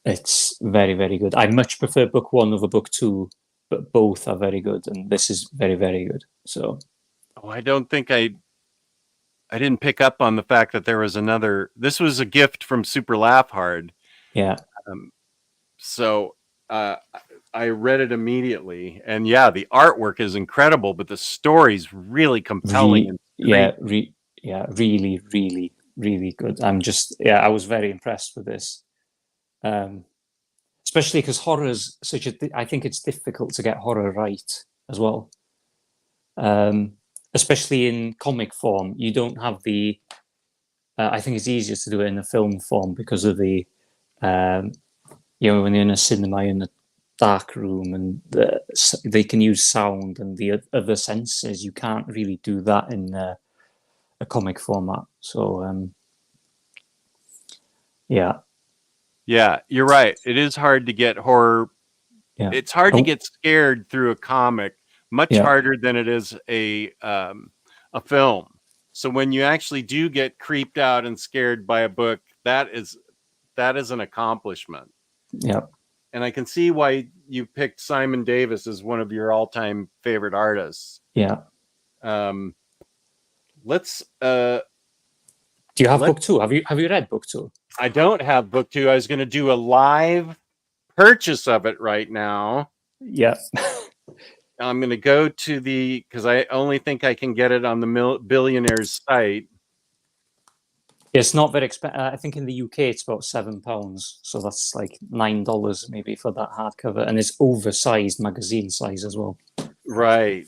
It's very, very good. I much prefer book 1 over book 2, but both are very good, and this is very, very good. So, I don't think I didn't pick up on the fact that there was another. This was a gift from Super Laugh Hard. Yeah. So I read it immediately, and yeah, the artwork is incredible, but the story's really compelling. Really, really, really good. I was very impressed with this. Especially because horror is I think it's difficult to get horror right as well. Especially in comic form, you don't have the. I think it's easier to do it in a film form because of the, when you're in a cinema in a dark room and they can use sound and the other senses. You can't really do that in a comic format. So, yeah. Yeah, you're right. It is hard to get horror. Yeah. It's hard to get scared through a comic, much harder than it is a film. So when you actually do get creeped out and scared by a book, that is an accomplishment. Yeah. And I can see why you picked Simon Davis as one of your all-time favorite artists. Yeah. Let's do you have book 2? Have you read book 2? I don't have book 2. I was going to do a live purchase of it right now. Yeah. I'm going to go to because I only think I can get it on the Billionaire's site. It's not very expensive. I think in the UK it's about £7, so that's like $9 maybe for that hardcover, and it's oversized magazine size as well. Right.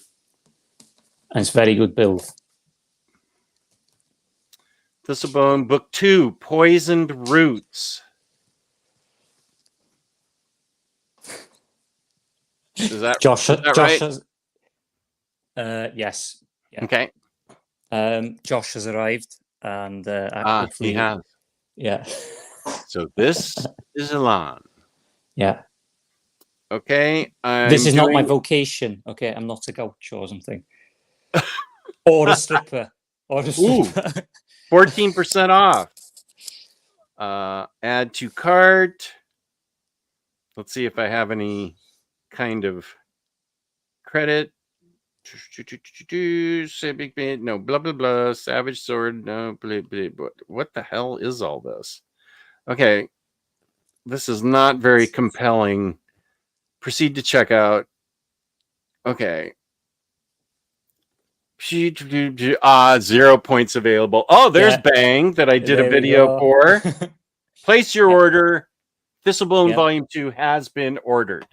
And it's very good build. Thistlebone, book 2, Poisoned Roots. Is that Josh right? Has, yes. Yeah. Okay. Josh has arrived, and he has. Yeah. So this is Elan. Yeah. Okay. This is not my vocation. Okay, I'm not a gaucho or something, or a stripper, Ooh, 14% off. Add to cart. Let's see if I have any kind of credit. No, blah blah blah. Savage sword. No, blah, blah, blah. What the hell is all this? Okay, this is not very compelling. Proceed to checkout. Okay. 0 points available. Oh, there's Bang that I did a video for. Place your order. Thistlebone Volume 2 has been ordered.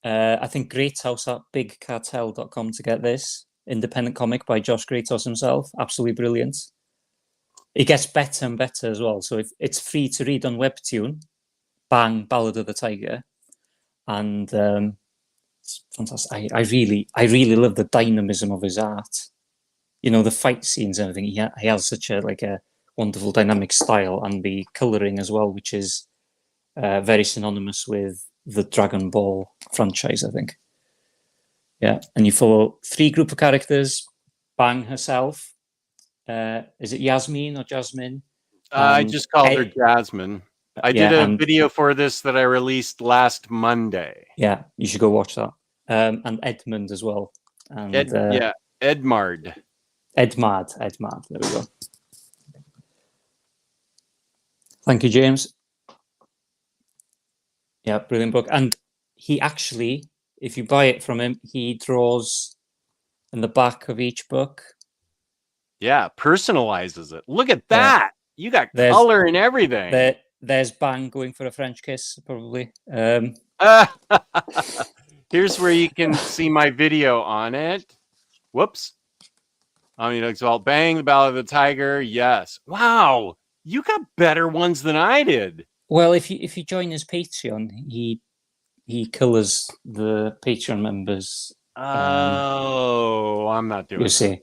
I think Greathouse at bigcartel.com to get this. Independent comic by Josh Greathouse himself. Absolutely brilliant. It gets better and better as well. So it's free to read on Webtoon. Bang, Ballad of the Tiger. And it's fantastic. I really love the dynamism of his art. You know, the fight scenes and everything. He has such a wonderful dynamic style, and the colouring as well, which is very synonymous with the Dragon Ball franchise, I think. Yeah, and you follow 3 group of characters: Bang herself, is it Yasmin or Jasmine? I just called her Jasmine. I did a and video for this that I released last Monday. yeah, you should go watch that. And Edmund as well. And Edmard. Edmard. There we go. Thank you, James. Yeah, brilliant book. And he actually, if you buy it from him, he draws in the back of each book. Yeah, personalizes it. Look at that. You got color and everything. There's Bang going for a French kiss, probably. Here's where you can see my video on it. Whoops. OmniDog's Vault. Bang, the Ballad of the Tiger. Yes. Wow. You got better ones than I did. Well, if you join his Patreon, he colors the Patreon members. Oh, I'm not doing you it. see.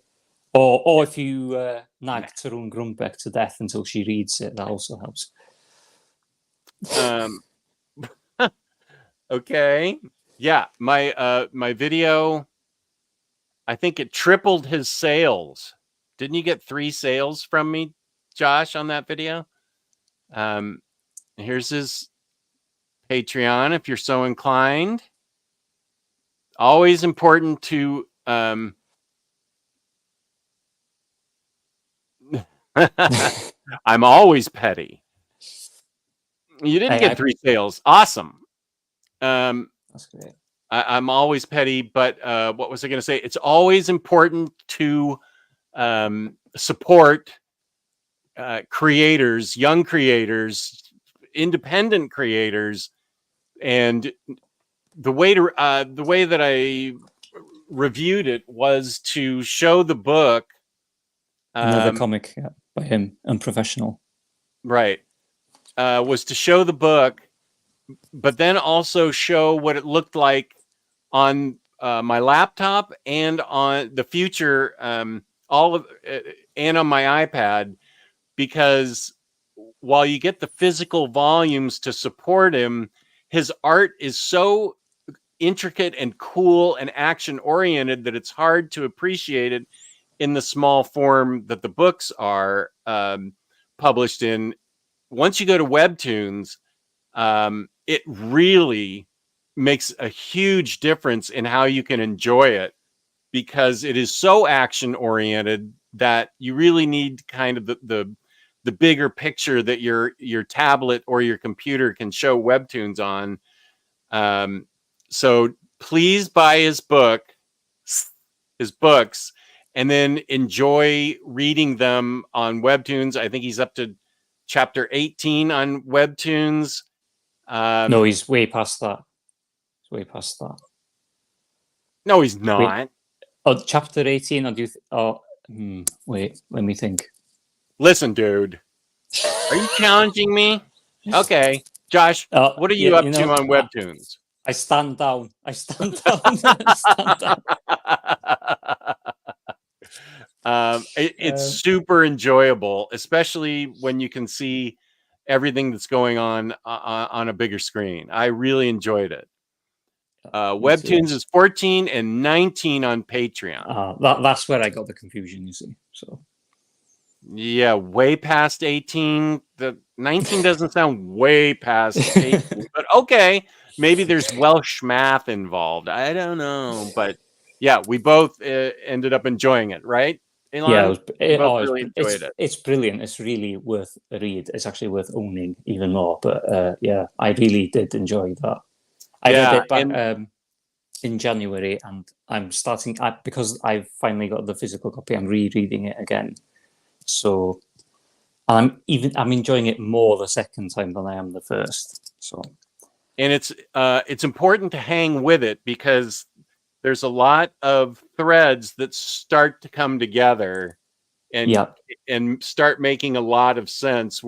Or if you nag Tarun Grumbeck to death until she reads it, that also helps. Okay. Yeah, my video, I think it tripled his sales. Didn't you get 3 sales from me, Josh, on that video? Here's his Patreon if you're so inclined. Always important to I'm always petty. You didn't get 3 sales. Awesome. That's great. I'm always petty, but what was I going to say? It's always important to support creators, young creators, independent creators, and the way that I reviewed it was to show the book. Another comic by him, Unprofessional. Right. Was to show the book, but then also show what it looked like on my laptop and on the future, and on my iPad, because while you get the physical volumes to support him, his art is so intricate and cool and action oriented that it's hard to appreciate it in the small form that the books are published in. Once you go to Webtoons, it really makes a huge difference in how you can enjoy it, because it is so action oriented that you really need kind of the bigger picture that your tablet or your computer can show Webtoons on. So please buy his books, and then enjoy reading them on Webtoons. I think he's up to chapter 18 on Webtoons. No, he's way past that. No, he's not. Wait. Oh, chapter 18, or do you... wait, let me think. Listen, dude. Are you challenging me? Okay. Josh, what are you up to on Webtoons? I stand down. I stand down. It's super enjoyable, especially when you can see everything that's going on a bigger screen. I really enjoyed it. Webtoons is 14 and 19 on Patreon. That's where I got the confusion, you see. So yeah, way past 18. The 19 doesn't sound way past 18, but okay, maybe there's Welsh math involved. I don't know, but yeah, we both ended up enjoying it, right? Elan? Yeah, really enjoyed it. It's brilliant. It's really worth a read. It's actually worth owning even more. But yeah, I really did enjoy that. I read it back in January, and I'm starting because I've finally got the physical copy. I'm rereading it again, so I'm enjoying it more the second time than I am the first. So, and it's important to hang with it, because there's a lot of threads that start to come together and start making a lot of sense,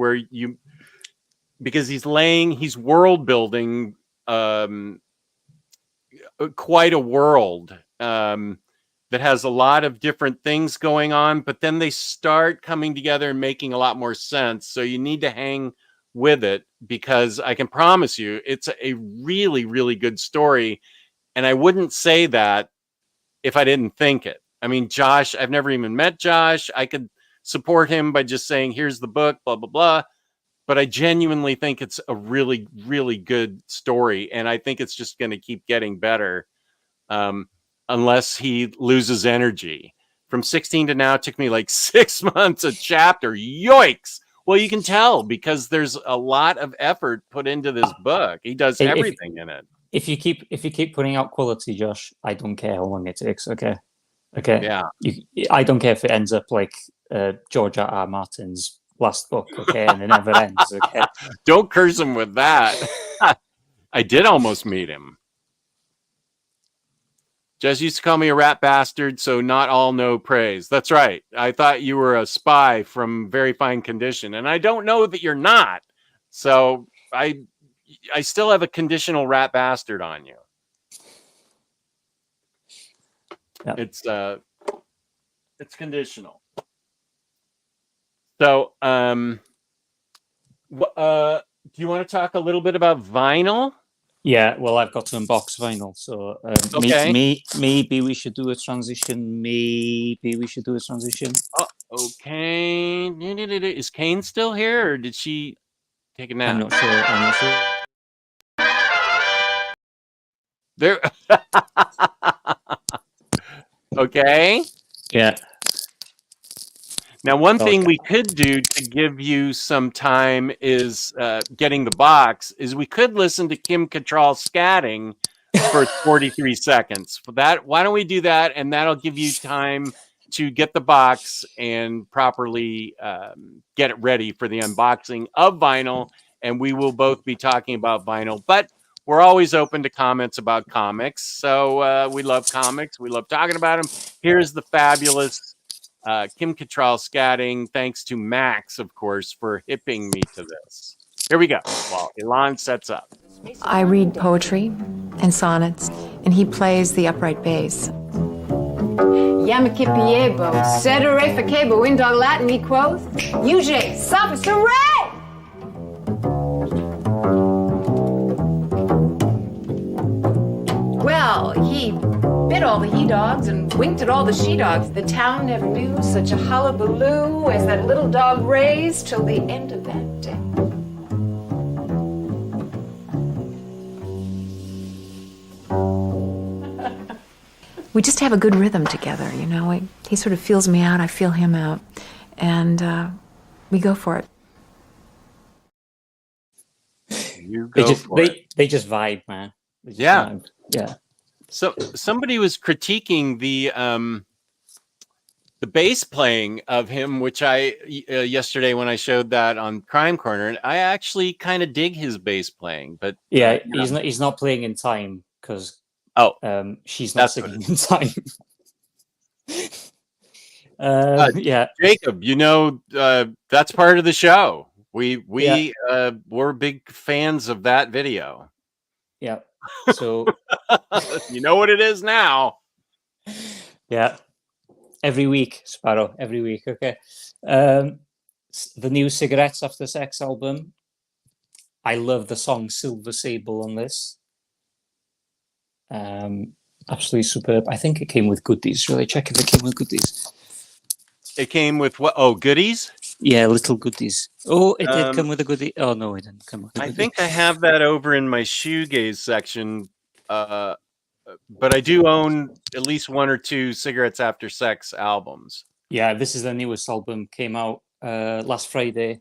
because he's world building quite a world that has a lot of different things going on, but then they start coming together and making a lot more sense. So you need to hang with it, because I can promise you it's a really, really good story. And I wouldn't say that if I didn't think it. I mean, Josh, I've never even met Josh. I could support him by just saying, here's the book, blah, blah, blah. But I genuinely think it's a really, really good story. And I think it's just going to keep getting better unless he loses energy. From 16 to now, it took me like 6 months a chapter. Yoicks. Well, you can tell because there's a lot of effort put into this book. He does everything in it. If you keep putting out quality, Josh, I don't care how long it takes. Okay. Yeah. I don't care if it ends up like George R. Martin's last book. Okay, and it never ends. Okay. Don't curse him with that. I did almost meet him. Jess used to call me a rat bastard, so not all know praise. That's right. I thought you were a spy from Very Fine Condition, and I don't know that you're not. So I still have a conditional rat bastard on you. Yep. It's conditional. So do you want to talk a little bit about vinyl? Yeah, well, I've got to unbox vinyl, so okay. Maybe we should do a transition. Oh, okay. Is Kane still here, or did she take a nap? I'm not sure. There. Okay. Yeah. Now, one thing we could do to give you some time is getting the box is we could listen to Kim Cattrall scatting for 43 seconds. For that, why don't we do that? And that'll give you time to get the box and properly get it ready for the unboxing of vinyl. And we will both be talking about vinyl, but we're always open to comments about comics. So we love comics. We love talking about them. Here's the fabulous Kim Cattrall scatting, thanks to Max, of course, for hipping me to this. Here we go. While Elan sets up. I read poetry and sonnets, and he plays the upright bass. Yamakipiebo, sedere facebo, indog Latin me quoth, UJ, sophist, hooray! Well, he bit all the he-dogs and winked at all the she-dogs. The town never knew such a hullabaloo as that little dog raised till the end of that day. We just have a good rhythm together, you know. He sort of feels me out, I feel him out, and we go for it. They just vibe, man. Yeah. Vibe. Yeah. So somebody was critiquing the bass playing of him, which I yesterday when I showed that on Crime Corner, and I actually kind of dig his bass playing. But yeah, he's not playing in time because she's not singing in time. Yeah, Jacob, you know that's part of the show. We're big fans of that video. Yeah. So you know what it is now. Yeah. Every week, Sparrow. Every week. Okay. The new Cigarettes After Sex album. I love the song Silver Sable on this. Absolutely superb. I think it came with goodies. Really check if it came with goodies. It came with what? Oh, goodies? Yeah, little goodies. Oh, it did come with a goodie. Oh no, it didn't come with a goodie. I think I have that over in my shoegaze section. But I do own at least one or two Cigarettes After Sex albums. Yeah, this is the newest album. Came out last Friday.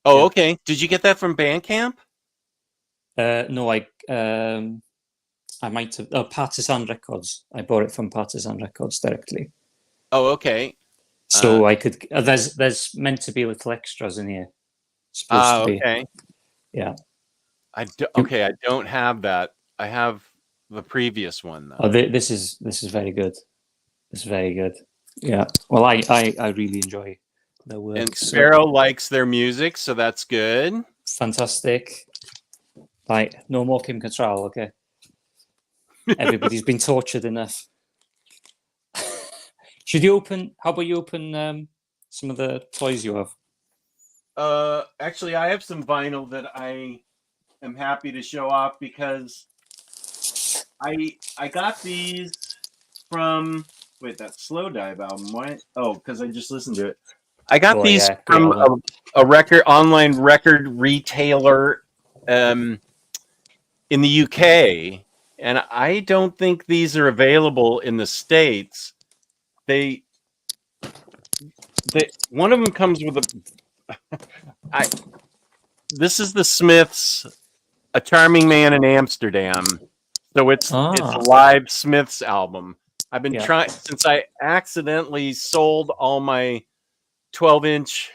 Oh, yeah. Okay. Did you get that from Bandcamp? No, I might have. Partisan Records. I bought it from Partisan Records directly. Oh, okay. So I could. There's meant to be little extras in here. Supposed to be. Okay. Yeah. I don't have that. I have the previous one though. Oh, this is very good. It's very good. Yeah. Well, I really enjoy their work. And Sparrow likes their music, so that's good. Fantastic. Right. No more Kim Cattrall. Okay. Everybody's been tortured enough. Should you open? How about you open some of the toys you have? Actually, I have some vinyl that I am happy to show off because I got these from that Slow Dive album. Why? Oh, because I just listened to it. I got Oh, these yeah, great from album. a online record retailer in the UK, and I don't think these are available in the States. They one of them comes with this is the Smiths, A Charming Man in Amsterdam. So it's a Ah, live Smiths album. I've been yeah, trying since I accidentally sold all my 12-inch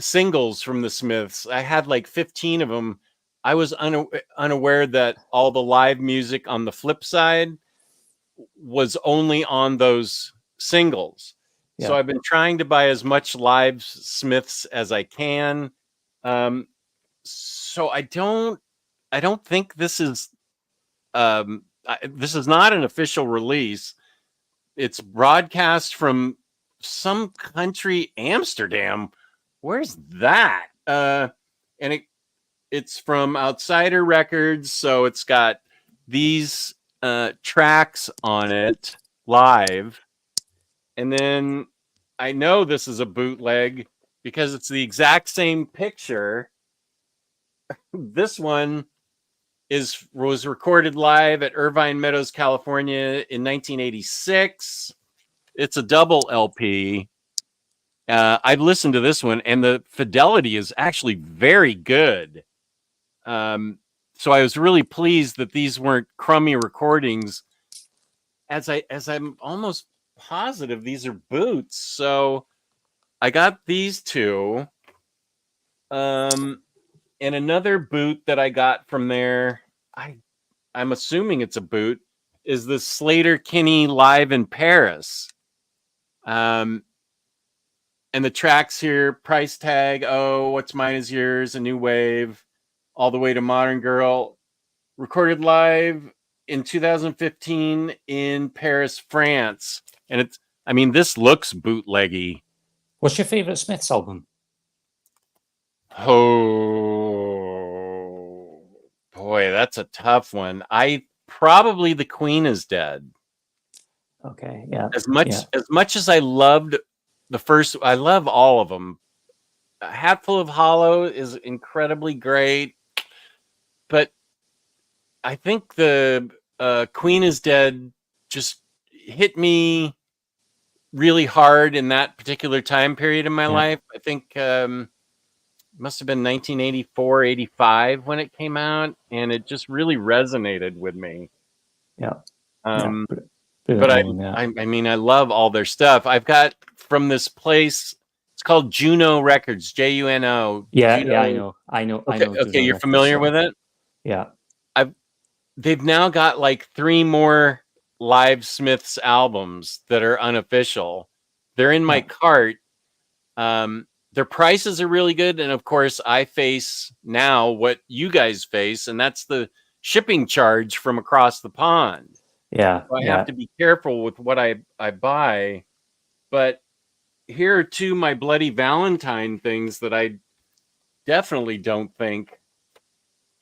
singles from the Smiths. I had like 15 of them. I was unaware that all the live music on the flip side was only on those singles. So yeah. I've been trying to buy as much live Smiths as I can. So I don't think this is this is not an official release. It's broadcast from some country, Amsterdam. Where's that? And it's from Outsider Records, so it's got these tracks on it live. And then I know this is a bootleg because it's the exact same picture. This one was recorded live at Irvine Meadows, California in 1986. It's a double LP. I've listened to this one, and the fidelity is actually very good. So I was really pleased that these weren't crummy recordings. As I'm almost positive these are boots. So I got these two. And another boot that I got from there, I'm assuming it's a boot, is the Slater Kinney Live in Paris. And the tracks here, Price Tag, Oh, What's Mine Is Yours, A New Wave, all the way to Modern Girl, recorded live in 2015 in Paris, France. And this looks bootleggy. What's your favorite Smiths album? Oh boy, that's a tough one. Probably The Queen Is Dead. Okay, yeah. As much as I loved the first, I love all of them. A Hatful of Hollow is incredibly great, but I think the Queen Is Dead just hit me really hard in that particular time period in my life. I think must have been 1984, 85 when it came out, and it just really resonated with me. Yeah. But I love all their stuff. I've got from this place, it's called Juno Records, Juno. Yeah, Juno. yeah, I know. Okay, you're familiar with it? Yeah. They've now got like 3 more live Smiths albums that are unofficial. They're in my cart. Their prices are really good, and of course, I face now what you guys face, and that's the shipping charge from across the pond. Yeah, so I have to be careful with what I buy. But here are 2 My Bloody Valentine things that I definitely don't think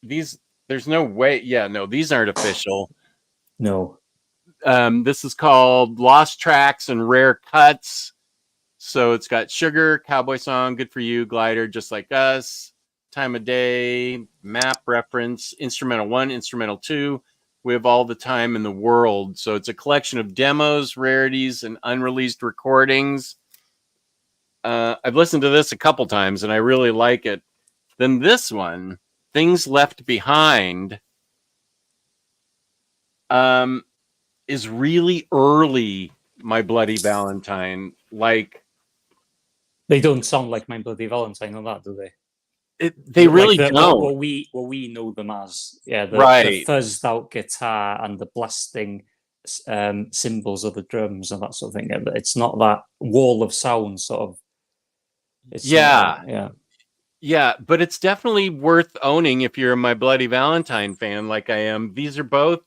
these. There's no way. Yeah, no, these aren't official. No. This is called Lost Tracks and Rare Cuts. So it's got Sugar, Cowboy Song, Good For You, Glider, Just Like Us, Time of Day, Map Reference, Instrumental 1, Instrumental 2. We Have All the Time in the World. So it's a collection of demos, rarities, and unreleased recordings. I've listened to this a couple times, and I really like it. Then this one, Things Left Behind, is really early My Bloody Valentine. Like, they don't sound like My Bloody Valentine on that, do they? They really don't. What we know them as, the fuzzed out guitar and the blasting cymbals of the drums and that sort of thing. It's not that wall of sound sort of. Yeah, but it's definitely worth owning if you're a My Bloody Valentine fan like I am. These are both.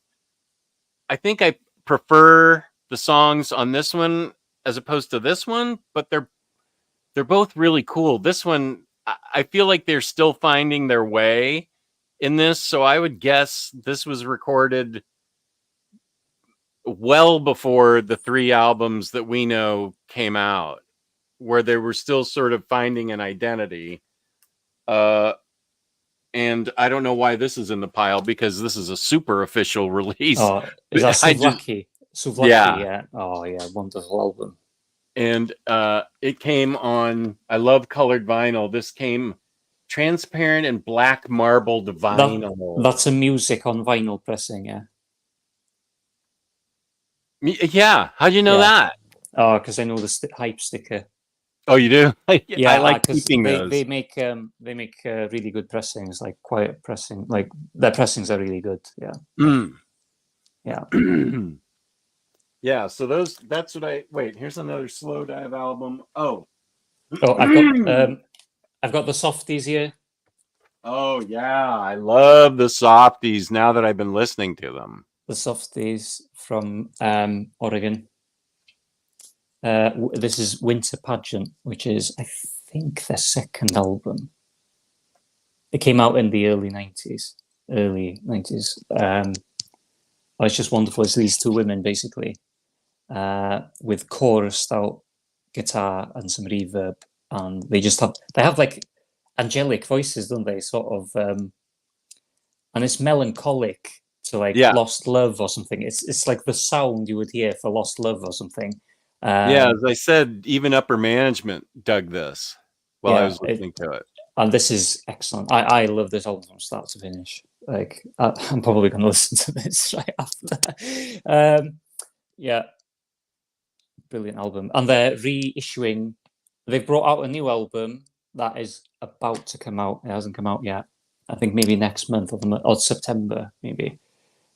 I think I prefer the songs on this one as opposed to this one, but they're both really cool. This one, I feel like they're still finding their way in this, so I would guess this was recorded well before the 3 albums that we know came out. where they were still sort of finding an identity. And I don't know why this is in the pile, because this is a super official release. Oh, is that Souvlaki? Souvlaki, Yeah. yeah. Oh, yeah, wonderful album. And it came on, I love colored vinyl. This came transparent and black marbled vinyl. That's a music on vinyl pressing, yeah. Yeah, how do you know that? Oh, because I know the hype sticker. Oh, you do? Yeah, I like 'cause keeping they, those. they make really good pressings, like quiet pressing. Like their pressings are really good. Yeah. Mm. Yeah. Yeah, so that's what wait, here's another Slow Dive album. Oh, I've got the softies here. oh yeah, I love the softies now that I've been listening to them. The softies from Oregon. This is Winter Pageant, which is, I think, their second album. It came out in the early 90s. It's just wonderful. It's these two women, basically, with chorused out guitar and some reverb. And they have like angelic voices, don't they? Sort of, and it's melancholic to like Lost Love or something. It's like the sound you would hear for Lost Love or something. Yeah, as I said, even upper management dug this while I was listening to it. And this is excellent. I love this album from start to finish. Like I'm probably going to listen to this right after. Yeah, brilliant album. And they're reissuing. They've brought out a new album that is about to come out. It hasn't come out yet. I think maybe next month or September, maybe.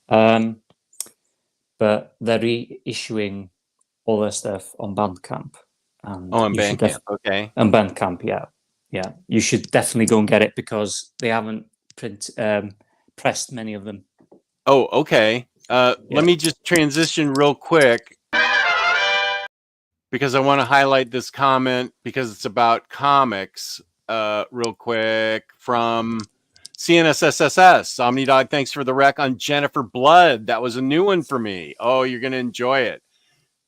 But they're reissuing all their stuff on Bandcamp. And on Bandcamp, okay. On Bandcamp, yeah. Yeah, you should definitely go and get it because they haven't pressed many of them. Oh, okay. Let me just transition real quick because I want to highlight this comment because it's about comics real quick from CNSSSS. OmniDog, thanks for the rec on Jennifer Blood. That was a new one for me. Oh, you're going to enjoy it.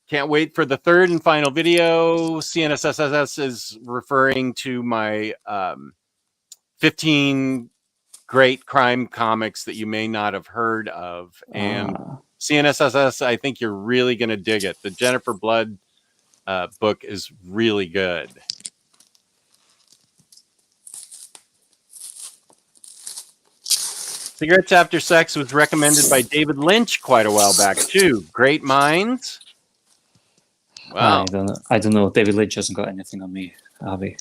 Can't wait for the third and final video. CNSSS is referring to my 15 great crime comics that you may not have heard of. And CNSSS, I think you're really going to dig it. The Jennifer Blood book is really good. Cigarettes After Sex was recommended by David Lynch quite a while back, too. Great minds. Wow. I don't know. David Lynch hasn't got anything on me, Harvey.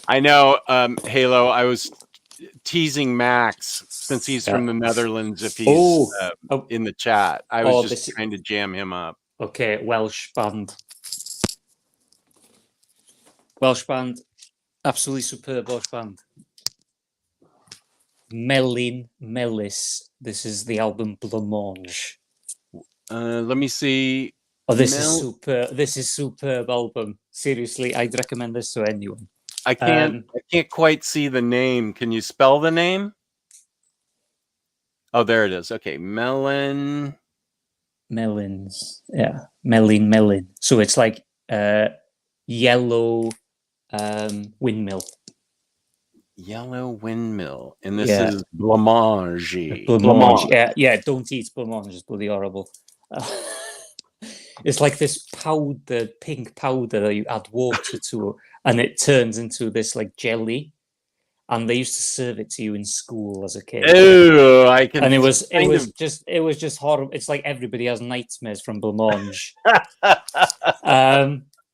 I know, Halo. I was teasing Max since he's from the Netherlands. If he's in the chat, I was just trying to jam him up. Okay, Welsh band, absolutely superb Welsh band. Melin Melis. This is the album Blancmange. Let me see. Oh, this is super. This is superb album. Seriously, I'd recommend this to anyone. I can't quite see the name. Can you spell the name? Oh, there it is. Okay, Melins. Yeah, Melin. So it's like yellow windmill. Yellow windmill, and this is Blancmange. Blancmange. Yeah. Don't eat blancmange. It's bloody horrible. It's like this powder, pink powder that you add water to, and it turns into this like jelly. And they used to serve it to you in school as a kid. Oh, I can. And it was just horrible. It's like everybody has nightmares from blancmange.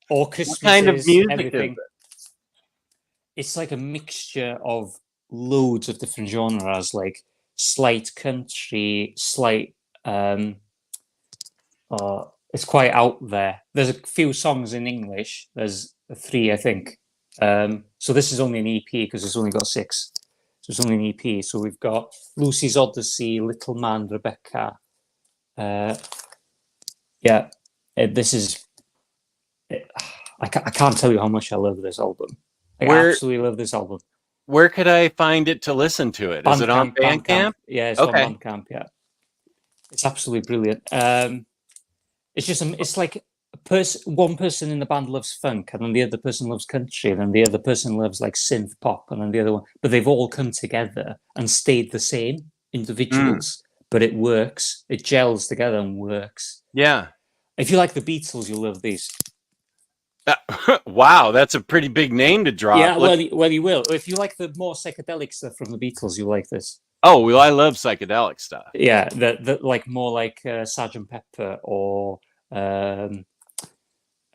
Or Christmas. What kind of music everything. is it? It's like a mixture of loads of different genres, like slight country, slight. It's quite out there. There's a few songs in English. There's 3, I think. So this is only an EP because it's only got 6. So it's only an EP. So we've got Lucy's Odyssey, Little Man, Rebecca. This is. I can't tell you how much I love this album. I absolutely love this album. Where could I find it to listen to it? Is it on Bandcamp? Yeah, it's on Bandcamp. Yeah, it's absolutely brilliant. It's just it's like a one person in the band loves funk, and then the other person loves country, and then the other person loves like synth pop, and then the other one. But they've all come together and stayed the same individuals. But it works. It gels together and works. Yeah. If you like the Beatles, you'll love these. Wow, that's a pretty big name to drop. Yeah, well, you will. If you like the more psychedelic stuff from the Beatles, you'll like this. Oh, well, I love psychedelic stuff. Yeah, the like more like Sgt. Pepper or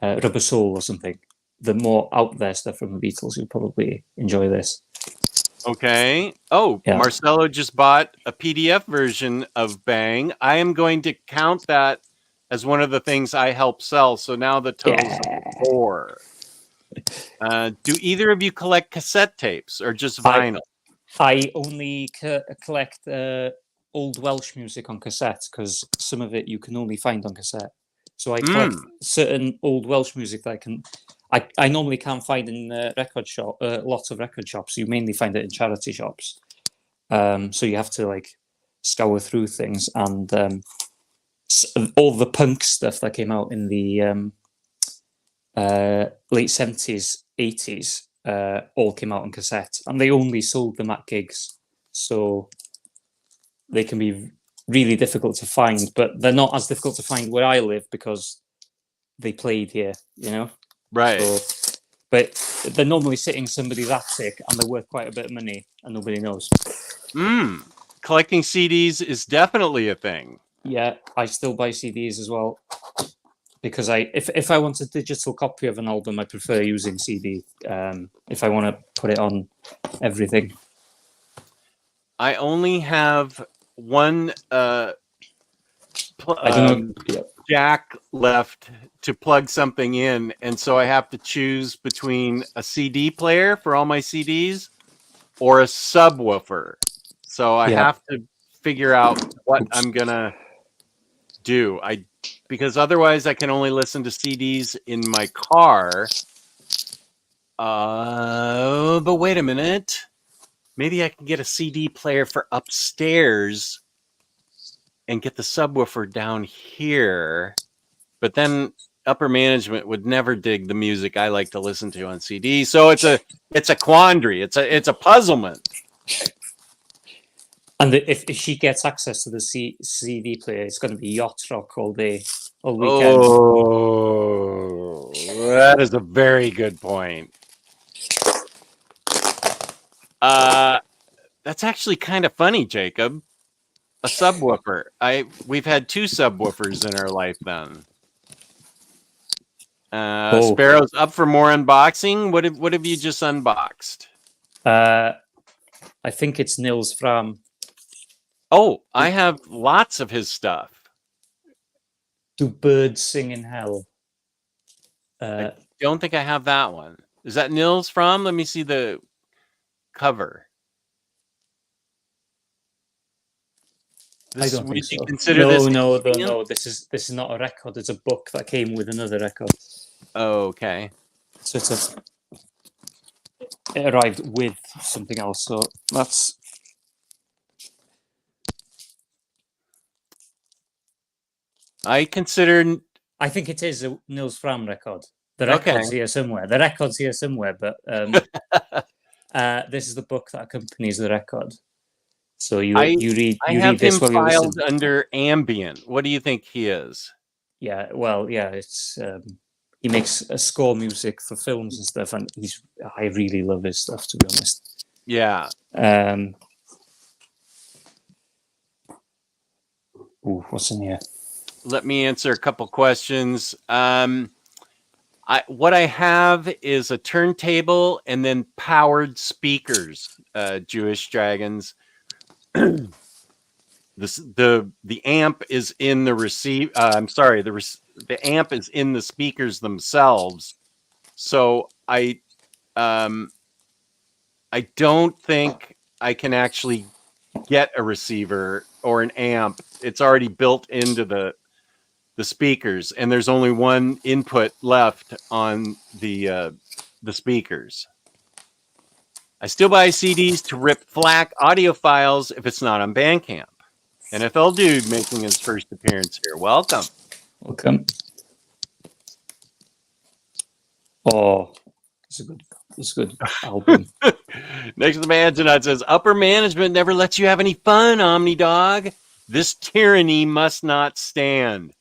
Rubber Soul or something. The more out there stuff from the Beatles, you'll probably enjoy this. Okay. Oh, Yeah. Marcelo just bought a PDF version of Bang. I am going to count that as one of the things I help sell. So now the total's 4. Do either of you collect cassette tapes or just vinyl? I only collect old Welsh music on cassette because some of it you can only find on cassette. So I collect certain old Welsh music that I normally can't find in record shop. Lots of record shops. You mainly find it in charity shops. So you have to like scour through things, and all the punk stuff that came out in the late 70s, 80s, all came out on cassette, and they only sold them at gigs. So they can be really difficult to find, but they're not as difficult to find where I live because they played here, you know? Right. So, but they're normally sitting somebody's attic and they're worth quite a bit of money and nobody knows. Collecting CDs is definitely a thing. Yeah, I still buy CDs as well because if I want a digital copy of an album, I prefer using CD. If I want to put it on everything. I only have one jack left to plug something in, and so I have to choose between a CD player for all my CDs or a subwoofer. So I have to figure out what I'm gonna do. Because otherwise I can only listen to CDs in my car. But wait a minute. Maybe I can get a CD player for upstairs and get the subwoofer down here. But then upper management would never dig the music I like to listen to on CD. So it's a quandary. It's a puzzlement. And if she gets access to the CD player, it's going to be yacht rock all day, all weekend. Oh, that is a very good point. That's actually kind of funny, Jacob. A subwoofer. We've had 2 subwoofers in our life then. Sparrow's up for more unboxing. What have you just unboxed? I think it's Nils Fram. Oh, I have lots of his stuff. Do Birds Sing in Hell? I don't think I have that one. Is that Nils Fram? Let me see the cover. I don't think so. No. This is not a record. It's a book that came with another record. Oh, okay. So it arrived with something else. So that's. I think it is a Nils Fram record. The record's here somewhere. But this is the book that accompanies the record. So you read. I have him filed under ambient. What do you think he is? Yeah, well, yeah, it's he makes score music for films and stuff, and I really love his stuff, to be honest. Yeah. What's in here? Let me answer a couple questions. What I have is a turntable and then powered speakers. Jewish Dragons. The amp is in the receive. The amp is in the speakers themselves. So I don't think I can actually get a receiver or an amp. It's already built into the speakers, and there's only one input left on the speakers. I still buy CDs to rip FLAC audio files if it's not on Bandcamp. NFL Dude making his first appearance here. Welcome. Welcome. Oh, it's a good album. Next to the Manzanon says, upper management never lets you have any fun, OmniDog. This tyranny must not stand.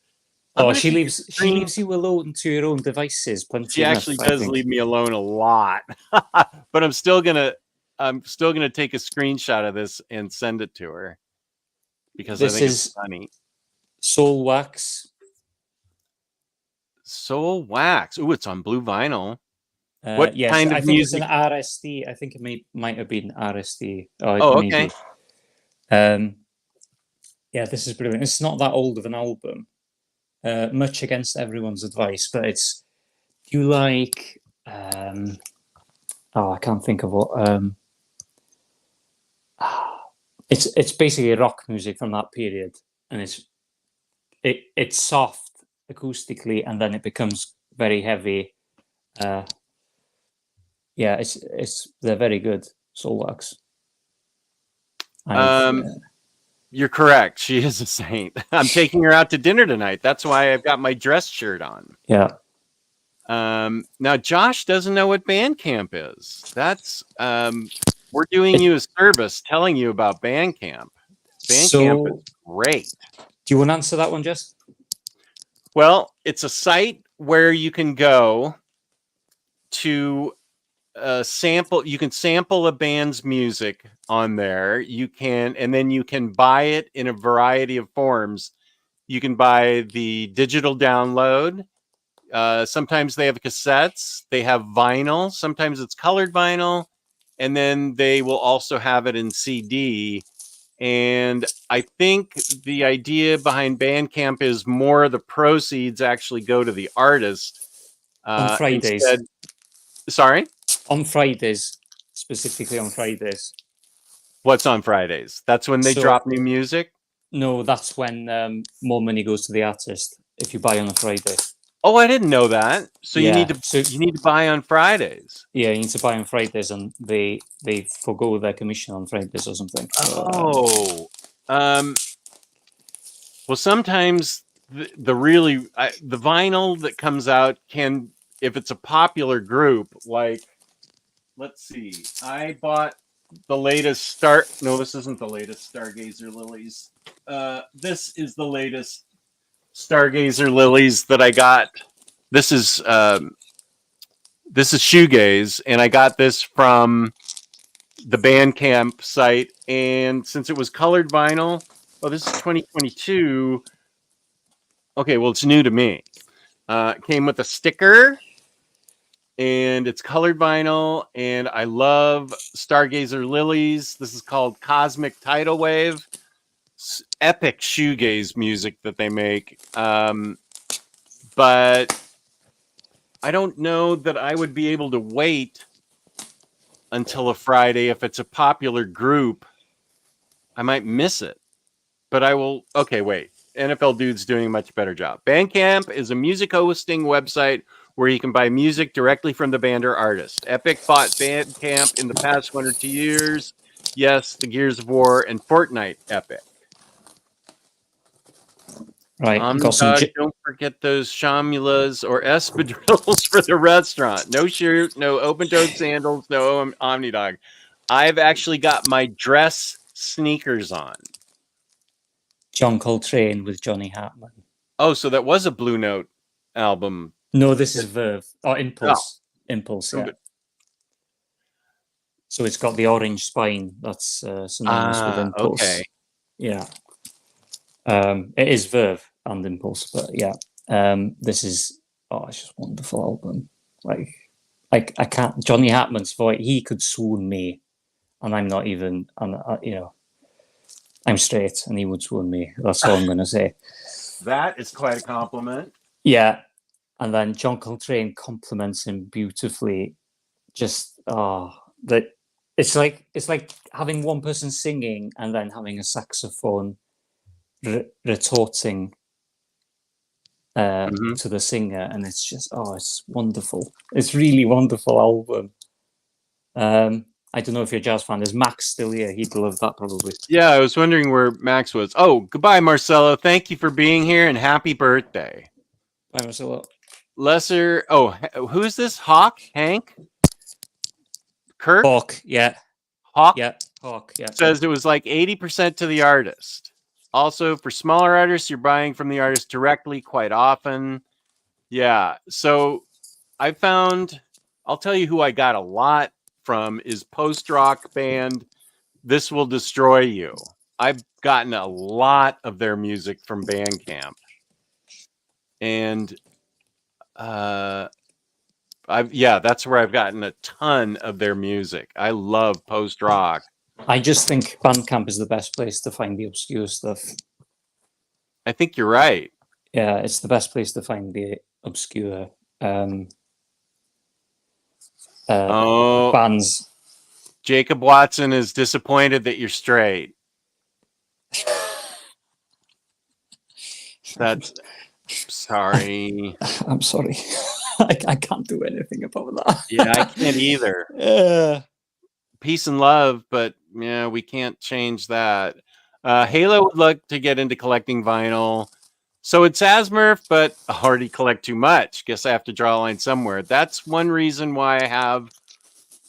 I'm Oh, gonna she take a leaves screen- you alone to your own devices. Plenty She enough, actually I does think. leave me alone a lot. But I'm still gonna take a screenshot of this and send it to her because I This think is it's funny. Soul Wax. Soul Wax. Ooh, it's on blue vinyl. What Yes, kind of I think music? it's an RSD. I think it might have been RSD. Oh, Oh, maybe. okay. Yeah, this is brilliant. It's not that old of an album. Much against everyone's advice, but it's. Do you like? I can't think of what. It's basically rock music from that period, and it's soft acoustically, and then it becomes very heavy. Yeah, they're very good. Soul Wax. You're correct. She is a saint. I'm taking her out to dinner tonight. That's why I've got my dress shirt on. Yeah. Now Josh doesn't know what Bandcamp is. That's we're doing you a service telling you about Bandcamp. Bandcamp is great. Do you want to answer that one, Jess? Well, it's a site where you can go to sample. You can sample a band's music on there. And then you can buy it in a variety of forms. You can buy the digital download. Sometimes they have cassettes. They have vinyl. Sometimes it's colored vinyl, and then they will also have it in CD. And I think the idea behind Bandcamp is more of the proceeds actually go to the artist. On Fridays. Sorry? On Fridays, specifically on Fridays. What's on Fridays? That's when they drop new music? No, that's when more money goes to the artist if you buy on a Friday. Oh, I didn't know that. So Yeah, you need to buy on Fridays. Yeah, you need to buy on Fridays, and they forgo their commission on Fridays or something. So, well, sometimes the vinyl that comes out can, if it's a popular group, like, let's see, I bought the latest no, this isn't the latest Stargazer Lilies. This is the latest Stargazer Lilies that I got. This is shoegaze, and I got this from the Bandcamp site. And since it was colored vinyl, this is 2022. Okay, well, it's new to me. It came with a sticker, and it's colored vinyl. And I love Stargazer Lilies. This is called Cosmic Tidal Wave. It's epic shoegaze music that they make. But I don't know that I would be able to wait until a Friday. If it's a popular group, I might miss it. But I will. Okay, wait. NFL Dude's doing a much better job. Bandcamp is a music hosting website where you can buy music directly from the band or artist. Epic bought Bandcamp in the past 1 or 2 years. Yes, the Gears of War and Fortnite Epic. Right. Don't forget those shamulas or espadrilles for the restaurant. No shirt, no open-toed sandals, no OmniDog. I've actually got my dress sneakers on. John Coltrane with Johnny Hartman. Oh, so that was a Blue Note album. No, this is Verve. Or Impulse. Oh. Impulse, yeah. So it's got the orange spine. That's synonymous with Impulse. Okay. Yeah. It is Verve and Impulse, but yeah. This is it's just a wonderful album. Like I can't. Johnny Hartman's voice. He could swoon me, and I'm not even. I'm straight, and he would swoon me. That's all I'm gonna say. That is quite a compliment. Yeah, and then John Coltrane compliments him beautifully. Just that it's like having one person singing and then having a saxophone retorting to the singer, and it's just it's wonderful. It's really wonderful album. I don't know if you're a jazz fan. Is Max still here? He'd love that probably. Yeah, I was wondering where Max was. Oh, goodbye, Marcelo. Thank you for being here, and happy birthday. Bye, Marcelo. Lesser. Oh, who's this? Hawk? Hank? Kirk? Hawk, yeah, Hawk yeah, Hawk, yeah. says it was like 80% to the artist. Also, for smaller artists, you're buying from the artist directly quite often. Yeah. So I found, I'll tell you who I got a lot from is post-rock band This Will Destroy You. I've gotten a lot of their music from Bandcamp. And that's where I've gotten a ton of their music. I love post-rock. I just think Bandcamp is the best place to find the obscure stuff. I think you're right. Yeah, it's the best place to find the obscure bands. Jacob Watson is disappointed that you're straight. That's sorry. I'm sorry. I can't do anything about that. Yeah, I can't either. Peace and love, but yeah, we can't change that. Halo would like to get into collecting vinyl. So it's Asmurf, but I already collect too much. Guess I have to draw a line somewhere. That's one reason why I have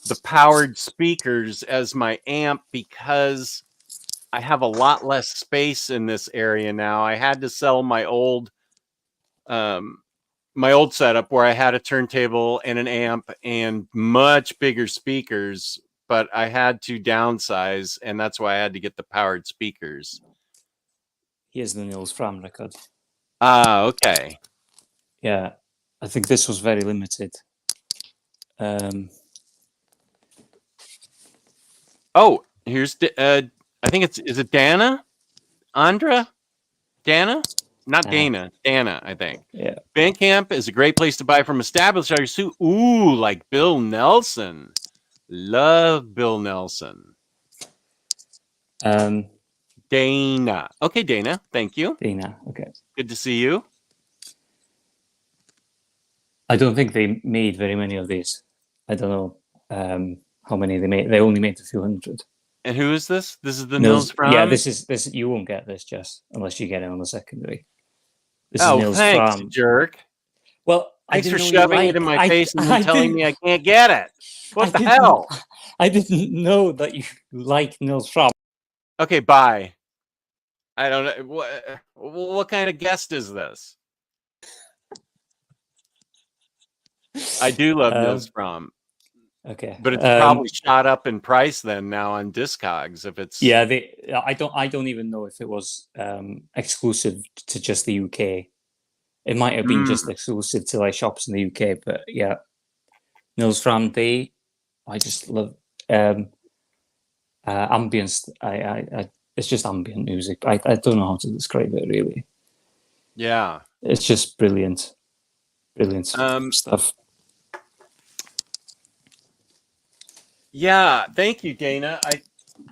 the powered speakers as my amp, because I have a lot less space in this area now. I had to sell my old setup where I had a turntable and an amp and much bigger speakers, but I had to downsize, and that's why I had to get the powered speakers. Here's the Nils Fram record. Ah, okay. Yeah, I think this was very limited. Oh, here's I think is it Dana? Andra? Dana? Not Dana. Dana, I think. Yeah. Bandcamp is a great place to buy from established artists too. Ooh, like Bill Nelson. Love Bill Nelson. Dana. Okay, Dana. Thank you. Dana. Okay. Good to see you. I don't think they made very many of these. I don't know how many they made. They only made a few hundred. And who is this? This is the Nils Fram? Yeah, this is. You won't get this, Jess, unless you get it on the secondary. This is Nils thanks, Fram. Jerk. Well, thanks for shoving it in my face and then telling me I can't get it. What the hell? I didn't know that you like Nils Fram. Okay, bye. I don't know. What kind of guest is this? I do love Nils Fram. Okay, but it's probably shot up in price then now on Discogs. If it's I don't even know if it was exclusive to just the UK. It might have been just exclusive to like shops in the UK, but yeah, Nils Fram. I just love ambience. It's just ambient music. I don't know how to describe it really. Yeah, it's just brilliant stuff. Yeah, thank you, Dana.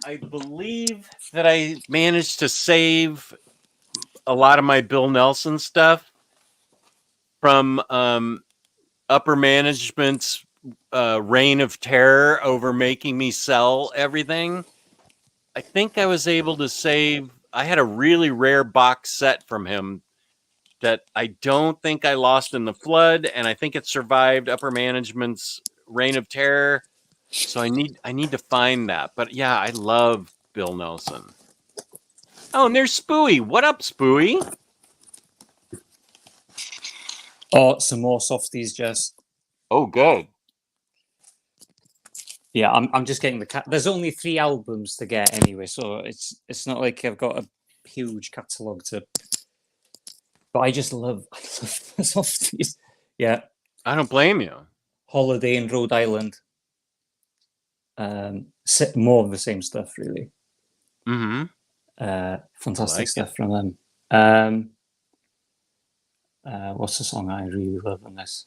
I believe that I managed to save a lot of my Bill Nelson stuff from upper management's reign of terror over making me sell everything. I think I was able to save. I had a really rare box set from him that I don't think I lost in the flood, and I think it survived upper management's reign of terror. So I need to find that. But yeah, I love Bill Nelson. Oh, and there's Spooey. What up, Spooey? Oh, some more softies, Jess. Oh, good. Yeah, I'm just getting the there's only 3 albums to get anyway, so it's not like I've got a huge catalogue to. But I love the softies. Yeah. I don't blame you. Holiday in Rhode Island. More of the same stuff, really. Fantastic stuff from them. What's the song I really love on this?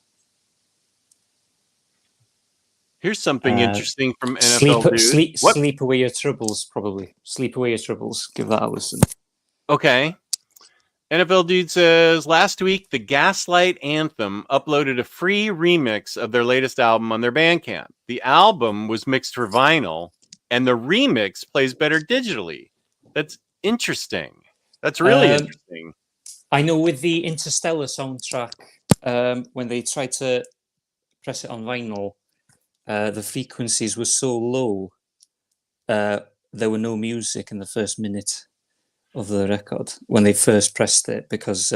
Here's something interesting from NFL Sleep Away Your Troubles, probably. Sleep Away Your Troubles. Give that a listen. Okay. NFL Dude says, last week, the Gaslight Anthem uploaded a free remix of their latest album on their Bandcamp. The album was mixed for vinyl, and the remix plays better digitally. That's interesting. That's really interesting. I know with the Interstellar soundtrack, when they tried to press it on vinyl, the frequencies were so low, there were no music in the first minute of the record when they first pressed it, because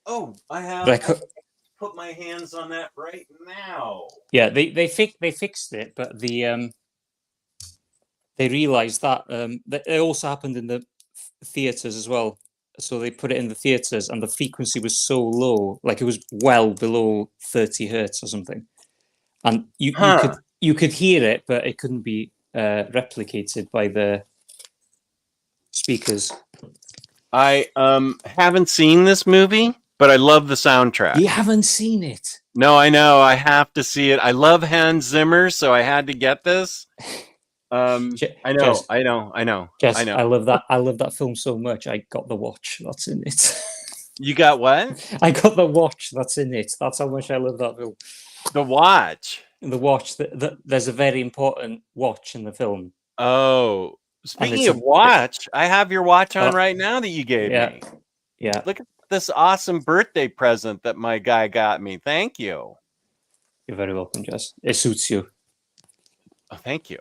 Oh, I record. put my hands on that right now. Yeah, they fixed it, but they realized that that it also happened in the theaters as well. So they put it in the theaters, and the frequency was so low, like it was well below 30 hertz or something, and you could hear it, but it couldn't be replicated by the speakers. I haven't seen this movie, but I love the soundtrack. You haven't seen it? No, I know. I have to see it. I love Hans Zimmer, so I had to get this. I know. Jess, I know. I love that. I love that film so much. I got the watch that's in it. You got what? I got the watch that's in it. That's how much I love that film. The watch. The watch. There's a very important watch in the film. Oh, speaking of watch, I have your watch on right now that you gave me. Yeah. Look at this awesome birthday present that my guy got me. Thank you. You're very welcome, Jess. It suits you. Oh, thank you.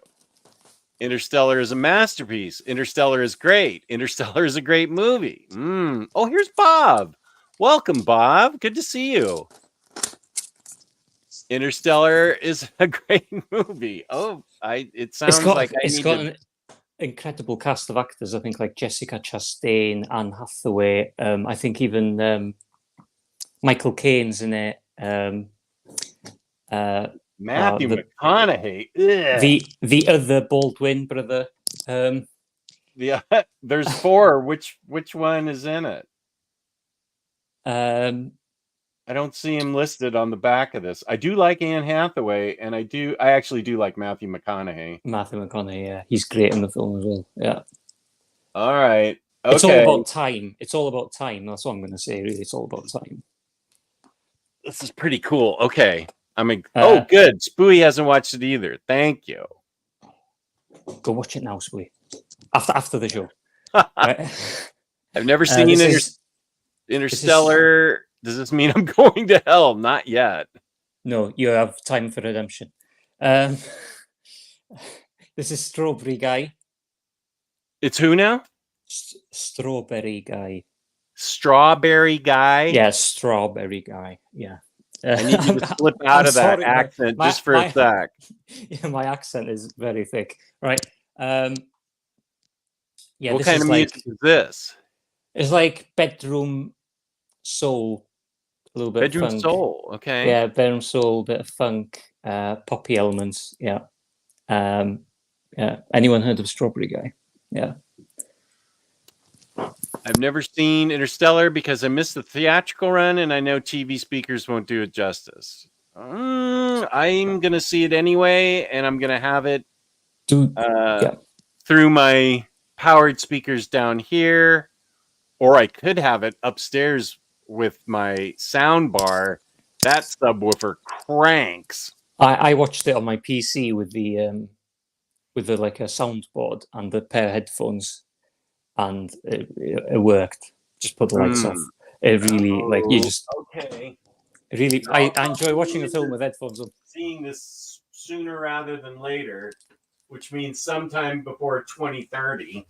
Interstellar is a masterpiece. Interstellar is great. Interstellar is a great movie. Oh, here's Bob. Welcome, Bob. Good to see you. Interstellar is a great movie. Oh, it sounds like it's got an incredible cast of actors. I think like Jessica Chastain, Anne Hathaway. I think even Michael Caine's in it. Matthew McConaughey. The other Baldwin brother. There's four. Which one is in it? I don't see him listed on the back of this. I do like Anne Hathaway, and I actually do like Matthew McConaughey. Matthew McConaughey, yeah, he's great in the film as well. Yeah. All right. Okay. It's all about time. It's all about time. That's what I'm going to say. Really, it's all about time. This is pretty cool. Okay. Oh, good. Spooey hasn't watched it either. Thank you. Go watch it now, Spooey. After the show. Right? I've never seen Interstellar. Does this mean I'm going to hell? Not yet. No, you have time for redemption. This is Strawberry Guy. It's who now? Strawberry Guy. Strawberry Guy? Yeah, Strawberry Guy. Yeah. I need you to slip out of that accent just for a sec. Yeah, my accent is very thick. Right. Yeah. What kind of music is this? It's like bedroom soul. A little bit bedroom of funk. Soul. Okay. Yeah, bedroom soul, bit of funk, poppy elements. Yeah. Yeah. Anyone heard of Strawberry Guy? Yeah. I've never seen Interstellar because I missed the theatrical run, and I know TV speakers won't do it justice. I'm gonna see it anyway, and I'm gonna have it through my powered speakers down here, or I could have it upstairs with my sound bar. That subwoofer cranks. I watched it on my PC with the like a soundboard and the pair of headphones, and it worked. Just put the lights off. It really you just okay. Really, I enjoy watching a film with headphones on. Seeing this sooner rather than later, which means sometime before 2030.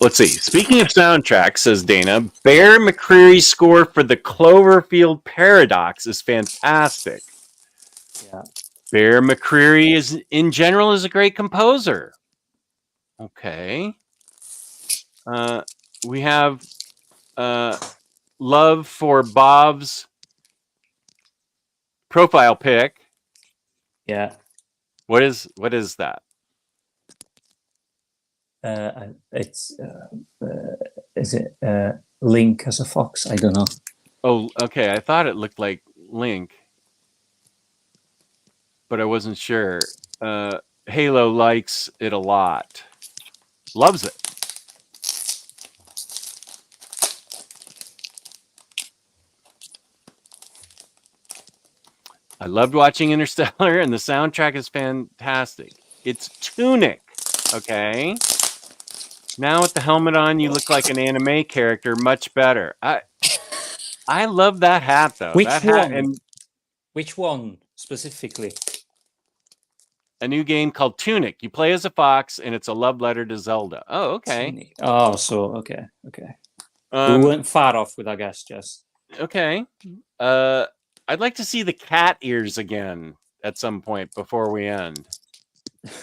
Let's see. Speaking of soundtracks, says Dana, Bear McCreary's score for the Cloverfield Paradox is fantastic. Yeah. Bear McCreary is, in general, is a great composer. Okay. We have love for Bob's profile pic. Yeah. What is that? It's is it Link as a fox? I don't know. Oh, okay. I thought it looked like Link, but I wasn't sure. Halo likes it a lot. Loves it. I loved watching Interstellar, and the soundtrack is fantastic. It's Tunic, okay? Now with the helmet on, you look like an anime character. Much better. I love that hat though. Which that hat one? and Which one specifically? a new game called Tunic. You play as a fox, and it's a love letter to Zelda. Oh, okay. Oh, so okay. We weren't far off with our guess, Jess. Okay. I'd like to see the cat ears again at some point before we end.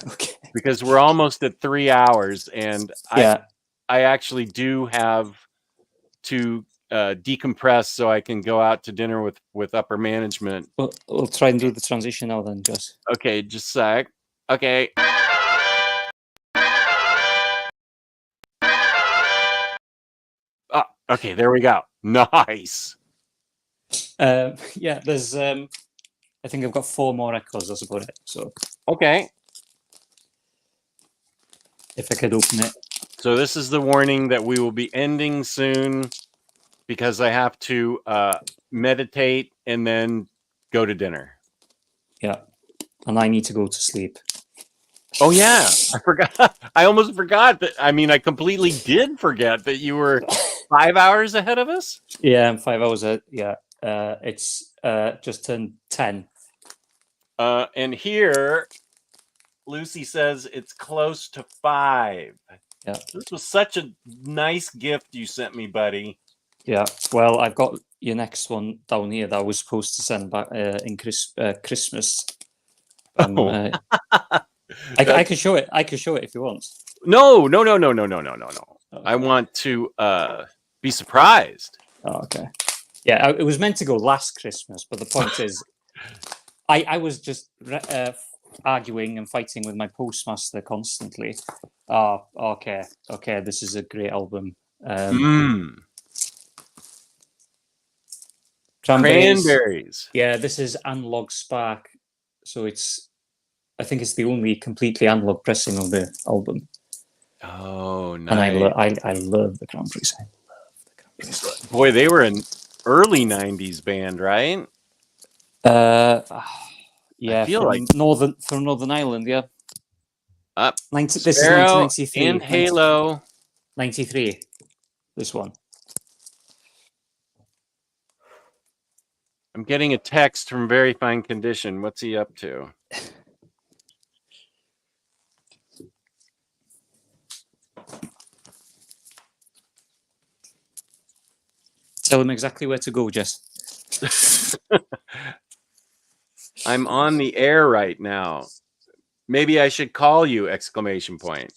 Okay. Because we're almost at 3 hours, and Yeah. I actually do have to decompress so I can go out to dinner with upper management. We'll try and do the transition now then, Jess. Okay, just a sec. Okay. Oh, okay, there we go. Nice. Yeah, there's I think I've got 4 more echoes, that's about it. So Okay. if I could open it. So this is the warning that we will be ending soon because I have to meditate and then go to dinner. Yeah. And I need to go to sleep. Oh yeah, I forgot. I almost forgot that. I mean, I completely did forget that you were 5 hours ahead of us. Yeah, I'm 5 hours ahead. Yeah. It's just turned 10. And here, Lucy says it's close to 5. Yeah. This was such a nice gift you sent me, buddy. Yeah. Well, I've got your next one down here that I was supposed to send back in Christmas. I can show it. I can show it if you want. No. Okay. I want to be surprised. Oh, okay. Yeah, it was meant to go last Christmas, but the point is, I was just arguing and fighting with my postmaster constantly. Oh, okay, this is a great album. Cranberries. Yeah, this is Analog Spark, so I think it's the only completely analog pressing of the album. Oh, nice. And I love the Cranberries. I love the Cranberries. Boy, they were an early 90s band, right? Yeah, I feel from Northern Ireland, yeah. This is Sparrow 1993. and Halo. 93, this one. I'm getting a text from Very Fine Condition. What's he up to? Tell him exactly where to go, Jess. I'm on the air right now. Maybe I should call you! Exclamation point.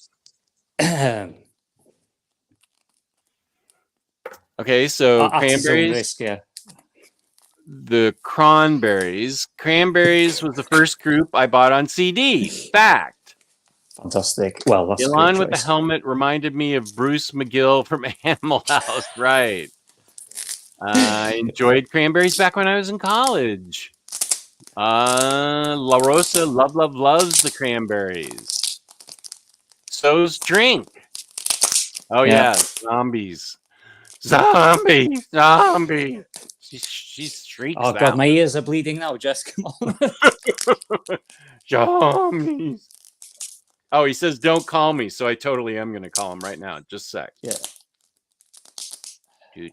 Okay, so cranberries. Risk, yeah. The Cranberries. Cranberries was the first group I bought on CD. Fact. Fantastic. Well, that's Elan with the helmet reminded me of Bruce McGill from Animal House. Right. I enjoyed Cranberries back when I was in college. La Rosa loves the Cranberries. So's Drink. Oh yeah, zombies. Zombie. She shrieks. Oh god, my ears are bleeding now, Jess. Come on. Zombies. Oh, he says don't call me, so I totally am gonna call him right now. Just a sec. Yeah. You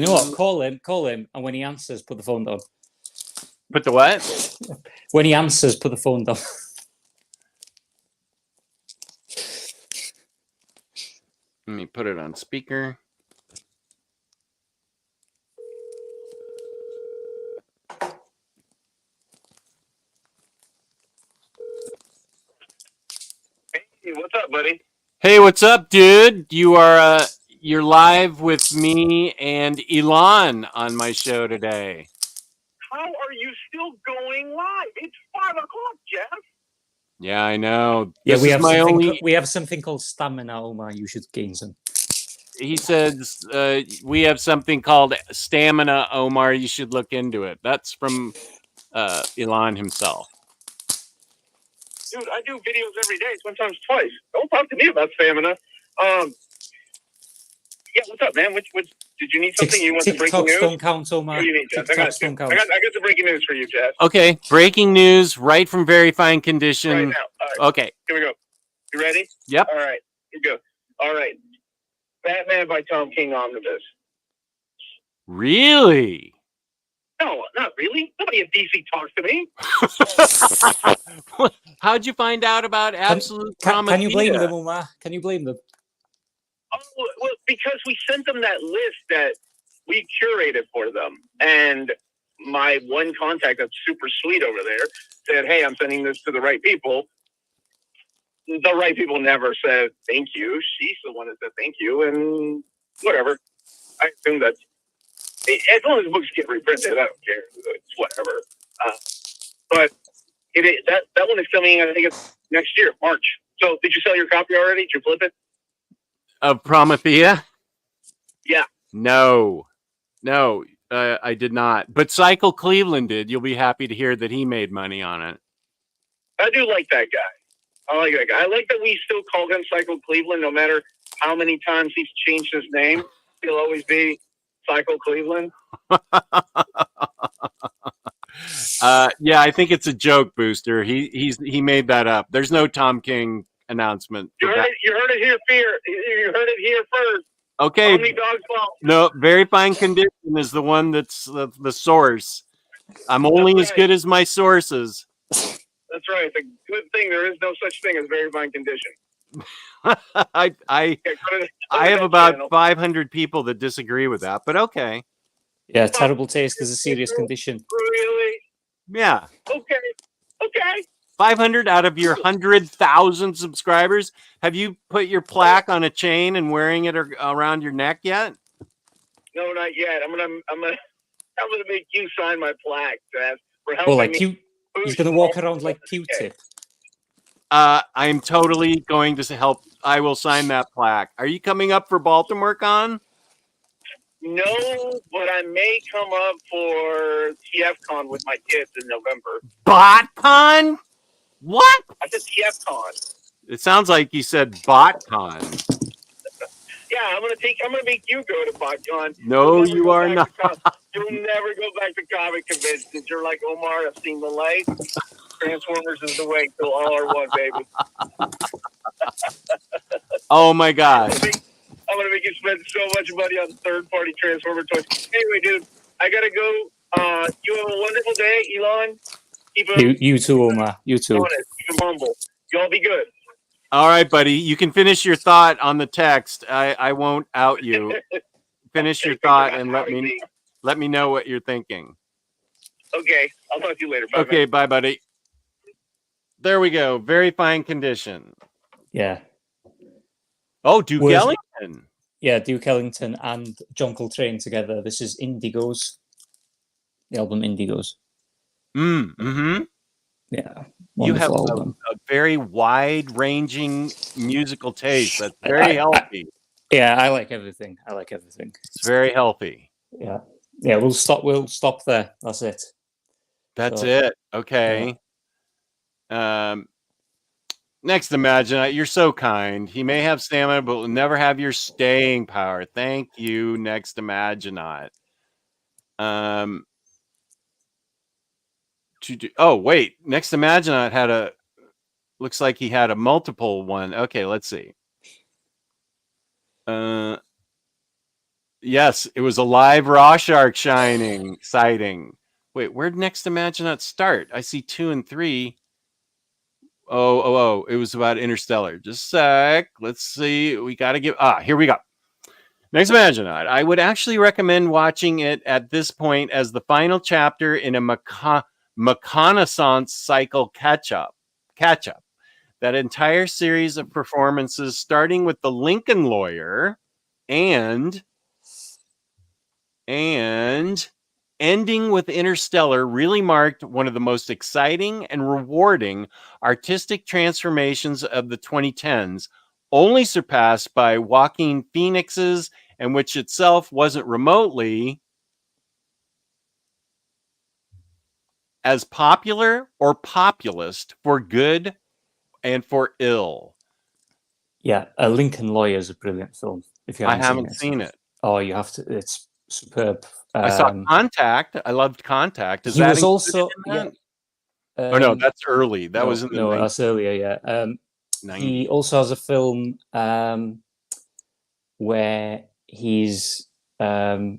know what? Call him, and when he answers, put the phone down. Put the what? When he answers, put the phone down. Let me put it on speaker. Hey, what's up, buddy? Hey, what's up, dude? You're live with me and Elan on my show today. How are you still going live? It's 5 o'clock, Jeff. Yeah, I know. Yeah, This we is have my something. only. We have something called stamina, Omar. You should gain some. He says we have something called stamina, Omar. You should look into it. That's from Elan himself. Dude, I do videos every day, sometimes twice. Don't talk to me about stamina. Yeah, what's up, man? Which did you need something? You want some breaking news? Don't count, Omar. What do you need, Jeff? I got some breaking news for you, Jeff. Okay, breaking news right from Very Fine Condition. Right now. All right. Okay. Here we go. You ready? Yep. All right. You go. All right. Batman by Tom King Omnibus. Really? No, not really. Nobody at DC talks to me. How'd you find out about Absolute Can you blame Prometheus? them, Omar? Can you blame them? Oh, well, because we sent them that list that we curated for them. And my one contact that's super sweet over there said, hey, I'm sending this to the right people. The right people never said thank you. She's the one that said thank you, and whatever. I assume that's as long as the books get reprinted, I don't care. It's whatever. But that one is coming. I think it's next year, March. So, did you sell your copy already? Did you flip it? Of Promethea? Yeah. No, I did not. But Cycle Cleveland did. You'll be happy to hear that he made money on it. I do like that guy. I like that guy. I like that we still call him Cycle Cleveland, no matter how many times he's changed his name. He'll always be Cycle Cleveland. Yeah, I think it's a joke, Booster. He made that up. There's no Tom King announcement. You heard it here. You heard it here first. Okay. OmniDog's fault. No, Very Fine Condition is the one that's the source. I'm only as good as my sources. That's right. It's a good thing there is no such thing as very fine condition. I have about 500 people that disagree with that, but okay. Yeah, terrible taste is a serious condition. Really? Yeah. Okay. 500 out of your 100,000 subscribers. Have you put your plaque on a chain and wearing it around your neck yet? No, not yet. I'm gonna make you sign my plaque, Seth. Oh, like you. He's going to walk around like Q-Tip. I'm totally going to help. I will sign that plaque. Are you coming up for Baltimore Con? No, but I may come up for TFCon with my kids in November. BotCon? What? I said TFCon. It sounds like you said BotCon. Yeah, I'm gonna make you go to BotCon. No, you are not. You'll never go back to comic conventions. You're like, Omar, I've seen the light. Transformers is the way till all are one, baby. Oh my gosh. I'm gonna make you spend so much money on third-party Transformer toys. Anyway, dude, I gotta go. You have a wonderful day, Elan. Keep him You too, Omar. You too. honest. Keep him humble. Y'all be good. All right, buddy. You can finish your thought on the text. I won't out you. Finish your thought and let me know what you're thinking. Okay, I'll talk to you later. Bye, Okay, man. bye, buddy. There we go. Very fine condition. Yeah. Oh, Duke Where's- Ellington. Yeah, Duke Ellington and John Coltrane together. This is Indigos. The album Indigos. Mm-hmm. Yeah. You have Wonderful album. a very wide-ranging musical taste. That's very healthy. Yeah, I like everything. It's very healthy. Yeah. Yeah, we'll stop there. That's it. That's So, it. Okay. Next Imaginite, you're so kind. He may have stamina, but will never have your staying power. Thank you, Next Imaginite. Oh, wait. Next Imaginite looks like he had a multiple one. Okay, let's see. Yes, it was a live Rorschach sighting. Wait, where'd Next Imaginite start? I see 2 and 3. Oh, it was about Interstellar. Just a sec. Let's see. We got to here we go. Next Imaginite. I would actually recommend watching it at this point as the final chapter in a reconnaissance cycle catch-up. That entire series of performances, starting with the Lincoln Lawyer and ending with Interstellar, really marked one of the most exciting and rewarding artistic transformations of the 2010s, only surpassed by Joaquin Phoenix's, and which itself wasn't remotely as popular or populist for good and for ill. Yeah, A Lincoln Lawyer is a brilliant film. If you haven't seen it. Oh, you have to. It's superb. I saw Contact. I loved Contact. He was also oh no, that's early. That was in the that's earlier. Yeah. He also has a film where he's I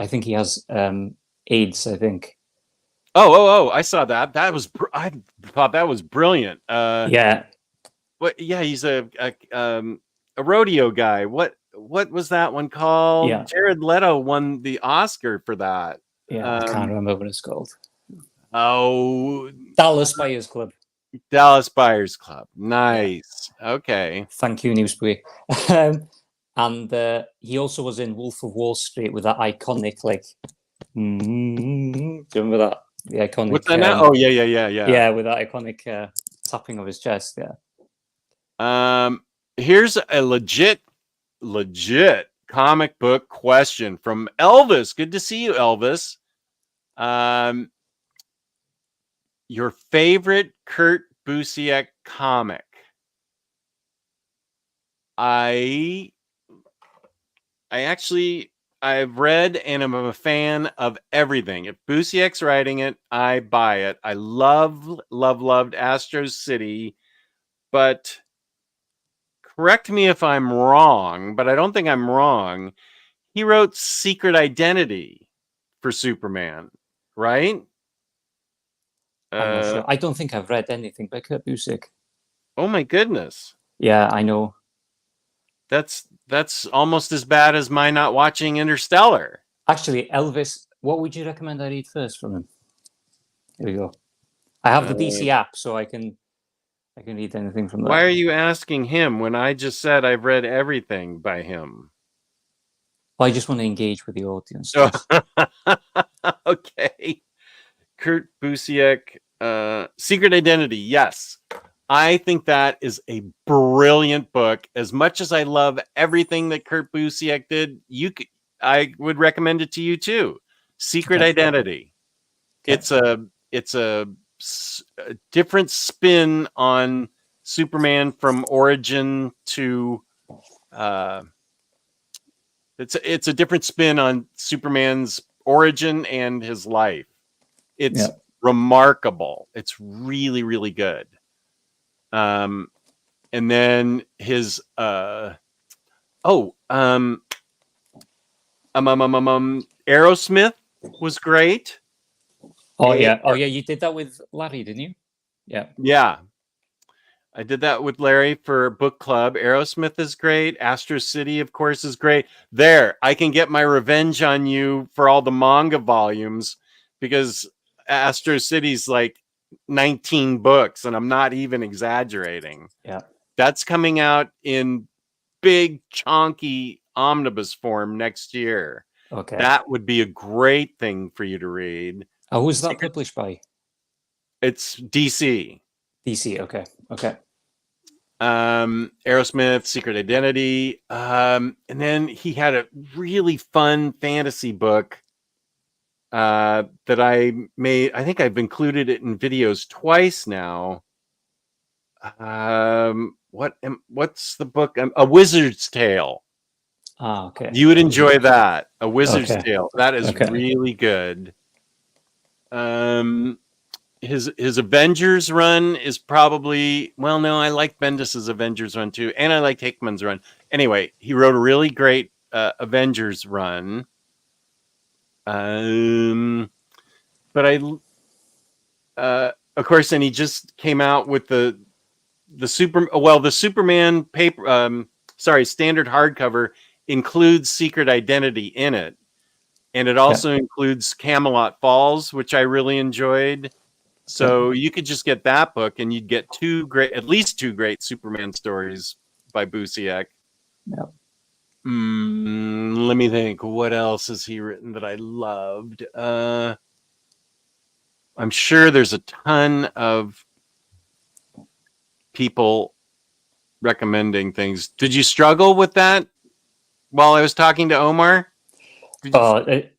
think he has AIDS, I think. Oh! I saw that. I thought that was brilliant. Yeah. What? Yeah, he's a rodeo guy. What was that one called? Yeah. Jared Leto won the Oscar for that. Yeah, I can't remember what it's called. Oh, Dallas Buyers Club. Dallas Buyers Club. Nice. Yeah. Okay. Thank you, Newsbury. And he also was in Wolf of Wall Street with that iconic, like, do you remember that? The iconic. What's that now? Oh, yeah. Yeah, with that iconic tapping of his chest. Yeah. Here's a legit comic book question from Elvis. Good to see you, Elvis. Your favorite Kurt Busiek comic? I've read and I'm a fan of everything. If Busiek's writing it, I buy it. I loved Astro City, but correct me if I'm wrong, but I don't think I'm wrong. He wrote Secret Identity for Superman, right? I'm not sure. I don't think I've read anything by Kurt Busiek. Oh my goodness. Yeah, I know. That's almost as bad as my not watching Interstellar. Actually, Elvis, what would you recommend I read first from him? Here we go. I have the DC app, so I can read anything from there. Why are you asking him when I just said I've read everything by him? Well, I just want to engage with the audience. Okay. Kurt Busiek, Secret Identity. Yes. I think that is a brilliant book. As much as I love everything that Kurt Busiek did, I would recommend it to you too. Secret Identity. Okay. It's a different spin on Superman from origin to it's a different spin on Superman's origin and his life. It's remarkable. It's really, really good. And then his Aerosmith was great. Oh yeah, you did that with Larry, didn't you? Yeah, I did that with Larry for book club. Aerosmith is great. Astro City, of course, is great. There, I can get my revenge on you for all the manga volumes because Astro City's like 19 books, and I'm not even exaggerating. Yeah, that's coming out in big, chunky omnibus form next year. Okay, that would be a great thing for you to read. Who's that published by? It's DC. DC. Okay. Aerosmith, Secret Identity, and then he had a really fun fantasy book that I made. I think I've included it in videos twice now. What's the book? A Wizard's Tale. Okay. You would enjoy that. A Wizard's Tale. That is really good. His Avengers run is probably, well, no, I like Bendis's Avengers run too, and I like Hickman's run. Anyway, he wrote a really great Avengers run. But of course, and he just came out with the Superman paper, standard hardcover includes Secret Identity in it. And it also includes Camelot Falls, which I really enjoyed. So you could just get that book and you'd get at least two great Superman stories by Busiek. Yep. Let me think. What else has he written that I loved? I'm sure there's a ton of people recommending things. Did you struggle with that while I was talking to Omar? The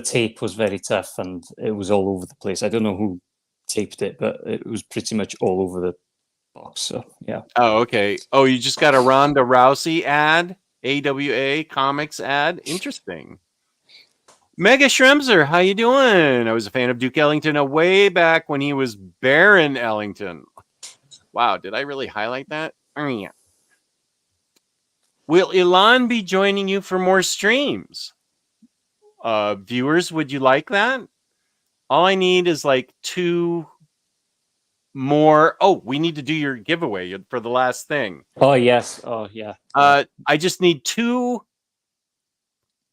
tape was very tough and it was all over the place. I don't know who taped it, but it was pretty much all over the box. So yeah. Oh, okay. Oh, you just got a Ronda Rousey ad, AWA Comics ad. Interesting. Mega Shremser, how you doing? I was a fan of Duke Ellington way back when he was Baron Ellington. Wow, did I really highlight that? Oh, yeah. Will Elan be joining you for more streams? Viewers, would you like that? All I need is like 2 more. Oh, we need to do your giveaway for the last thing. Oh yes. Oh yeah. I just need 2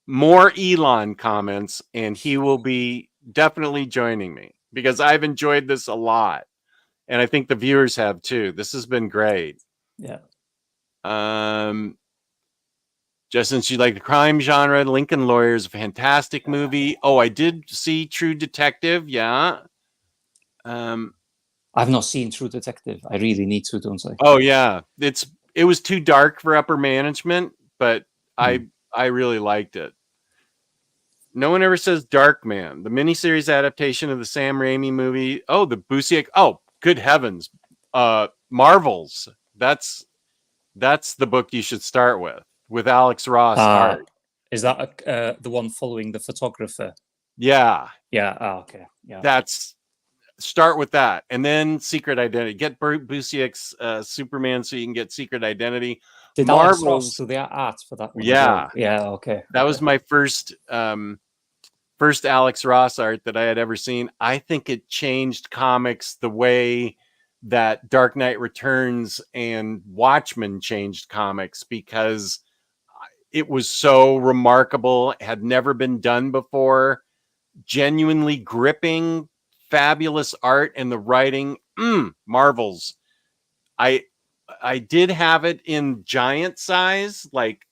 more Elan comments, and he will be definitely joining me because I've enjoyed this a lot, and I think the viewers have too. This has been great. Yeah. Just since you like the crime genre, Lincoln Lawyer is a fantastic movie. Oh, I did see True Detective. Yeah. I've not seen True Detective. I really need to, don't I? Oh yeah, it was too dark for upper management, but I really liked it. No one ever says Darkman, the miniseries adaptation of the Sam Raimi movie. Oh, the Busiek. Oh, good heavens, Marvels. That's the book you should start with Alex Ross art. Is that the one following the photographer? Yeah. Yeah. Oh, okay. Yeah. Start with that, and then Secret Identity. Get Busiek's Superman so you can get Secret Identity. Did Alex Ross do the art for that one? Yeah. Yeah. Okay. That was my first Alex Ross art that I had ever seen. I think it changed comics the way that Dark Knight Returns and Watchmen changed comics, because it was so remarkable, had never been done before, genuinely gripping, fabulous art, and the writing, marvels. I did have it in giant size, like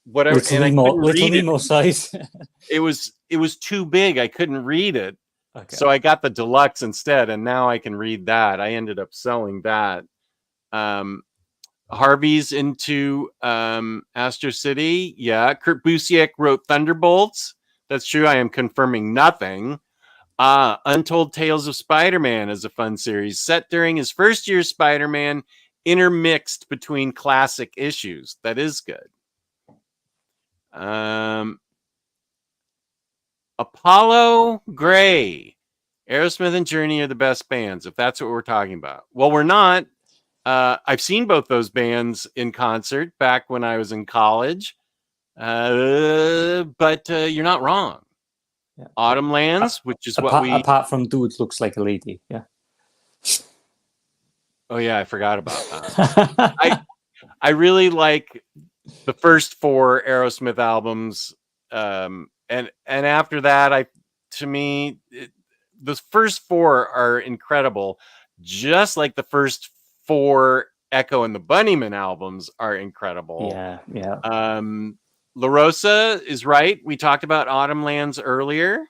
whatever, little Nemo size. It was too big. I couldn't read it. Okay. So I got the deluxe instead, and now I can read that. I ended up selling that. Harvey's into Astro City. Yeah. Kurt Busiek wrote Thunderbolts. That's true. I am confirming nothing. Untold Tales of Spider-Man is a fun series set during his first year Spider-Man, intermixed between classic issues. That is good. Apollo Gray, Aerosmith and Journey are the best bands, if that's what we're talking about. Well, we're not. I've seen both those bands in concert back when I was in college, but you're not wrong. Yeah. Autumn Lands, which is apart from Dude Looks Like a Lady. Yeah. Oh yeah, I forgot about that. I really like the first 4 Aerosmith albums, and after that, the first 4 are incredible, just like the first 4 Echo and the Bunnymen albums are incredible. Yeah. La Rosa is right. We talked about Autumn Lands earlier.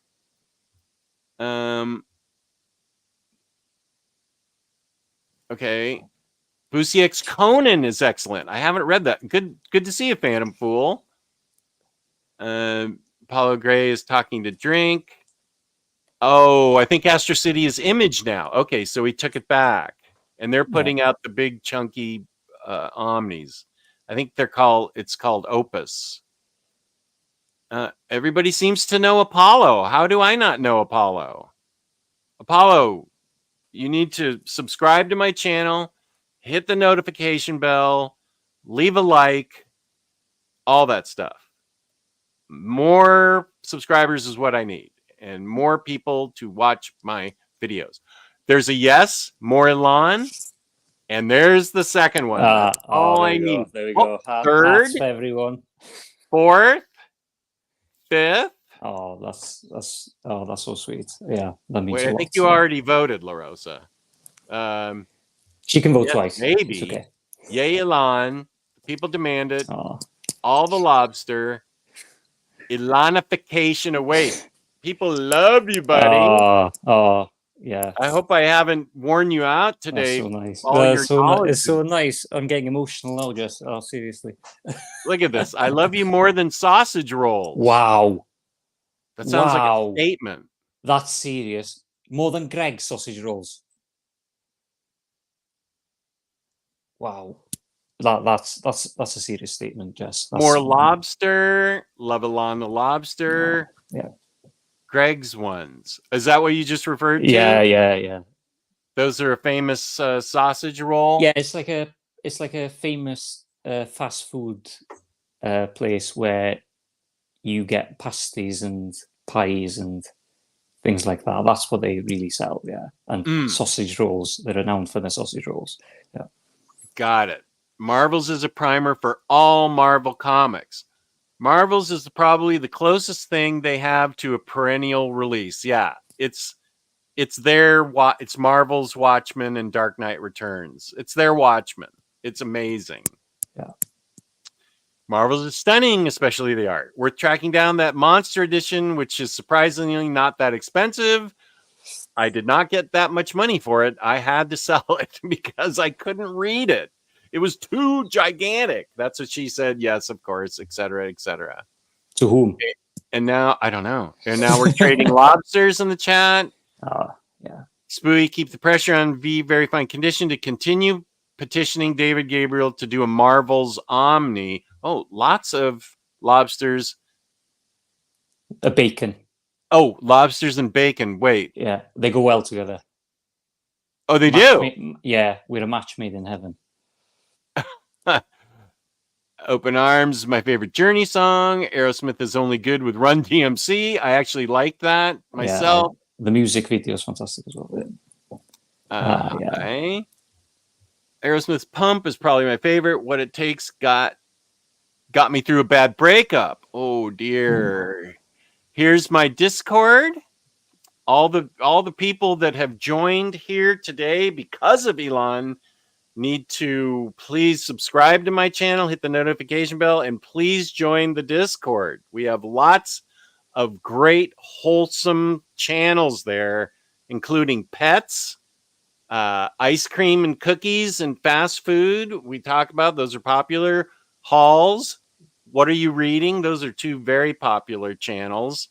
Okay. Busiek's Conan is excellent. I haven't read that. Good to see you, Phantom Fool. Apollo Gray is Talking to Drink. Oh, I think Astro City is Image now. Okay, so he took it back, and they're putting out the big chunky Omnis. I think it's called Opus. Everybody seems to know Apollo. How do I not know Apollo? Apollo, you need to subscribe to my channel, hit the notification bell, leave a like, all that stuff. More subscribers is what I need, and more people to watch my videos. There's a yes, more Elan, and there's the second one. All I need. There we go. Third, for everyone. Fourth, fifth. Oh, that's so sweet. Yeah, that means I think you already voted, La Rosa. She can vote twice. Maybe. Okay. Yay, Elan. People demand it. All the lobster. Elanification awaits. People love you, buddy. Yeah. I hope I haven't worn you out today. That's so nice. It's so nice. I'm getting emotional now, Jess. Oh, seriously. Look at this. I love you more than sausage rolls. Wow. That sounds like a statement. That's serious. More than Greg's sausage rolls. Wow. That's a serious statement, Jess. More lobster. Love Elan the lobster. Yeah. Greg's ones. Is that what you just referred to? Yeah. Those are a famous sausage roll. Yeah, it's like a famous fast food place where you get pasties and pies and things like that. That's what they really sell, yeah. And sausage rolls. They're renowned for their sausage rolls. Yeah. Got it. Marvel's is a primer for all Marvel comics. Marvel's is probably the closest thing they have to a perennial release. Yeah, it's it's Marvel's Watchmen and Dark Knight Returns. It's their Watchmen. It's amazing. Yeah. Marvel's is stunning, especially the art. Worth tracking down that Monster Edition, which is surprisingly not that expensive. I did not get that much money for it. I had to sell it because I couldn't read it. It was too gigantic. That's what she said. Yes, of course, etc., etc. To whom? And now, I don't know. And now we're trading lobsters in the chat. Yeah. Spooey, keep the pressure on V very fine condition to continue petitioning David Gabriel to do a Marvel's Omni. Oh, lots of lobsters. A bacon. Oh, lobsters and bacon. Wait. Yeah, they go well together. Oh, they do? Yeah, we're a match made in heaven. Open Arms, my favorite Journey song. Aerosmith is only good with Run DMC. I actually like that myself. Yeah, the music video is fantastic as well. Yeah. Aerosmith's Pump is probably my favorite. What It Takes got me through a bad breakup. Oh dear. Here's my Discord. All the people that have joined here today because of Elan need to please subscribe to my channel, hit the notification bell, and please join the Discord. We have lots of great, wholesome channels there, including pets, ice cream and cookies and fast food. We talk about those are popular. Hauls. What are you reading? Those are two very popular channels.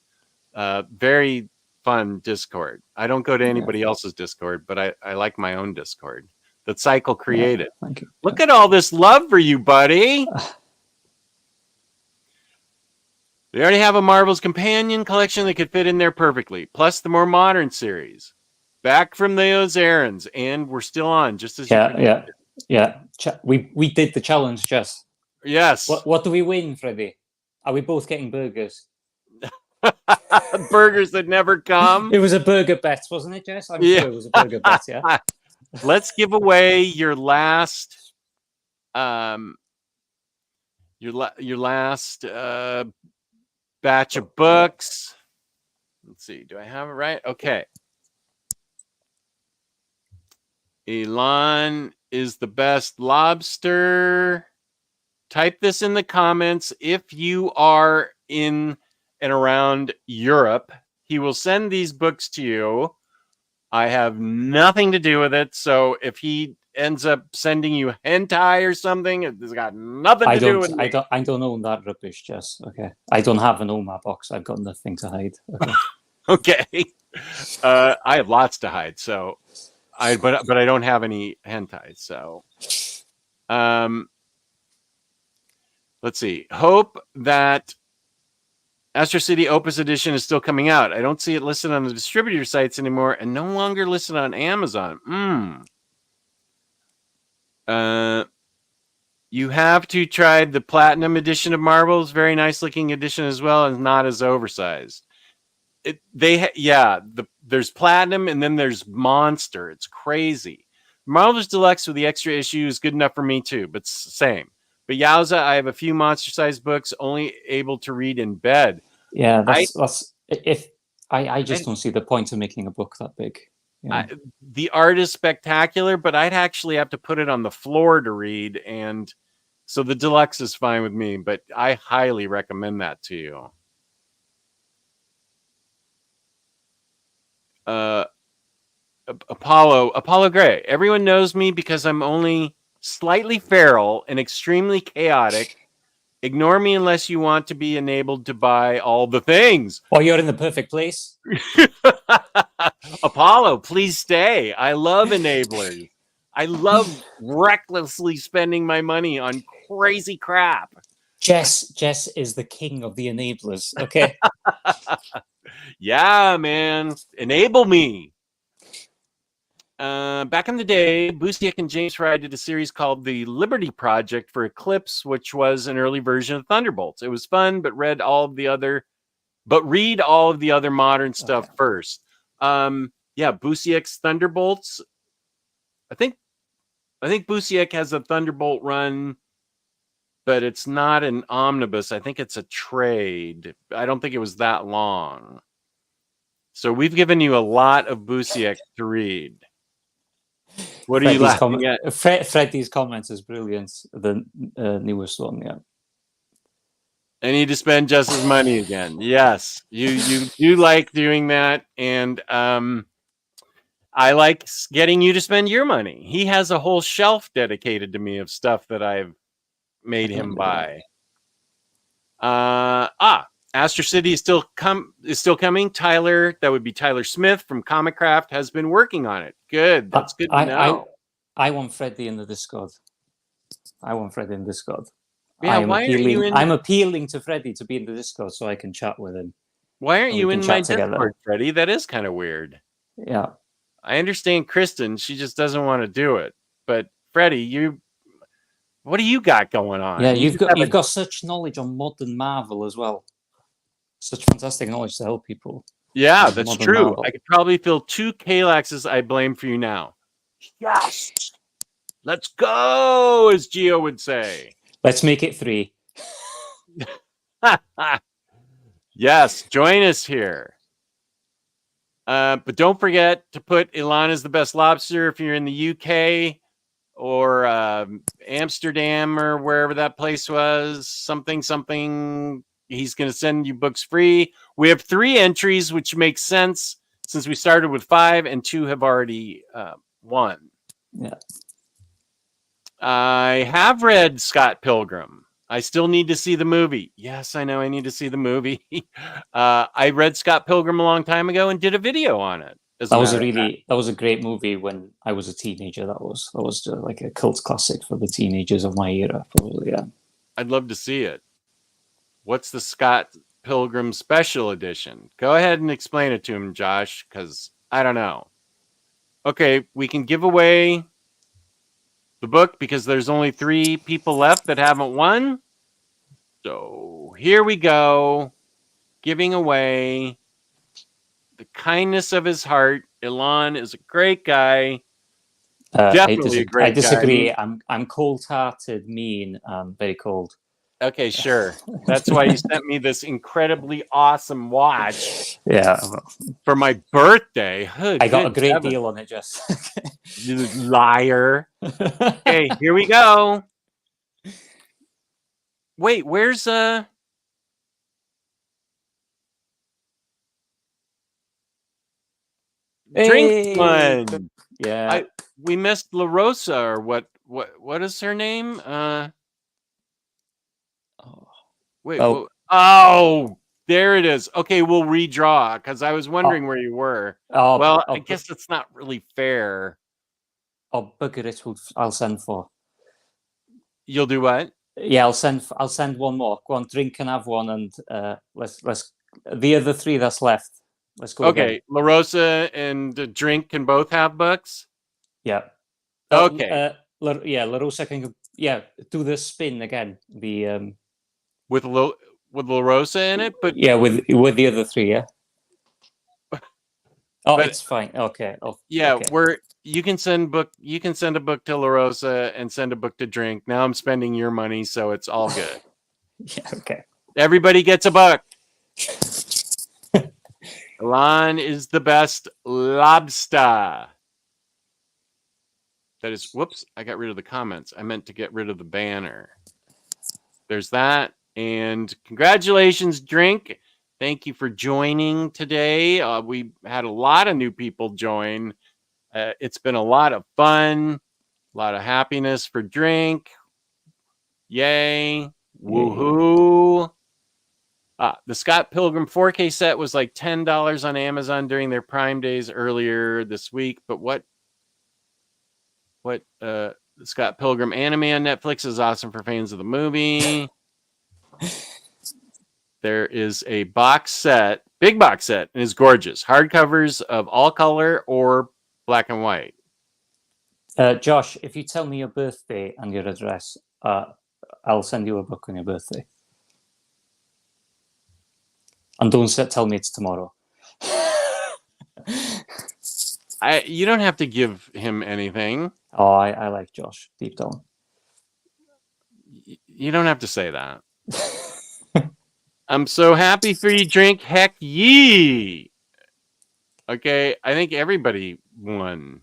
Very fun Discord. I don't go to anybody else's Discord, but I like my own Discord that Cycle created. Yeah, thank you. Look at all this love for you, buddy. They already have a Marvel's Companion collection that could fit in there perfectly, plus the more modern series. Back from those errands, and we're still on, just as yeah. We did the challenge, Jess. Yes. What do we win, Freddie? Are we both getting burgers? Burgers that never come. It was a burger bet, wasn't it, Jess? I'm sure it was a burger bet, yeah. Let's give away your last your last batch of books. Let's see. Do I have it right? Okay. Elan is the best lobster. Type this in the comments if you are in and around Europe. He will send these books to you. I have nothing to do with it. So if he ends up sending you hentai or something, it's got nothing to do with it. I don't own that rubbish, Jess. Okay. I don't have an Oma box. I've got nothing to hide. Okay. Okay. I have lots to hide. So but I don't have any hentai. So let's see. Hope that Astro City Opus Edition is still coming out. I don't see it listed on the distributor sites anymore and no longer listed on Amazon. You have to try the Platinum Edition of Marvel's. Very nice looking edition as well, and not as oversized. There's Platinum and then there's Monster. It's crazy. Marvel's Deluxe with the extra issue is good enough for me too, but same. But yowza, I have a few monster-sized books only able to read in bed. Yeah, I just don't see the point of making a book that big. Yeah. The art is spectacular, but I'd actually have to put it on the floor to read, and so the deluxe is fine with me. But I highly recommend that to you. Apollo Gray. Everyone knows me because I'm only slightly feral and extremely chaotic. Ignore me unless you want to be enabled to buy all the things. Oh, you're in the perfect place. Apollo, please stay. I love enablers. I love recklessly spending my money on crazy crap. Jess is the king of the enablers. Okay. Yeah, man. Enable me. Back in the day, Busiek and James Fry did a series called The Liberty Project for Eclipse, which was an early version of Thunderbolts. It was fun, but read all of the other modern stuff first. Busiek's Thunderbolts. I think Busiek has a Thunderbolt run, but it's not an omnibus. I think it's a trade. I don't think it was that long. So we've given you a lot of Busiek to read. What are you laughing at? Freddie's comments is brilliant. The newest one, yeah. I need to spend just as money again. Yes, you do like doing that, and I like getting you to spend your money. He has a whole shelf dedicated to me of stuff that I've made him buy. Astro City is still coming. Tyler, that would be Tyler Smith from Comicraft, has been working on it. Good. That's good to know. I want Freddie in the Discord. Yeah, I'm appealing to Freddie to be in the Discord so I can chat with him. Why aren't you in my Discord, Freddie? That is kind of weird. Yeah. I understand Kristen. She just doesn't want to do it. But Freddie, what do you got going on? Yeah, you've got such knowledge on modern Marvel as well. Such fantastic knowledge to help people. Yeah, that's true. Marvel. I could probably fill 2 Kalaxes I blame for you now. Yes! Let's go, as Gio would say. Let's make it 3. Yes, join us here. But don't forget to put Elan is the best lobster if you're in the UK or Amsterdam or wherever that place was. Something. He's going to send you books free. We have 3 entries, which makes sense since we started with 5 and 2 have already won. Yeah. I have read Scott Pilgrim. I still need to see the movie. Yes, I know I need to see the movie. I read Scott Pilgrim a long time ago and did a video on it. That was a great movie when I was a teenager. That was like a cult classic for the teenagers of my era, probably. Yeah. I'd love to see it. What's the Scott Pilgrim Special Edition? Go ahead and explain it to him, Josh, because I don't know. Okay, we can give away the book because there's only 3 people left that haven't won. So here we go. Giving away the kindness of his heart. Elan is a great guy. Definitely a great guy. I disagree. I'm cold-hearted, mean, very cold. Okay, sure. That's why you sent me this incredibly awesome watch. Yeah. For my birthday. Oh, I got a great deal on it, Jess. You liar. Okay, here we go. Wait, where's drink one? Yeah. We missed La Rosa, or what is her name? Wait. Oh, there it is. Okay, we'll redraw because I was wondering where you were. I guess it's not really fair. Oh, bugger it! I'll send 4. You'll do what? Yeah, I'll send 1 more. Go on, drink and have one, and let's the other 3 that's left. Let's go. Okay, again. La Rosa and drink can both have books. Yeah. Okay. La Rosa can. Yeah, do the spin again. The with La Rosa in it, but yeah, with the other 3, yeah. Oh, but it's fine. Okay. Okay. You can send a book to La Rosa and send a book to drink. Now I'm spending your money, so it's all good. Yeah. Okay. Everybody gets a book. Elan is the best lobster. That is. Whoops! I got rid of the comments. I meant to get rid of the banner. There's that. And congratulations, Drink. Thank you for joining today. We had a lot of new people join. It's been a lot of fun, a lot of happiness for Drink. Yay. Woohoo. The Scott Pilgrim 4K set was like $10 on Amazon during their Prime days earlier this week. But what the Scott Pilgrim anime on Netflix is awesome for fans of the movie. There is a box set, big box set, and it's gorgeous. Hardcovers of all color or black and white. Josh, if you tell me your birthday and your address, I'll send you a book on your birthday. And don't tell me it's tomorrow. You don't have to give him anything. Oh, I like Josh deep down. You don't have to say that. I'm so happy for you, drink. Heck yee. Okay, I think everybody won.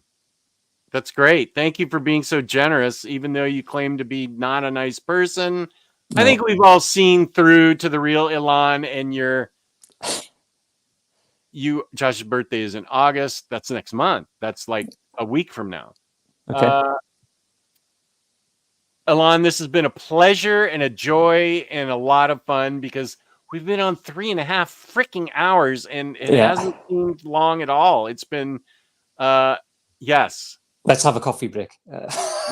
That's great. Thank you for being so generous, even though you claim to be not a nice person. No. I think we've all seen through to the real Elan, and Josh's birthday is in August. That's next month. That's like a week from now. Okay. Elan, this has been a pleasure and a joy and a lot of fun because we've been on 3.5 freaking hours and it hasn't seemed long at all. It's been, yes. Let's have a coffee break.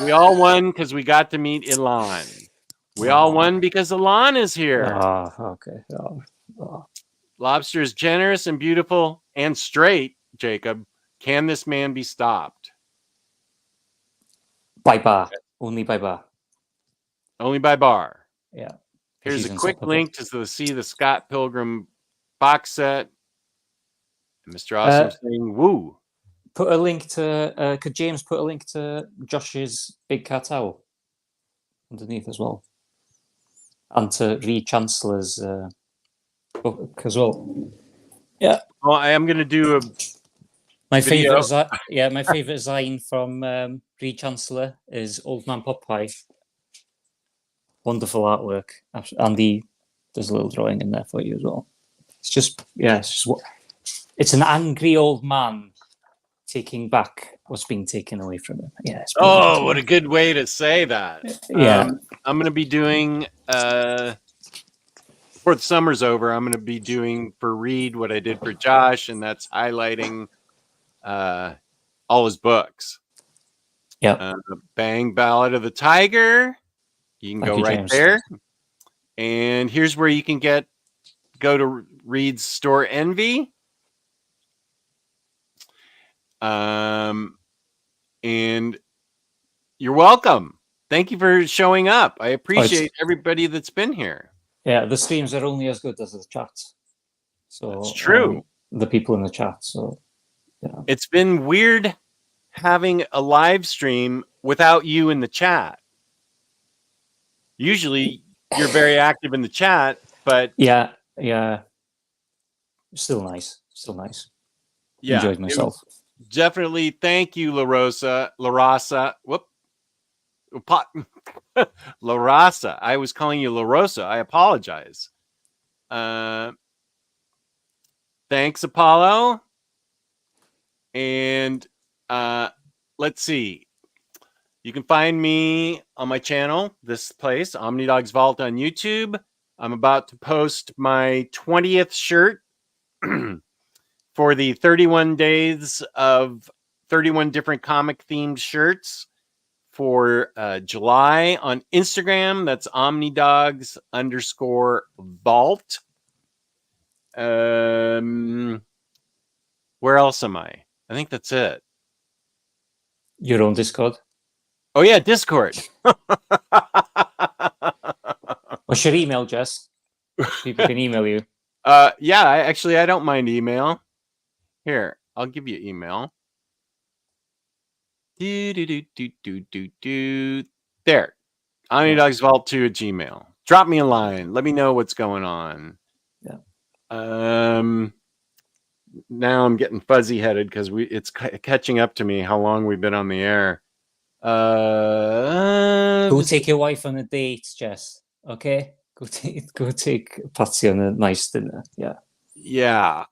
We all won because we got to meet Elan. We all won because Elan is here. Okay. Lobster is generous and beautiful and straight, Jacob. Can this man be stopped? By bar. Only by bar. Only by bar. Yeah. Here's a quick link to see the Scott Pilgrim box set. Mr. Awesome saying woo. Put a link to could James put a link to Josh's Big Cat Owl underneath as well, and to Reed Chancellor's book as well. Yeah. Well, I am going to do my favorite. My favorite design from Reed Chancellor is Old Man Popeye. Wonderful artwork, and there's a little drawing in there for you as well. It's an angry old man taking back what's being taken away from him. Yeah. What a good way to say that. Yeah. I'm going to be doing before the summer's over. I'm going to be doing for Reed what I did for Josh, and that's highlighting all his books. Yeah. Bang Ballad of the Tiger. You can go right James. there. And here's where you can go to Reed's store Envy. And you're welcome. Thank you for showing up. I appreciate everybody that's been here. Yeah, the streams are only as good as the chat. So that's true. The people in the chat. So yeah. It's been weird having a live stream without you in the chat. Usually you're very active in the chat, but yeah. Still nice. Yeah. Enjoyed myself. Definitely. Thank you, La Rosa. Whoop. La Rosa. I was calling you La Rosa. I apologize. Thanks, Apollo. And let's see. You can find me on my channel, this place, OmniDog's Vault on YouTube. I'm about to post my 20th shirt for the 31 days of 31 different comic-themed shirts for July on Instagram. That's OmniDogs_Vault. Where else am I? I think that's it. Your own Discord? Oh, yeah, Discord. What's your email, Jess? People can email you. Yeah, I don't mind email. Here, I'll give you email. There. OmniDogsVault2@gmail. Drop me a line. Let me know what's going on. Yeah. Now I'm getting fuzzy headed because it's catching up to me how long we've been on the air. Go take your wife on a date, Jess. Okay, go take Patsy on a nice dinner. Yeah. Yeah.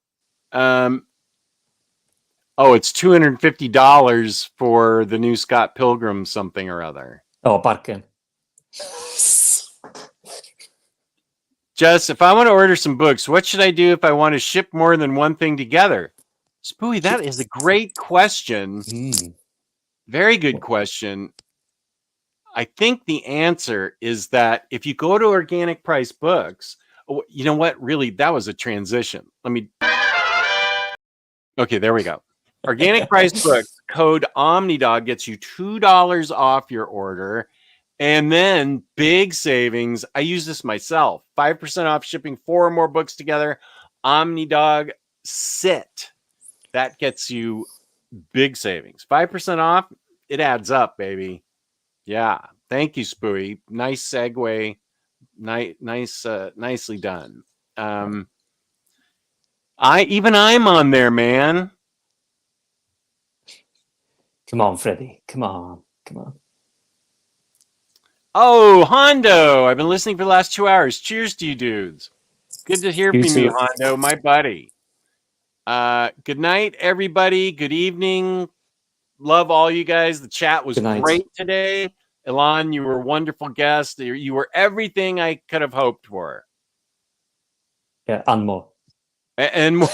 It's $250 for the new Scott Pilgrim something or other. Oh, bargain. Jess, if I want to order some books, what should I do if I want to ship more than one thing together? Spooey, that is a great question. Very good question. I think the answer is that if you go to Organic Price Books, you know what? Really, that was a transition. Okay, there we go. Organic Price Book code OmniDog gets you $2 off your order. And then big savings. I use this myself. 5% off shipping 4 or more books together. OmniDog Sit. That gets you big savings. 5% off. It adds up, baby. Yeah. Thank you, Spooey. Nice segue. Nicely done. I'm on there, man. Come on, Freddie. Come on. Oh, Hondo. I've been listening for the last 2 hours. Cheers to you dudes. Good to hear You from too. you, Hondo, my buddy. Good night, everybody. Good evening. Love all you guys. The chat was Good night. great today. Elan, you were a wonderful guest. You were everything I could have hoped for. Yeah, and more. And more.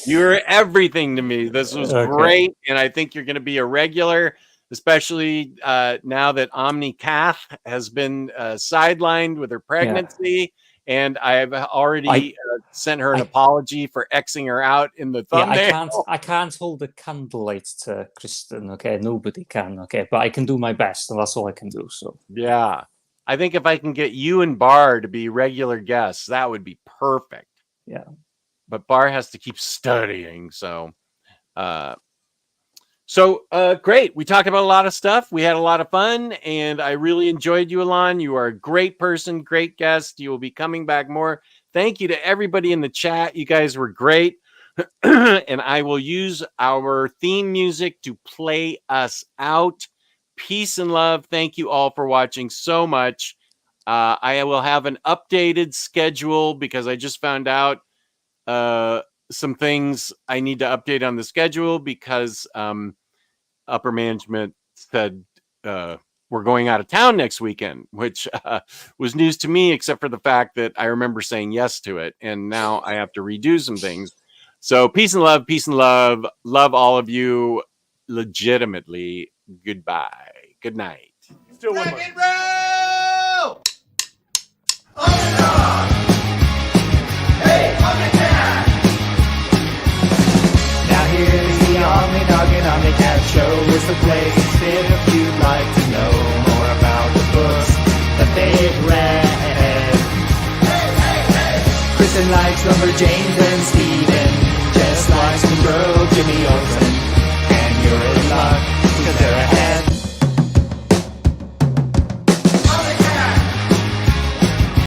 You were everything to me. This was Okay. great. And I think you're going to be a regular, especially now that OmniCat has been sidelined with her pregnancy. And I've already sent her an apology for Xing her out in the thumbnail. I can't hold a candlelight to Kristen, okay? Nobody can, okay? But I can do my best, and that's all I can do, so. Yeah. I think if I can get you and Bar to be regular guests, that would be perfect. Yeah. But Bar has to keep studying, so great. We talked about a lot of stuff. We had a lot of fun, and I really enjoyed you, Elan. You are a great person, great guest. You will be coming back more. Thank you to everybody in the chat. You guys were great. And I will use our theme music to play us out. Peace and love. Thank you all for watching so much. I will have an updated schedule because I just found out some things I need to update on the schedule because upper management said we're going out of town next weekend, which was news to me, except for the fact that I remember saying yes to it. And now I have to redo some things. So peace and love, peace and love. Love all of you legitimately. Goodbye. Good night. Still one more. Rock and roll! OmniDog! Hey, OmniCat! Now here's the OmniDog and OmniCat Show. It's the place to sit if you'd like to know more about the books that they've read. Kristen likes Lumberjanes and Steven just likes to grow Jimmy Olsen.